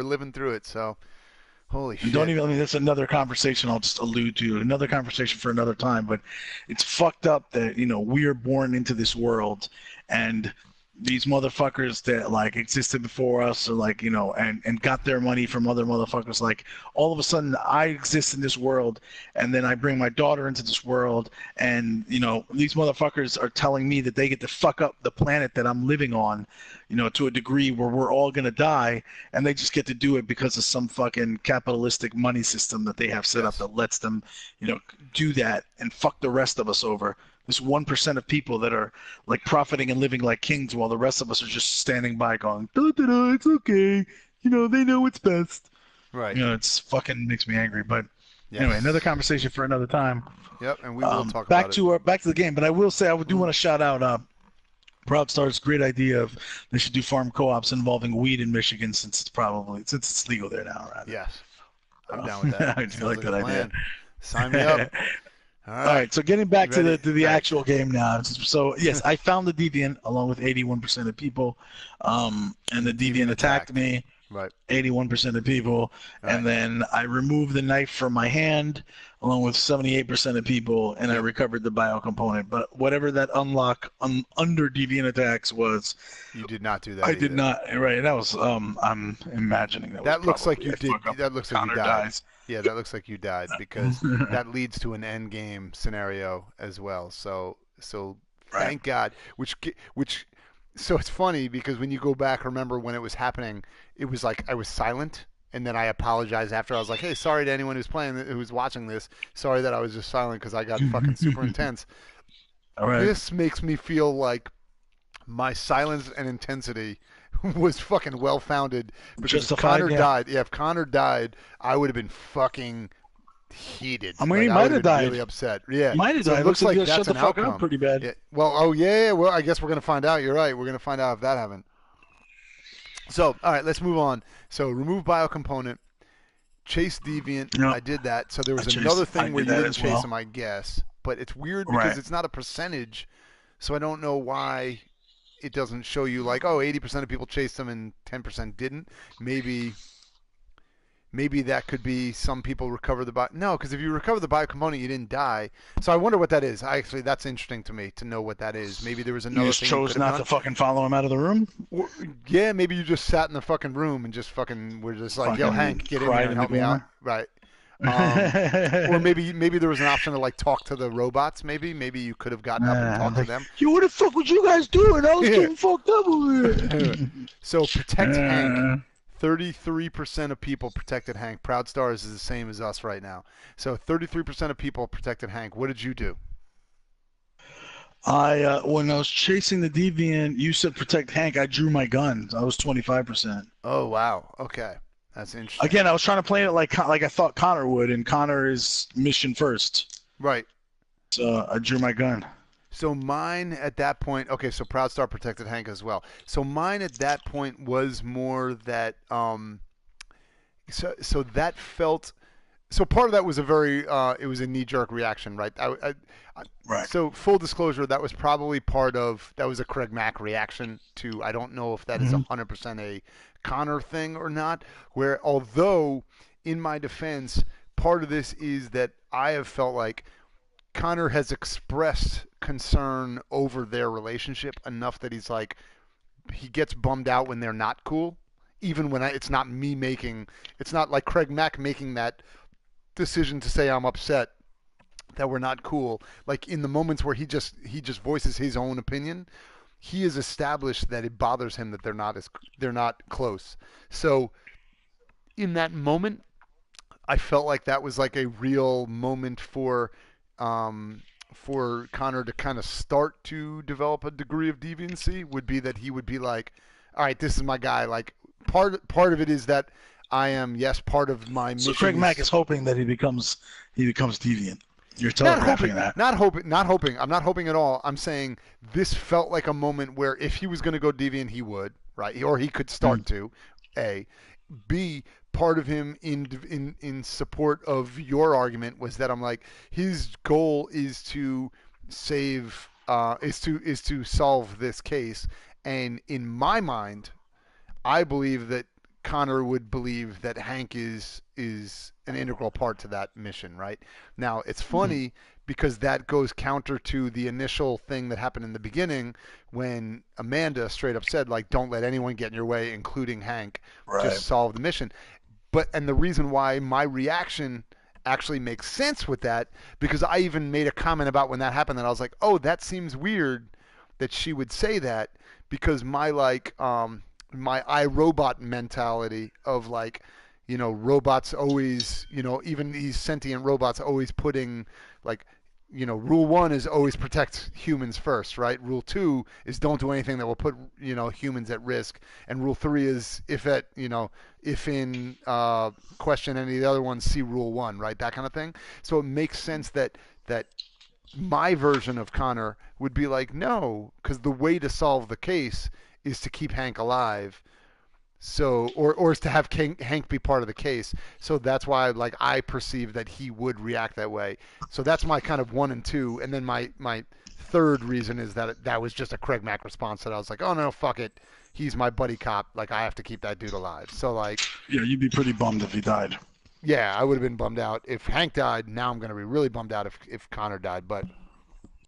living through it. So holy shit. That's another conversation I'll just allude to. Another conversation for another time. But it's fucked up that we are born into this world, and these motherfuckers that like existed before us, or like and got their money from other motherfuckers. Like all of a sudden, I exist in this world, and then I bring my daughter into this world, and these motherfuckers are telling me that they get to fuck up the planet that I'm living on, to a degree where we're all gonna die, and they just get to do it because of some fucking capitalistic money system that they have set up that lets them, do that and fuck the rest of us over. This 1% of people that are like profiting and living like kings, while the rest of us are just standing by going, da-da-da, it's okay. They know what's best. Right. It's fucking makes me angry. But anyway, another conversation for another time. Yep, and we will talk about it. Back to the game. But I will say, I do want to shout out Proud Star's great idea of they should do farm co-ops involving weed in Michigan, since it's legal there now, right? Yes. I'm down with that. I do like that idea. Sign me up. All right, so getting back to the Right. actual game now. So yes, I found the deviant along with 81% of people, and the deviant attacked me. Right. 81% of people, Right. and then I removed the knife from my hand along with 78% of people, and I recovered the bio component. But whatever that unlock under deviant attacks was, you did not do that. I did not. Right, that was I'm imagining that looks like you I did. fuck up That looks like you Connor died. dies. Yeah, that looks like you died because that leads to an end game scenario as well. So thank God. So it's funny because when you go back, remember when it was happening, it was like I was silent, and then I apologized after. I was like, "Hey, sorry to anyone who's watching this. Sorry that I was just silent because I got fucking super intense." All right. This makes me feel like my silence and intensity was fucking well founded because Justified, if Connor yeah. died. Yeah, if Connor died, I would have been fucking heated. I mean, Like, he I might would have been died. really upset. Yeah, Might have so died. it looks like he that's shut the an fuck outcome. up pretty bad. Yeah. Well, well, I guess we're gonna find out. You're right. We're gonna find out if that happened. So, all right, let's move on. So, remove biocomponent, chase deviant. Yep. I did that. So there was I another chased- thing I where did you that didn't as chase well. him, I guess. But it's weird because Right. it's not a percentage. So I don't know why it doesn't show you like, oh, 80% of people chased him and 10% didn't. Maybe that could be some people recover the bio. No, because if you recover the biocomponent, you didn't die. So I wonder what that is. Actually, that's interesting to me to know what that is. Maybe there was You another just thing chose you could not have to done. fucking follow him out of the room. Yeah, maybe you just sat in the fucking room and just fucking were just like, yo, Fucking Hank, get in cried here in and the help me out. corner. Right. Or maybe there was an option to like talk to the robots. Maybe you could have gotten up and talked to them. Yo, what the fuck was you guys doing? I was getting fucked up over here. So protect Hank. 33% of people protected Hank. Proud Stars is the same as us right now. So 33% of people protected Hank. What did you do? When I was chasing the deviant, you said protect Hank. I drew my gun. I was 25%. Oh wow. Okay, that's interesting. Again, I was trying to play it like I thought Connor would, and Connor is mission first. Right. So I drew my gun. So mine at that point, okay, so Proud Star protected Hank as well. So mine at that point was more that, so that felt, so part of that was it was a knee-jerk reaction, right? Right. So full disclosure, that was probably that was a CraigMakk reaction to, I don't know if that is 100% a Connor thing or not, where although in my defense, part of this is that I have felt like Connor has expressed concern over their relationship enough that he's like, he gets bummed out when they're not cool, even when it's not me it's not like CraigMakk making that decision to say I'm upset that we're not cool. Like in the moments where he just voices his own opinion, he has established that it bothers him that they're not close. So in that moment, I felt like that was like a real moment for Connor to kind of start to develop a degree of deviancy. Would be that he would be like, all right, this is my guy. Like part of it is that I am, yes, part of my mission. So CraigMakk is hoping that he becomes deviant. You're telegraphing that. Not hoping. I'm not hoping at all. I'm saying this felt like a moment where if he was going to go deviant, he would, right? Or he could start to, A. B, part of him in support of your argument was that I'm like, his goal is to save, is to solve this case. And in my mind, I believe that Connor would believe that Hank is an integral part to that mission, right? Now, it's funny because that goes counter to the initial thing that happened in the beginning when Amanda straight up said, like, don't let anyone get in your way, including Hank, just solve the mission. And the reason why my reaction actually makes sense with that, because I even made a comment about when that happened, and I was like, oh, that seems weird that she would say that, because my my iRobot mentality of like, robots always, even these sentient robots always putting like, rule 1 is always protect humans first, right? Rule 2 is don't do anything that will put, humans at risk. And rule 3 is if in question any of the other ones, see rule 1, right? That kind of thing. So it makes sense that my version of Connor would be like, no, because the way to solve the case is to keep Hank alive. So, or is to have Hank be part of the case. So that's why, like, I perceive that he would react that way. So that's my kind of 1 and 2, and then my third reason is that that was just a CraigMakk response that I was like, oh no, fuck it, he's my buddy cop. Like, I have to keep that dude alive. So like, yeah, you'd be pretty bummed if he died. Yeah, I would have been bummed out if Hank died. Now I'm gonna be really bummed out if Connor died. But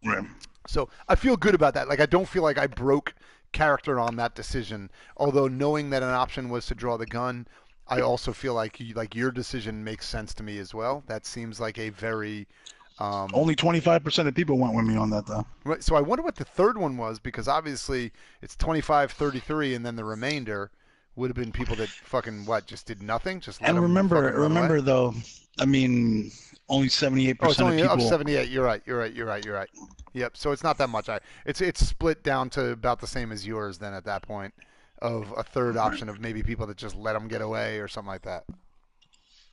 right. So I feel good about that. Like, I don't feel like I broke character on that decision. Although knowing that an option was to draw the gun, I also feel like your decision makes sense to me as well. That seems like a very only 25% of people went with me on that though. Right. So I wonder what the third one was, because obviously it's 25-33, and then the remainder would have been people that fucking just did nothing, just let and them remember though, I mean, only 78% it's only of people. 78. You're right. Yep. So it's not that much. It's split down to about the same as yours then at that point, of a third option of maybe people that just let them get away or something like that.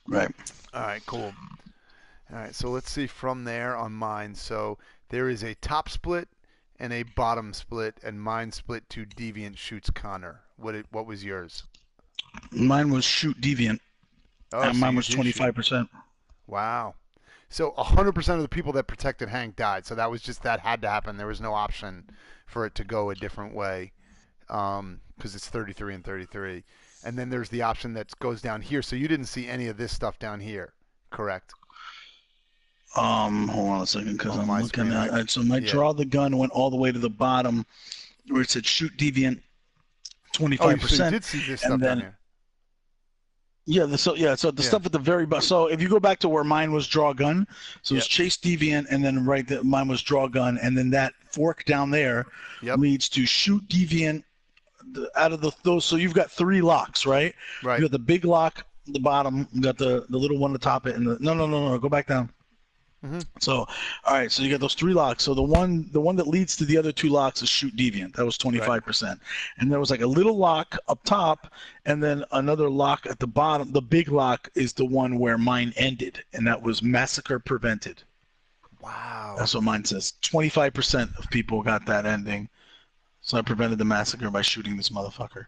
Right. All right. Cool. All right. So let's see from there on mine. So there is a top split and a bottom split, and mine split to Deviant shoots Connor. What was yours? Mine was shoot Deviant. And so mine was 25%. Wow. So 100% of the people that protected Hank died. So that was just, that had to happen. There was no option for it to go a different way, because it's 33 and 33. And then there's the option that goes down here. So you didn't see any of this stuff down here, correct? Hold on a second, because I'm looking at it. So my draw the gun went all the way to the bottom, where it said shoot Deviant, 25%. Oh, so you did see this stuff down here. Yeah, so the stuff at the very bottom. So if you go back to where mine was draw gun, so it's chase Deviant, and then mine was draw gun, and then that fork down there leads to shoot Deviant. Out of those, so you've got 3 locks, right? Right. You got the big lock at the bottom, you got the little one to top it, and no, go back down. Mm-hmm. So, all right, so you got those 3 locks. So the one that leads to the other 2 locks is shoot Deviant. That was 25%. Right. And there was like a little lock up top, and then another lock at the bottom. The big lock is the one where mine ended, and that was massacre prevented. Wow. That's what mine says. 25% of people got that ending. So I prevented the massacre by shooting this motherfucker.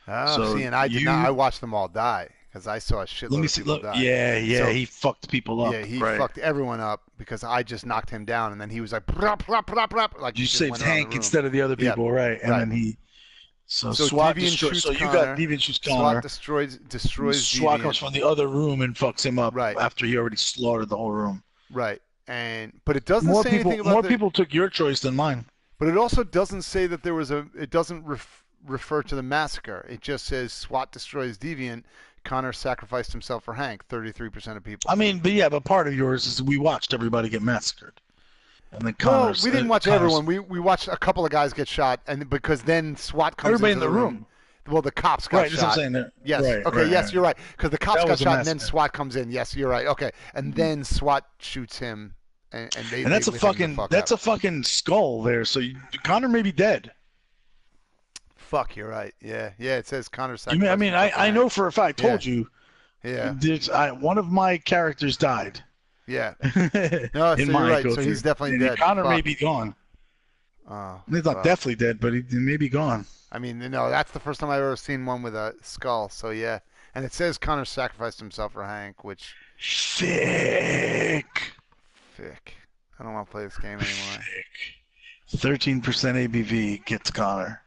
Oh, so see, and I did not. I watched them all die. Because I saw a shitload of people die. Yeah, so, he fucked people up. Yeah, he fucked everyone up because I just knocked him down, and then he was like, brap, brap, brap, brap, like you saved Hank instead of the other people, right? And then he, so SWAT destroys. So you got Deviant shoots Connor. SWAT destroys. SWAT Deviant. comes from the other room and fucks him up after he already slaughtered the whole room. Right, but it doesn't say anything about more people took your choice than mine. But it also doesn't say that there was a. It doesn't refer to the massacre. It just says SWAT destroys Deviant. Connor sacrificed himself for Hank. 33% of people. I mean, but part of yours is we watched everybody get massacred. And then Connor. We didn't watch everyone. We watched a couple of guys get shot, and because then SWAT comes everybody into in the room. Well, the cops got shot. That's what I'm saying there. Yes. Right, okay. Yes, you're right. Because the cops got shot, and then SWAT comes in. Yes, you're right. Okay, and then SWAT shoots him, and that's a fucking skull there. So Connor may be dead. Fuck, you're right. Yeah. It says Connor sacrificed. I mean, I know for a fact. I told you. Yeah. One of my characters died. Yeah. No, so you're right. So he's definitely dead. Connor may be gone. He's not definitely dead, but he may be gone. I mean, no, that's the first time I've ever seen one with a skull. So yeah, and it says Connor sacrificed himself for Hank, which. Fick. I don't want to play this game anymore. 13% ABV gets Connor.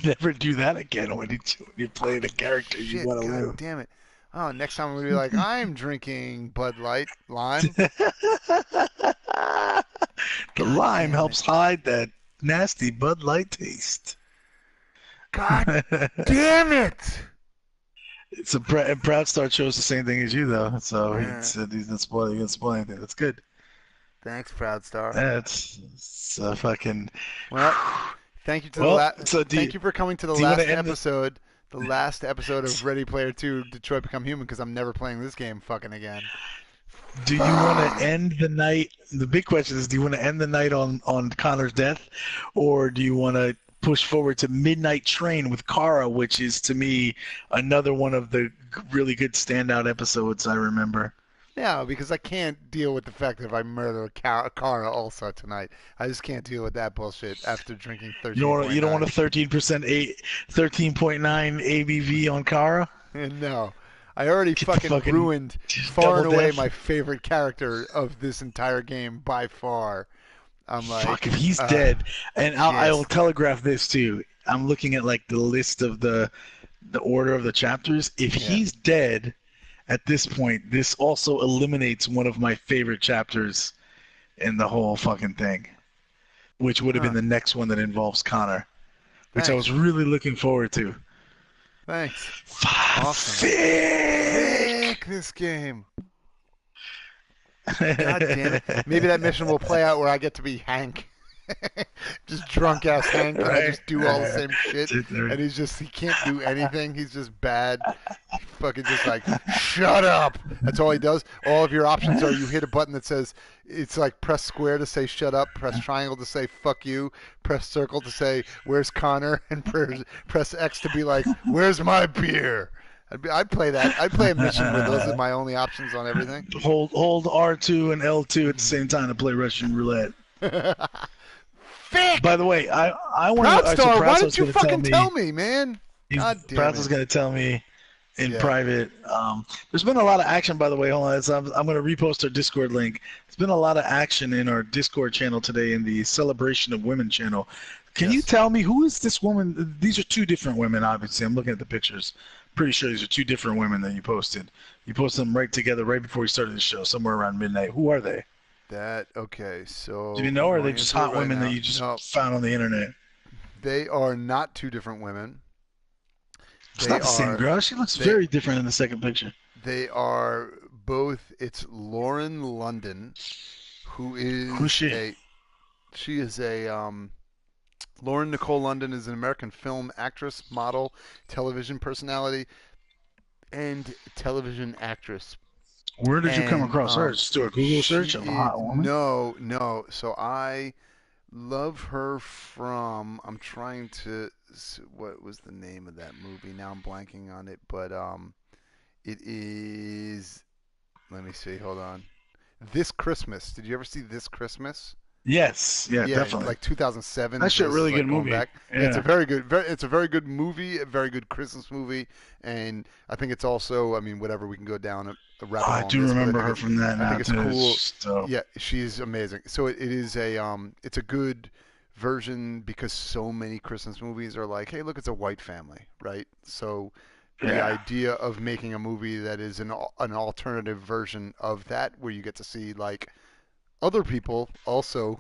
Never do that again when you're playing a character you want to live. Damn it. Oh, next time we'll be like, I'm drinking Bud Light lime. The lime helps hide that nasty Bud Light taste. God damn it! It's and Proud Star chose the same thing as you, though. So he said he's not spoiling anything. That's good. Thanks, Proud Star. That's fucking. Well, thank you to thank you for coming to the last episode. The last episode of Ready Player 2, Detroit Become Human, because I'm never playing this game fucking again. Do you want to end the night? The big question is, do you want to end the night on Connor's death, or do you want to push forward to Midnight Train with Kara, which is to me another one of the really good standout episodes I remember. No, because I can't deal with the fact that if I murder Kara also tonight. I just can't deal with that bullshit after drinking 13.9. You don't want a 13% 13.9 ABV on Kara? No. I already fucking ruined far and away my favorite character of this entire game by far. I'm like, fuck, if he's dead, and I will telegraph this too. I'm looking at like the list of the order of the chapters. If he's dead at this point, this also eliminates one of my favorite chapters in the whole fucking thing, which would have been the next one that involves Connor, which I was really looking forward to. Thanks. Awesome. Sick this game. God damn it. Maybe that mission will play out where I get to be Hank. Just drunk ass Hank, and I just do all the same shit. And he can't do anything. He's just bad. Fucking just like, shut up. That's all he does. All of your options are you hit a button that says, it's like press square to say shut up, press triangle to say fuck you, press circle to say where's Connor, and press X to be like, where's my beer? I'd play that. I'd play a mission where those are my only options on everything. Hold R2 and L2 at the same time to play Russian roulette. By the way, I want to. Proudstar, why didn't you fucking tell me, man? God damn it. Proudstar's going to tell me in private. There's been a lot of action, by the way. Hold on, I'm going to repost our Discord link. There's been a lot of action in our Discord channel today in the Celebration of Women channel. Can you tell me who is this woman? These are two different women, obviously. I'm looking at the pictures. Pretty sure these are two different women that you posted. You posted them right together right before we started the show, somewhere around midnight. Who are they? So... Do you know, or are they just hot women that you just found on the internet? They are not two different women. It's not the same girl. She looks very different in the second picture. They are both... It's Lauren London, who is... Who's she? She is a... Lauren Nicole London is an American film actress, model, television personality, and television actress. Where did you come across her? Just do a Google search of a hot woman? No. So I love her from... I'm trying to... What was the name of that movie? Now I'm blanking on it, but it is... Let me see. Hold on. This Christmas. Did you ever see This Christmas? Yes, definitely. Like 2007. That's a really good movie. Yeah. It's a very good movie, a very good Christmas movie, and I think it's also, I mean, whatever, we can go down a rabbit hole. I do remember her from that. I think it's cool. Yeah, she's amazing. So it is it's a good version because so many Christmas movies are like, hey, look, it's a white family, right? So the idea of making a movie that is an alternative version of that, where you get to see like other people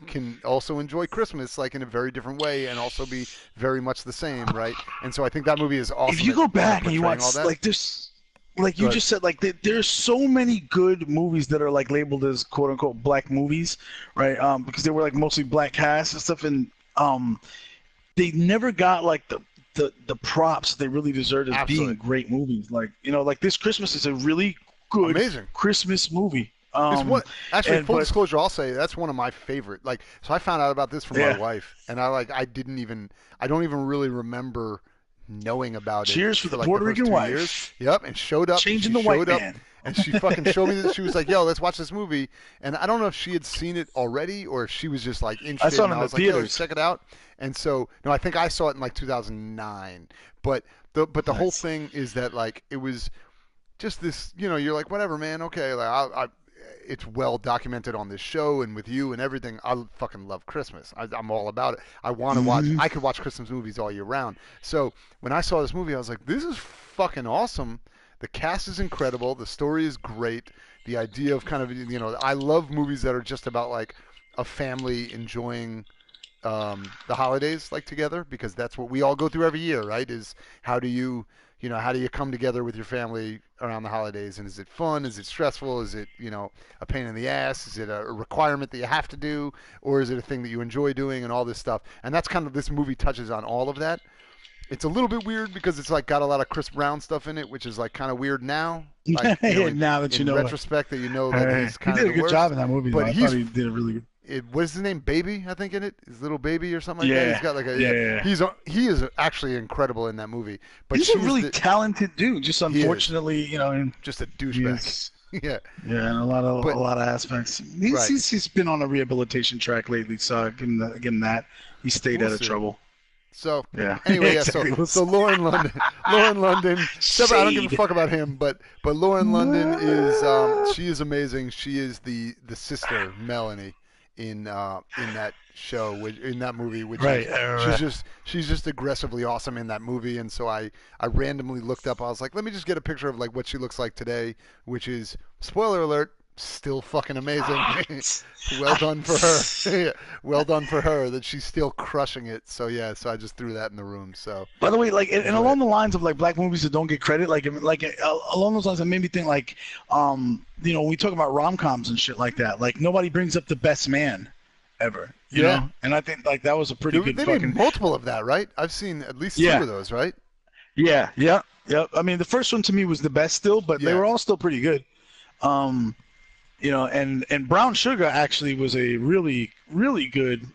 can enjoy Christmas like in a very different way and also be very much the same, right? And so I think that movie is awesome. If you go back and you watch like this, like you just said, like there's so many good movies that are like labeled as quote unquote black movies, right? Because they were like mostly black cast and stuff, and they never got like the props they really deserved as being great movies. Like, you know, like This Christmas is a really good, amazing Christmas movie. Full disclosure, I'll say that's one of my favorite. Like, so I found out about this from my wife, and I don't even really remember knowing about it. Cheers for the Puerto Rican wife. Years. Yep, and showed up. Changing the white man. And she fucking showed me that. She was like, "Yo, let's watch this movie." And I don't know if she had seen it already or if she was just like interested. I saw it in the theaters. Like, check it out. And so, no, I think I saw it in like 2009. But the whole thing is that like it was just this. You know, you're like, whatever, man. Okay, like it's well documented on this show and with you and everything. I fucking love Christmas. I'm all about it. I want to watch. I could watch Christmas movies all year round. So when I saw this movie, I was like, this is fucking awesome. The cast is incredible. The story is great. The idea of kind of, you know, I love movies that are just about like a family enjoying the holidays like together, because that's what we all go through every year, right? Is how do you come together with your family around the holidays? And is it fun? Is it stressful? Is it, you know, a pain in the ass? Is it a requirement that you have to do? Or is it a thing that you enjoy doing and all this stuff? And that's kind of, this movie touches on all of that. It's a little bit weird because it's like got a lot of Chris Brown stuff in it, which is like kind of weird now. Like, you know, now that you know, in retrospect, that you know that he's kind of the did a good worst. job in that movie. But I thought he did a really good. What is his name? Baby, I think, in it. His little baby or something like that. He's got like he is actually incredible in that movie. But he's a really talented dude. Just unfortunately, you know, just a douchebag. Yeah. Yeah, and a lot of aspects. He's been on a rehabilitation track lately, so again that he stayed out of trouble. So yeah. Anyway, Exactly. so Lauren London, I don't give a fuck about him, but Lauren London is she is amazing. She is the sister Melanie in that show, in that movie, which she's just aggressively awesome in that movie. And so I randomly looked up. I was like, let me just get a picture of like what she looks like today, which is, spoiler alert, still fucking amazing. Well done for her. Well done for her that she's still crushing it. So yeah, so I just threw that in the room. So by the way, like, and along the lines of like black movies that don't get credit, like along those lines, it made me think like, when we talk about rom-coms and shit like that, like nobody brings up The Best Man ever, you know? And I think like that was a pretty good. They made multiple of that, right? I've seen at least 2 of those, right? Yeah. I mean, the first one to me was the best still, but they were all still pretty good. And Brown Sugar actually was a really, really good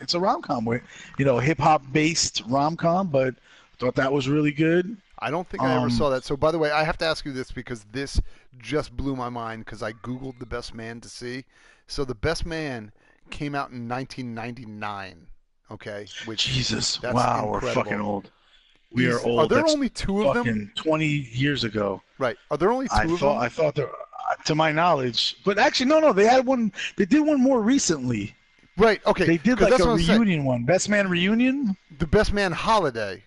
it's a rom-com with, hip-hop based rom-com, but thought that was really good. I don't think I ever saw that. So, by the way, I have to ask you this because this just blew my mind because I Googled The Best Man to see. So, The Best Man came out in 1999, okay? Which, Jesus, that's wow, incredible. We're fucking old. We are old. Are there only 2 of them? 20 years ago. Right. Are there only 2 of them? I thought there, to my knowledge. But actually, no. They had one. They did one more recently. Right. Okay. They did like a reunion one. Best Man reunion. The Best Man Holiday.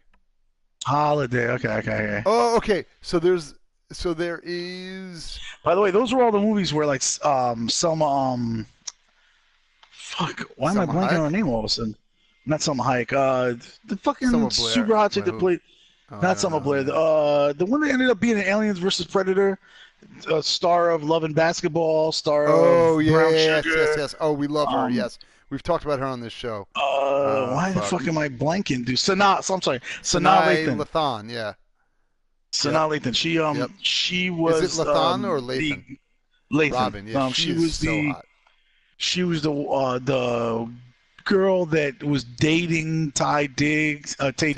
Okay. Oh, okay. So there is. By the way, those were all the movies where like Selma. Fuck. Why am I blanking on her name all of a sudden? Not Selma Hayek. The fucking super hot chick that played. Not Selma Blair. The one that ended up being in Aliens versus Predator. Star of Love and Basketball. Star of Brown Sugar. Yes. Oh, we love her. Yes, we've talked about her on this show. Why the fuck am I blanking, dude? I'm sorry. Sanaa Lathan. Yeah. Sanaa Lathan. She was. Is it Lathan or Lathan? Lathan. Robin. Yeah. She was the girl that was dating Taye Diggs. Taye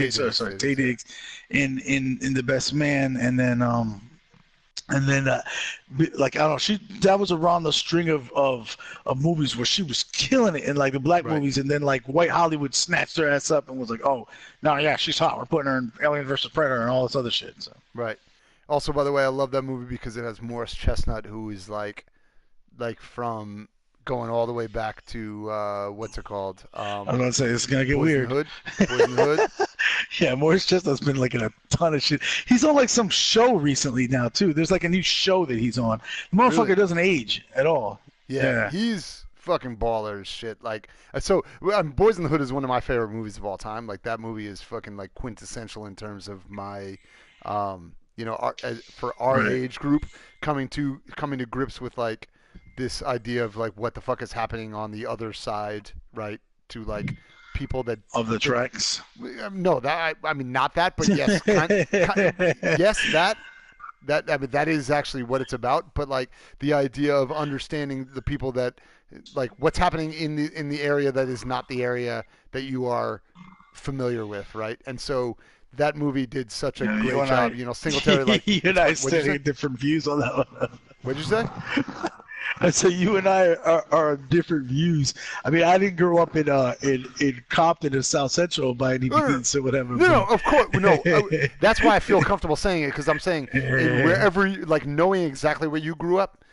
Diggs in The Best Man, and then like I don't know, that was around the string of movies where she was killing it in like the black movies, and then like white Hollywood snatched her ass up and was like, oh no, yeah, she's hot, we're putting her in Alien versus Predator and all this other shit. So. Right. Also, by the way, I love that movie because it has Morris Chestnut, who is like from going all the way back to what's it called? I was gonna say it's gonna get weird. Boys in the Hood. Yeah, Morris Chestnut's been like in a ton of shit. He's on like some show recently now too. There's like a new show that he's on. The motherfucker doesn't age at all. Yeah, he's fucking baller as shit. Like, so Boys in the Hood is one of my favorite movies of all time. Like that movie is fucking like quintessential in terms of my, for our age group coming to grips with like this idea of like what the fuck is happening on the other side, right? To like people that of the tracks. No, that I mean not that, but yes, yes, that I mean that is actually what it's about. But like the idea of understanding the people that like what's happening in the area that is not the area that you are familiar with, right? And so that movie did such a great job. Singletary like you and I studying different views on that one. What'd you say? I say you and I are different views. I mean, I didn't grow up in Compton or South Central by any means or whatever. No, of course, no. That's why I feel comfortable saying it because I'm saying wherever, like knowing exactly where you grew up,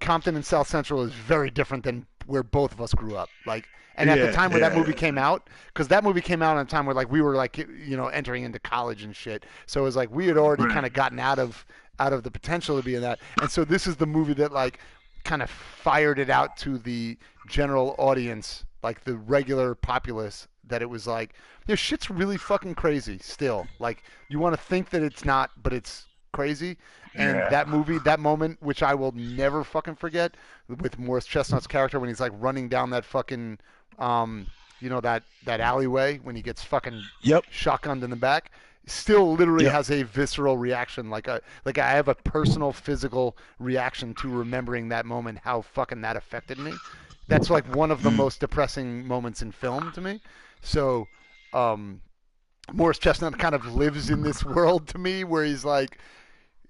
Compton and South Central is very different than where both of us grew up. Like, and at the time where that movie came out, because that movie came out at a time where like we were like entering into college and shit. So it was like we had already kind of gotten out of the potential to be in that, and so this is the movie that like kind of fired it out to the general audience, like the regular populace, that it was like, shit's really fucking crazy still. Like, you want to think that it's not, but it's crazy. And that movie, that moment, which I will never fucking forget, with Morris Chestnut's character when he's like running down that fucking, that alleyway when he gets fucking shotgunned in the back. Still literally has a visceral reaction, like I have a personal physical reaction to remembering that moment, how fucking that affected me. That's like one of the most depressing moments in film to me. So Morris Chestnut kind of lives in this world to me where he's like,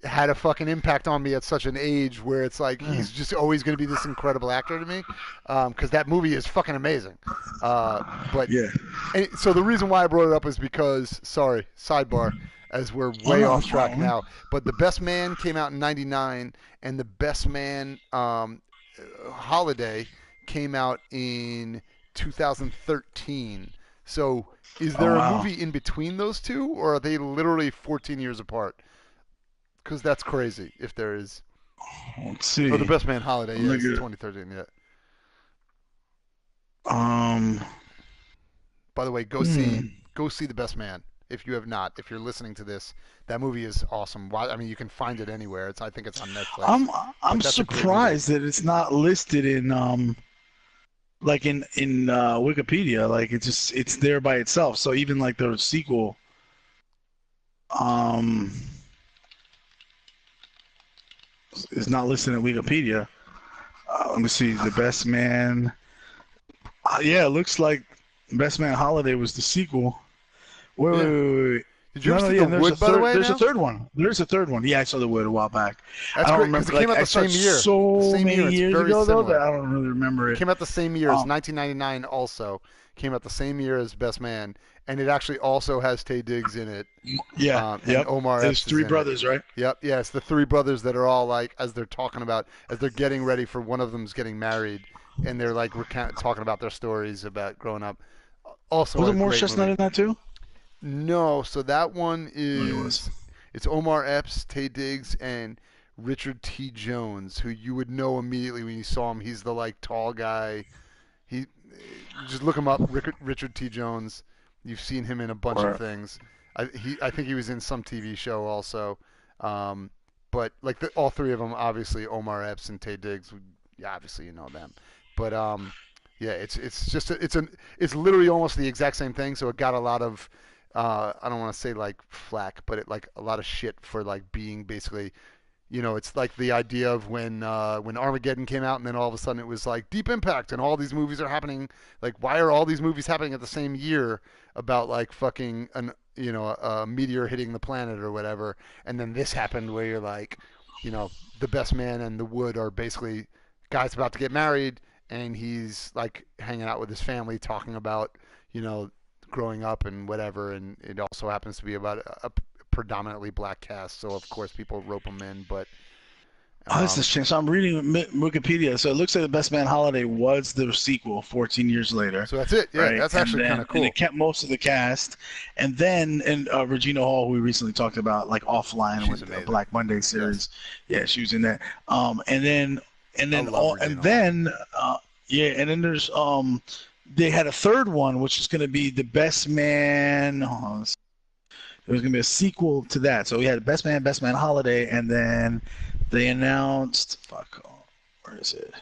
had a fucking impact on me at such an age where it's like he's just always going to be this incredible actor to me, because that movie is fucking amazing. But Yeah. and so the reason why I brought it up is because, sorry, sidebar, as we're way off track now, but The Best Man came out in '99, and The Best Man Holiday came out in 2013. So is there a movie in between those two, or are they literally 14 years apart? Because that's crazy if there is. Let's see. Oh, The Best Man Holiday, yeah, it's 2013, yeah. By the way, go see The Best Man if you have not. If you're listening to this, that movie is awesome. I mean, you can find it anywhere. I think it's on Netflix. I'm surprised that it's not listed in like in Wikipedia. Like it's there by itself. So even like the sequel, is not listed in Wikipedia. Let me see. The Best Man. Yeah, it looks like Best Man Holiday was the sequel. Wait. Did you ever see The Wood, by the way? There's a third one. There's a third one. Yeah, I saw The Wood a while back. That's great, because it came out the same year. So same many years ago, though, that I don't really remember it. It came out the same year as 1999 also. Came out the same year as Best Man. And it actually also has Taye Diggs in it. Yeah, and Omar There's Epps three brothers, right? Yep, yeah, it's the three brothers that are all like, as they're talking about, as they're getting ready for one of them's getting married, and they're like talking about their stories about growing up. Also, was it Morris Chestnut in that too? No, so that one is it's Omar Epps, Taye Diggs, and Richard T. Jones, who you would know immediately when you saw him. He's the like tall guy. He just look him up, Richard T. Jones. You've seen him in a bunch of things. I think he was in some TV show also. But like all three of them, obviously Omar Epps and Taye Diggs. Yeah, obviously you know them. But yeah, it's literally almost the exact same thing. So it got a lot of I don't want to say like flack, but like a lot of shit for like being basically. You know, it's like the idea of when Armageddon came out, and then all of a sudden it was like Deep Impact, and all these movies are happening. Like, why are all these movies happening at the same year about like fucking a meteor hitting the planet or whatever? And then this happened where you're like, The Best Man and The Wood are basically guys about to get married, and he's like hanging out with his family, talking about growing up and whatever. And it also happens to be about a predominantly black cast, so of course people rope them in. But that's a shame. So I'm reading Wikipedia. So it looks like The Best Man Holiday was the sequel 14 years later. So that's it. Yeah, right? That's actually kind of cool. And it kept most of the cast. And then Regina Hall, who we recently talked about, like offline with the Black Monday series. Yes. Yeah, she was in that. And then there's they had a third one, which is going to be The Best Man. There was going to be a sequel to that. So we had Best Man Holiday, and then they announced, where is it?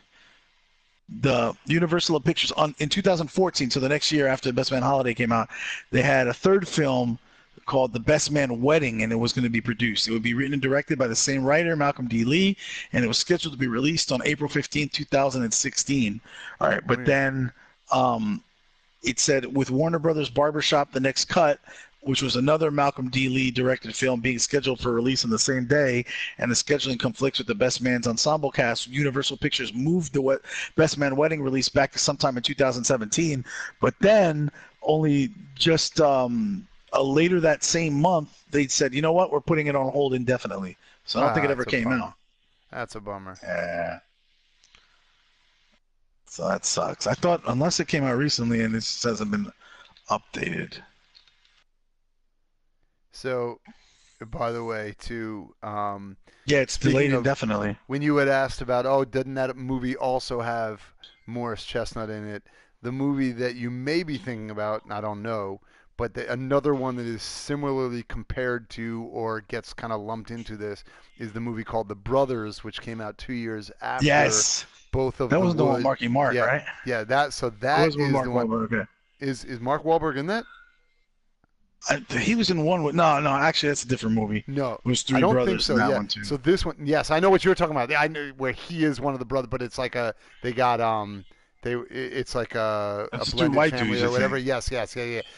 The Universal Pictures in 2014, so the next year after Best Man Holiday came out, they had a third film called The Best Man Wedding, and it was going to be produced. It would be written and directed by the same writer, Malcolm D. Lee, and it was scheduled to be released on April 15, 2016. All right, but then it said with Warner Brothers Barbershop, The Next Cut, which was another Malcolm D. Lee directed film being scheduled for release on the same day, and the scheduling conflicts with the Best Man's ensemble cast, Universal Pictures moved the Best Man Wedding release back to sometime in 2017. But then, only just later that same month, they said, you know what, we're putting it on hold indefinitely. So I don't think it ever came out. That's a bummer. Yeah. So that sucks. I thought, unless it came out recently and it just hasn't been updated. So, by the way, too. Yeah, it's delayed indefinitely. When you had asked about, doesn't that movie also have Morris Chestnut in it? The movie that you may be thinking about, I don't know, but another one that is similarly compared to or gets kind of lumped into this is the movie called The Brothers, which came out 2 years after both of them. That was the one with Marky Mark, right? Yeah, that is the one. Okay. Is Mark Wahlberg in that? He was in one with no. Actually, that's a different movie. No, it was three brothers think so, in that one too. So this one, yes, I know what you're talking about. I know where he is one of the brothers, but it's like it's like a blended white family dudes, or whatever. Yes, yeah.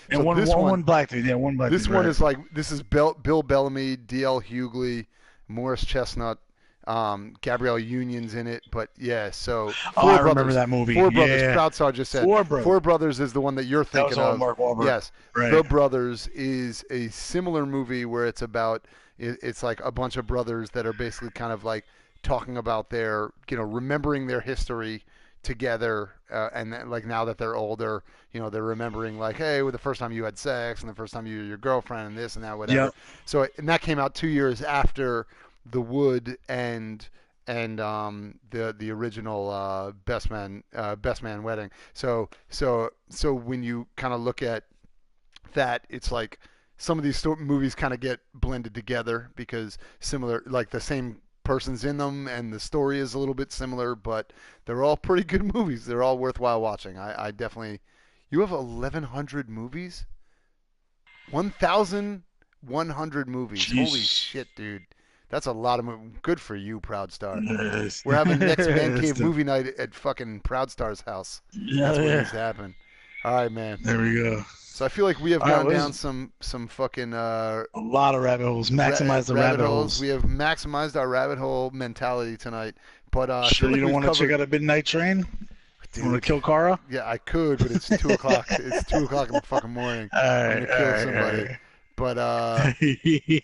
And so one black dude. Yeah, one black dude. This one is like this is Bill Bellamy, D.L. Hughley, Morris Chestnut, Gabrielle Union's in it. But yeah, so I remember that movie. Four Brothers. Yeah. Proudstar just said Four Brothers is the one that you're thinking that was of. Mark Wahlberg. Yes, right. The Brothers is a similar movie where it's about it's like a bunch of brothers that are basically kind of like talking about their remembering their history together, and then, like now that they're older, they're remembering like, hey, well, the first time you had sex and the first time you were your girlfriend and this and that, whatever. Yep. So and that came out 2 years after The Wood and the original Best Man Wedding. So when you kind of look at that, it's like some of these movies kind of get blended together because similar, like the same person's in them and the story is a little bit similar, but they're all pretty good movies. They're all worthwhile watching. I definitely. You have 1,100 movies? 1,100 movies. Jeez. Holy shit, dude. That's a lot of movies. Good for you, Proudstar. Yes. We're having next Man Cave movie night at fucking Proudstar's house. That's what needs to happen. All right, man. There we go. So I feel like we have gone down some fucking a lot of rabbit holes. Maximize the rabbit holes. We have maximized our rabbit hole mentality tonight. But sure, you don't want to check out a midnight train? Dude, you want to kill Kara? Yeah, I could, but it's 2 o'clock. It's 2 o'clock in the fucking morning. All right, I'm gonna kill somebody. Right. But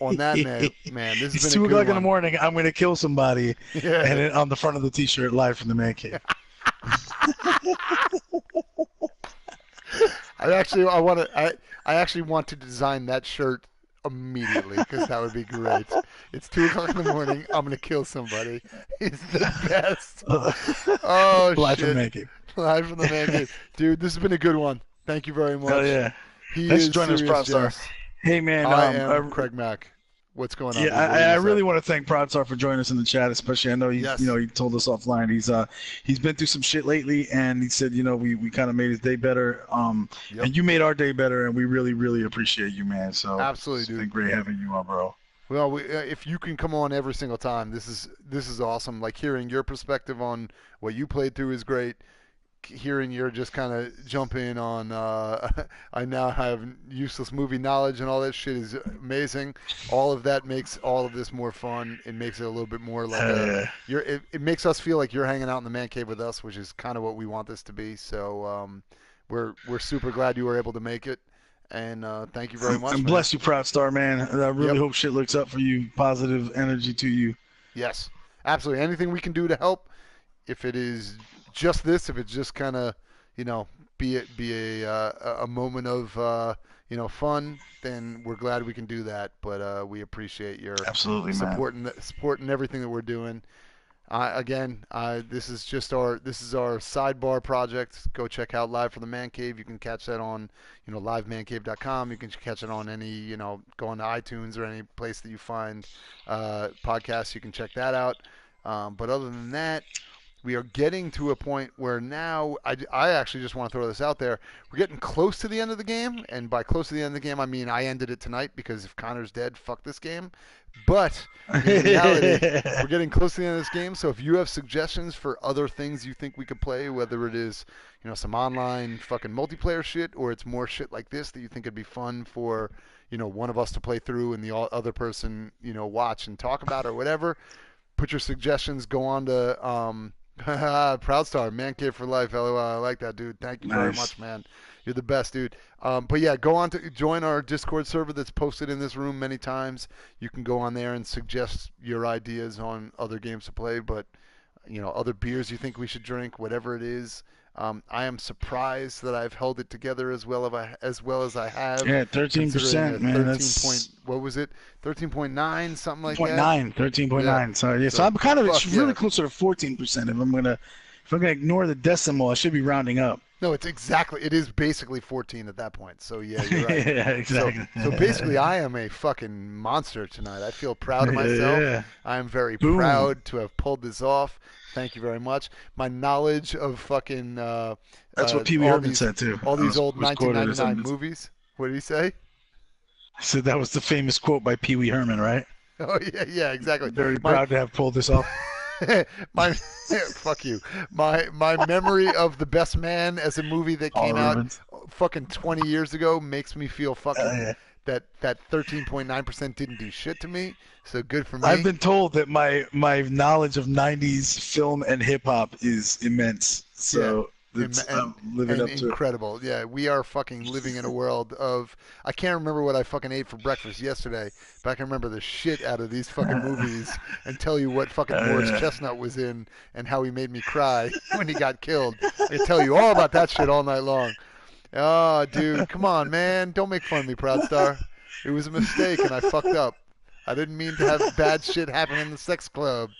on that note, man, this has been 2 a good o'clock in the morning. I'm gonna kill somebody, and it, on the front of the T-shirt, live from the man cave. I actually want to design that shirt immediately because that would be great. It's 2 o'clock in the morning. I'm gonna kill somebody. It's the best. Oh, live shit. From the man cave. Live from the man cave, dude. This has been a good one. Thank you very much. Oh yeah. Thanks for joining us, Proudstar. Hey man, I am CraigMakk. What's going on? Yeah, I really want to thank Proudstar for joining us in the chat, especially I know he told us offline he's been through some shit lately, and he said we kind of made his day better, and you made our day better, and we really appreciate you, man. So absolutely, dude. It's been great having you on, bro. Well, if you can come on every single time, this is awesome. Like hearing your perspective on what you played through is great. Hearing your just kind of jump in on I now have useless movie knowledge and all that shit is amazing. All of that makes all of this more fun. It makes it a little bit more like it makes us feel like you're hanging out in the man cave with us, which is kind of what we want this to be. So we're super glad you were able to make it, and thank you very much. And bless you, Proudstar, man. I really hope shit looks up for you. Positive energy to you. Yes, absolutely. Anything we can do to help, if it is just this, if it's just kind of, be a moment of, fun, then we're glad we can do that. But we appreciate your supporting everything that we're doing. This is our sidebar project. Go check out Live from the Man Cave. You can catch that on, livemancave.com. You can catch it on any, go on to iTunes or any place that you find podcasts. You can check that out. But other than that, we are getting to a point where now I actually just want to throw this out there. We're getting close to the end of the game, and by close to the end of the game, I mean I ended it tonight because if Connor's dead, fuck this game. But in reality, we're getting close to the end of this game, so if you have suggestions for other things you think we could play, whether it is some online fucking multiplayer shit or it's more shit like this that you think would be fun for one of us to play through and the other person watch and talk about or whatever, put your suggestions. Go on to Proudstar, Man Cave for Life, LOL. I like that, dude. Thank you very much, man. You're the best, dude. But yeah, go on to join our Discord server that's posted in this room many times. You can go on there and suggest your ideas on other games to play, but other beers you think we should drink, whatever it is. I am surprised that I've held it together as well as I have. Yeah, 13%, man. What was it? 13.9, something like 0.9, that. 13.9. Yeah. So I'm kind of really closer to 14%. If I'm gonna ignore the decimal, I should be rounding up. No, it is basically 14 at that point. So yeah, you're right. Yeah, exactly. So basically, I am a fucking monster tonight. I feel proud of myself. Yeah. I am very proud to have pulled this off. Thank you very much. My knowledge of fucking that's what Pee Wee Herman said too. All these old 1999 movies. What did he say? I said that was the famous quote by Pee Wee Herman, right? Oh yeah, exactly. Very proud to have pulled this off. Fuck you. My memory of The Best Man as a movie that came out fucking 20 years ago makes me feel fucking that 13.9% didn't do shit to me. So good for me. I've been told that my knowledge of '90s film and hip hop is immense. So I'm living up to incredible. Yeah, we are fucking living in a world of. I can't remember what I fucking ate for breakfast yesterday, but I can remember the shit out of these fucking movies and tell you what fucking Morris Chestnut was in and how he made me cry when he got killed. I can tell you all about that shit all night long. Oh, dude, come on, man. Don't make fun of me, Proud Star. It was a mistake, and I fucked up. I didn't mean to have bad shit happen in the sex club.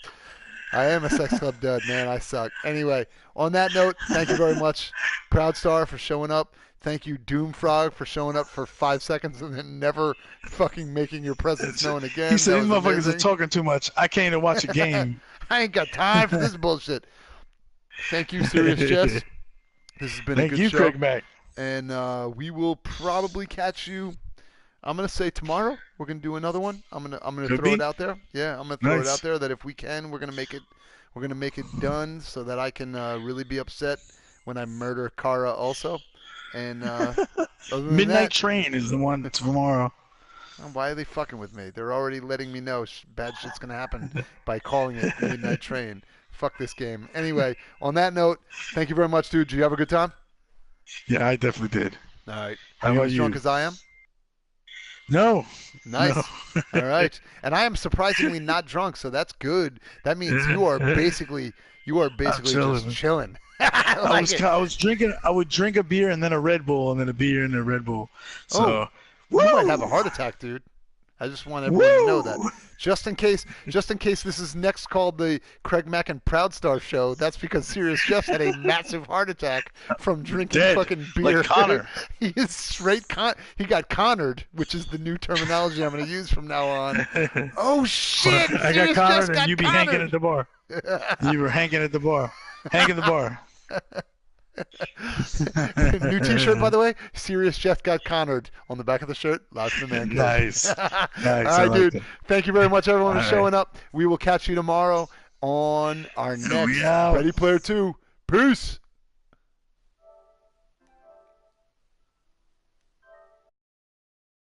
I am a sex club dud, man. I suck. Anyway, on that note, thank you very much, Proud Star, for showing up. Thank you, Doomfrog, for showing up for 5 seconds and then never fucking making your presence known again. He said, these motherfuckers are talking too much. I can't even watch a game. I ain't got time for this bullshit. Thank you, Serious Jest. This has been a good show. Thank you, CraigMakk. And we will probably catch you. I'm gonna say tomorrow we're gonna do another one. I'm gonna throw it out there. Yeah, I'm gonna throw it out there that if we can, we're gonna make it done so that I can really be upset when I murder Kara also. And Midnight Train is the one that's tomorrow. Why are they fucking with me? They're already letting me know bad shit's gonna happen by calling it Midnight Train. Fuck this game. Anyway, on that note, thank you very much, dude. Did you have a good time? Yeah, I definitely did. All right. How Are you about as you? drunk as I am? No. Nice. No. All right. And I am surprisingly not drunk, so that's good. That means you are basically just chilling. I was drinking. I would drink a beer and then a Red Bull and then a beer and a Red Bull. So you might have a heart attack, dude. I just want everyone to know that. Just in case this is next called the CraigMakk and Proud Star show, that's because Serious Jest had a massive heart attack from drinking fucking beer. Like Connor. He is straight he got connered, which is the new terminology I'm going to use from now on. Oh shit! I got connered and you be hanking at the bar. You were hanking at the bar. Hanking the bar. New T-shirt, by the way. Serious Jest got connered on the back of the shirt. Last in the man. Nice. Nice. All right, dude. Thank you very much, everyone, for showing up. We will catch you tomorrow on our next Ready Player 2. Peace.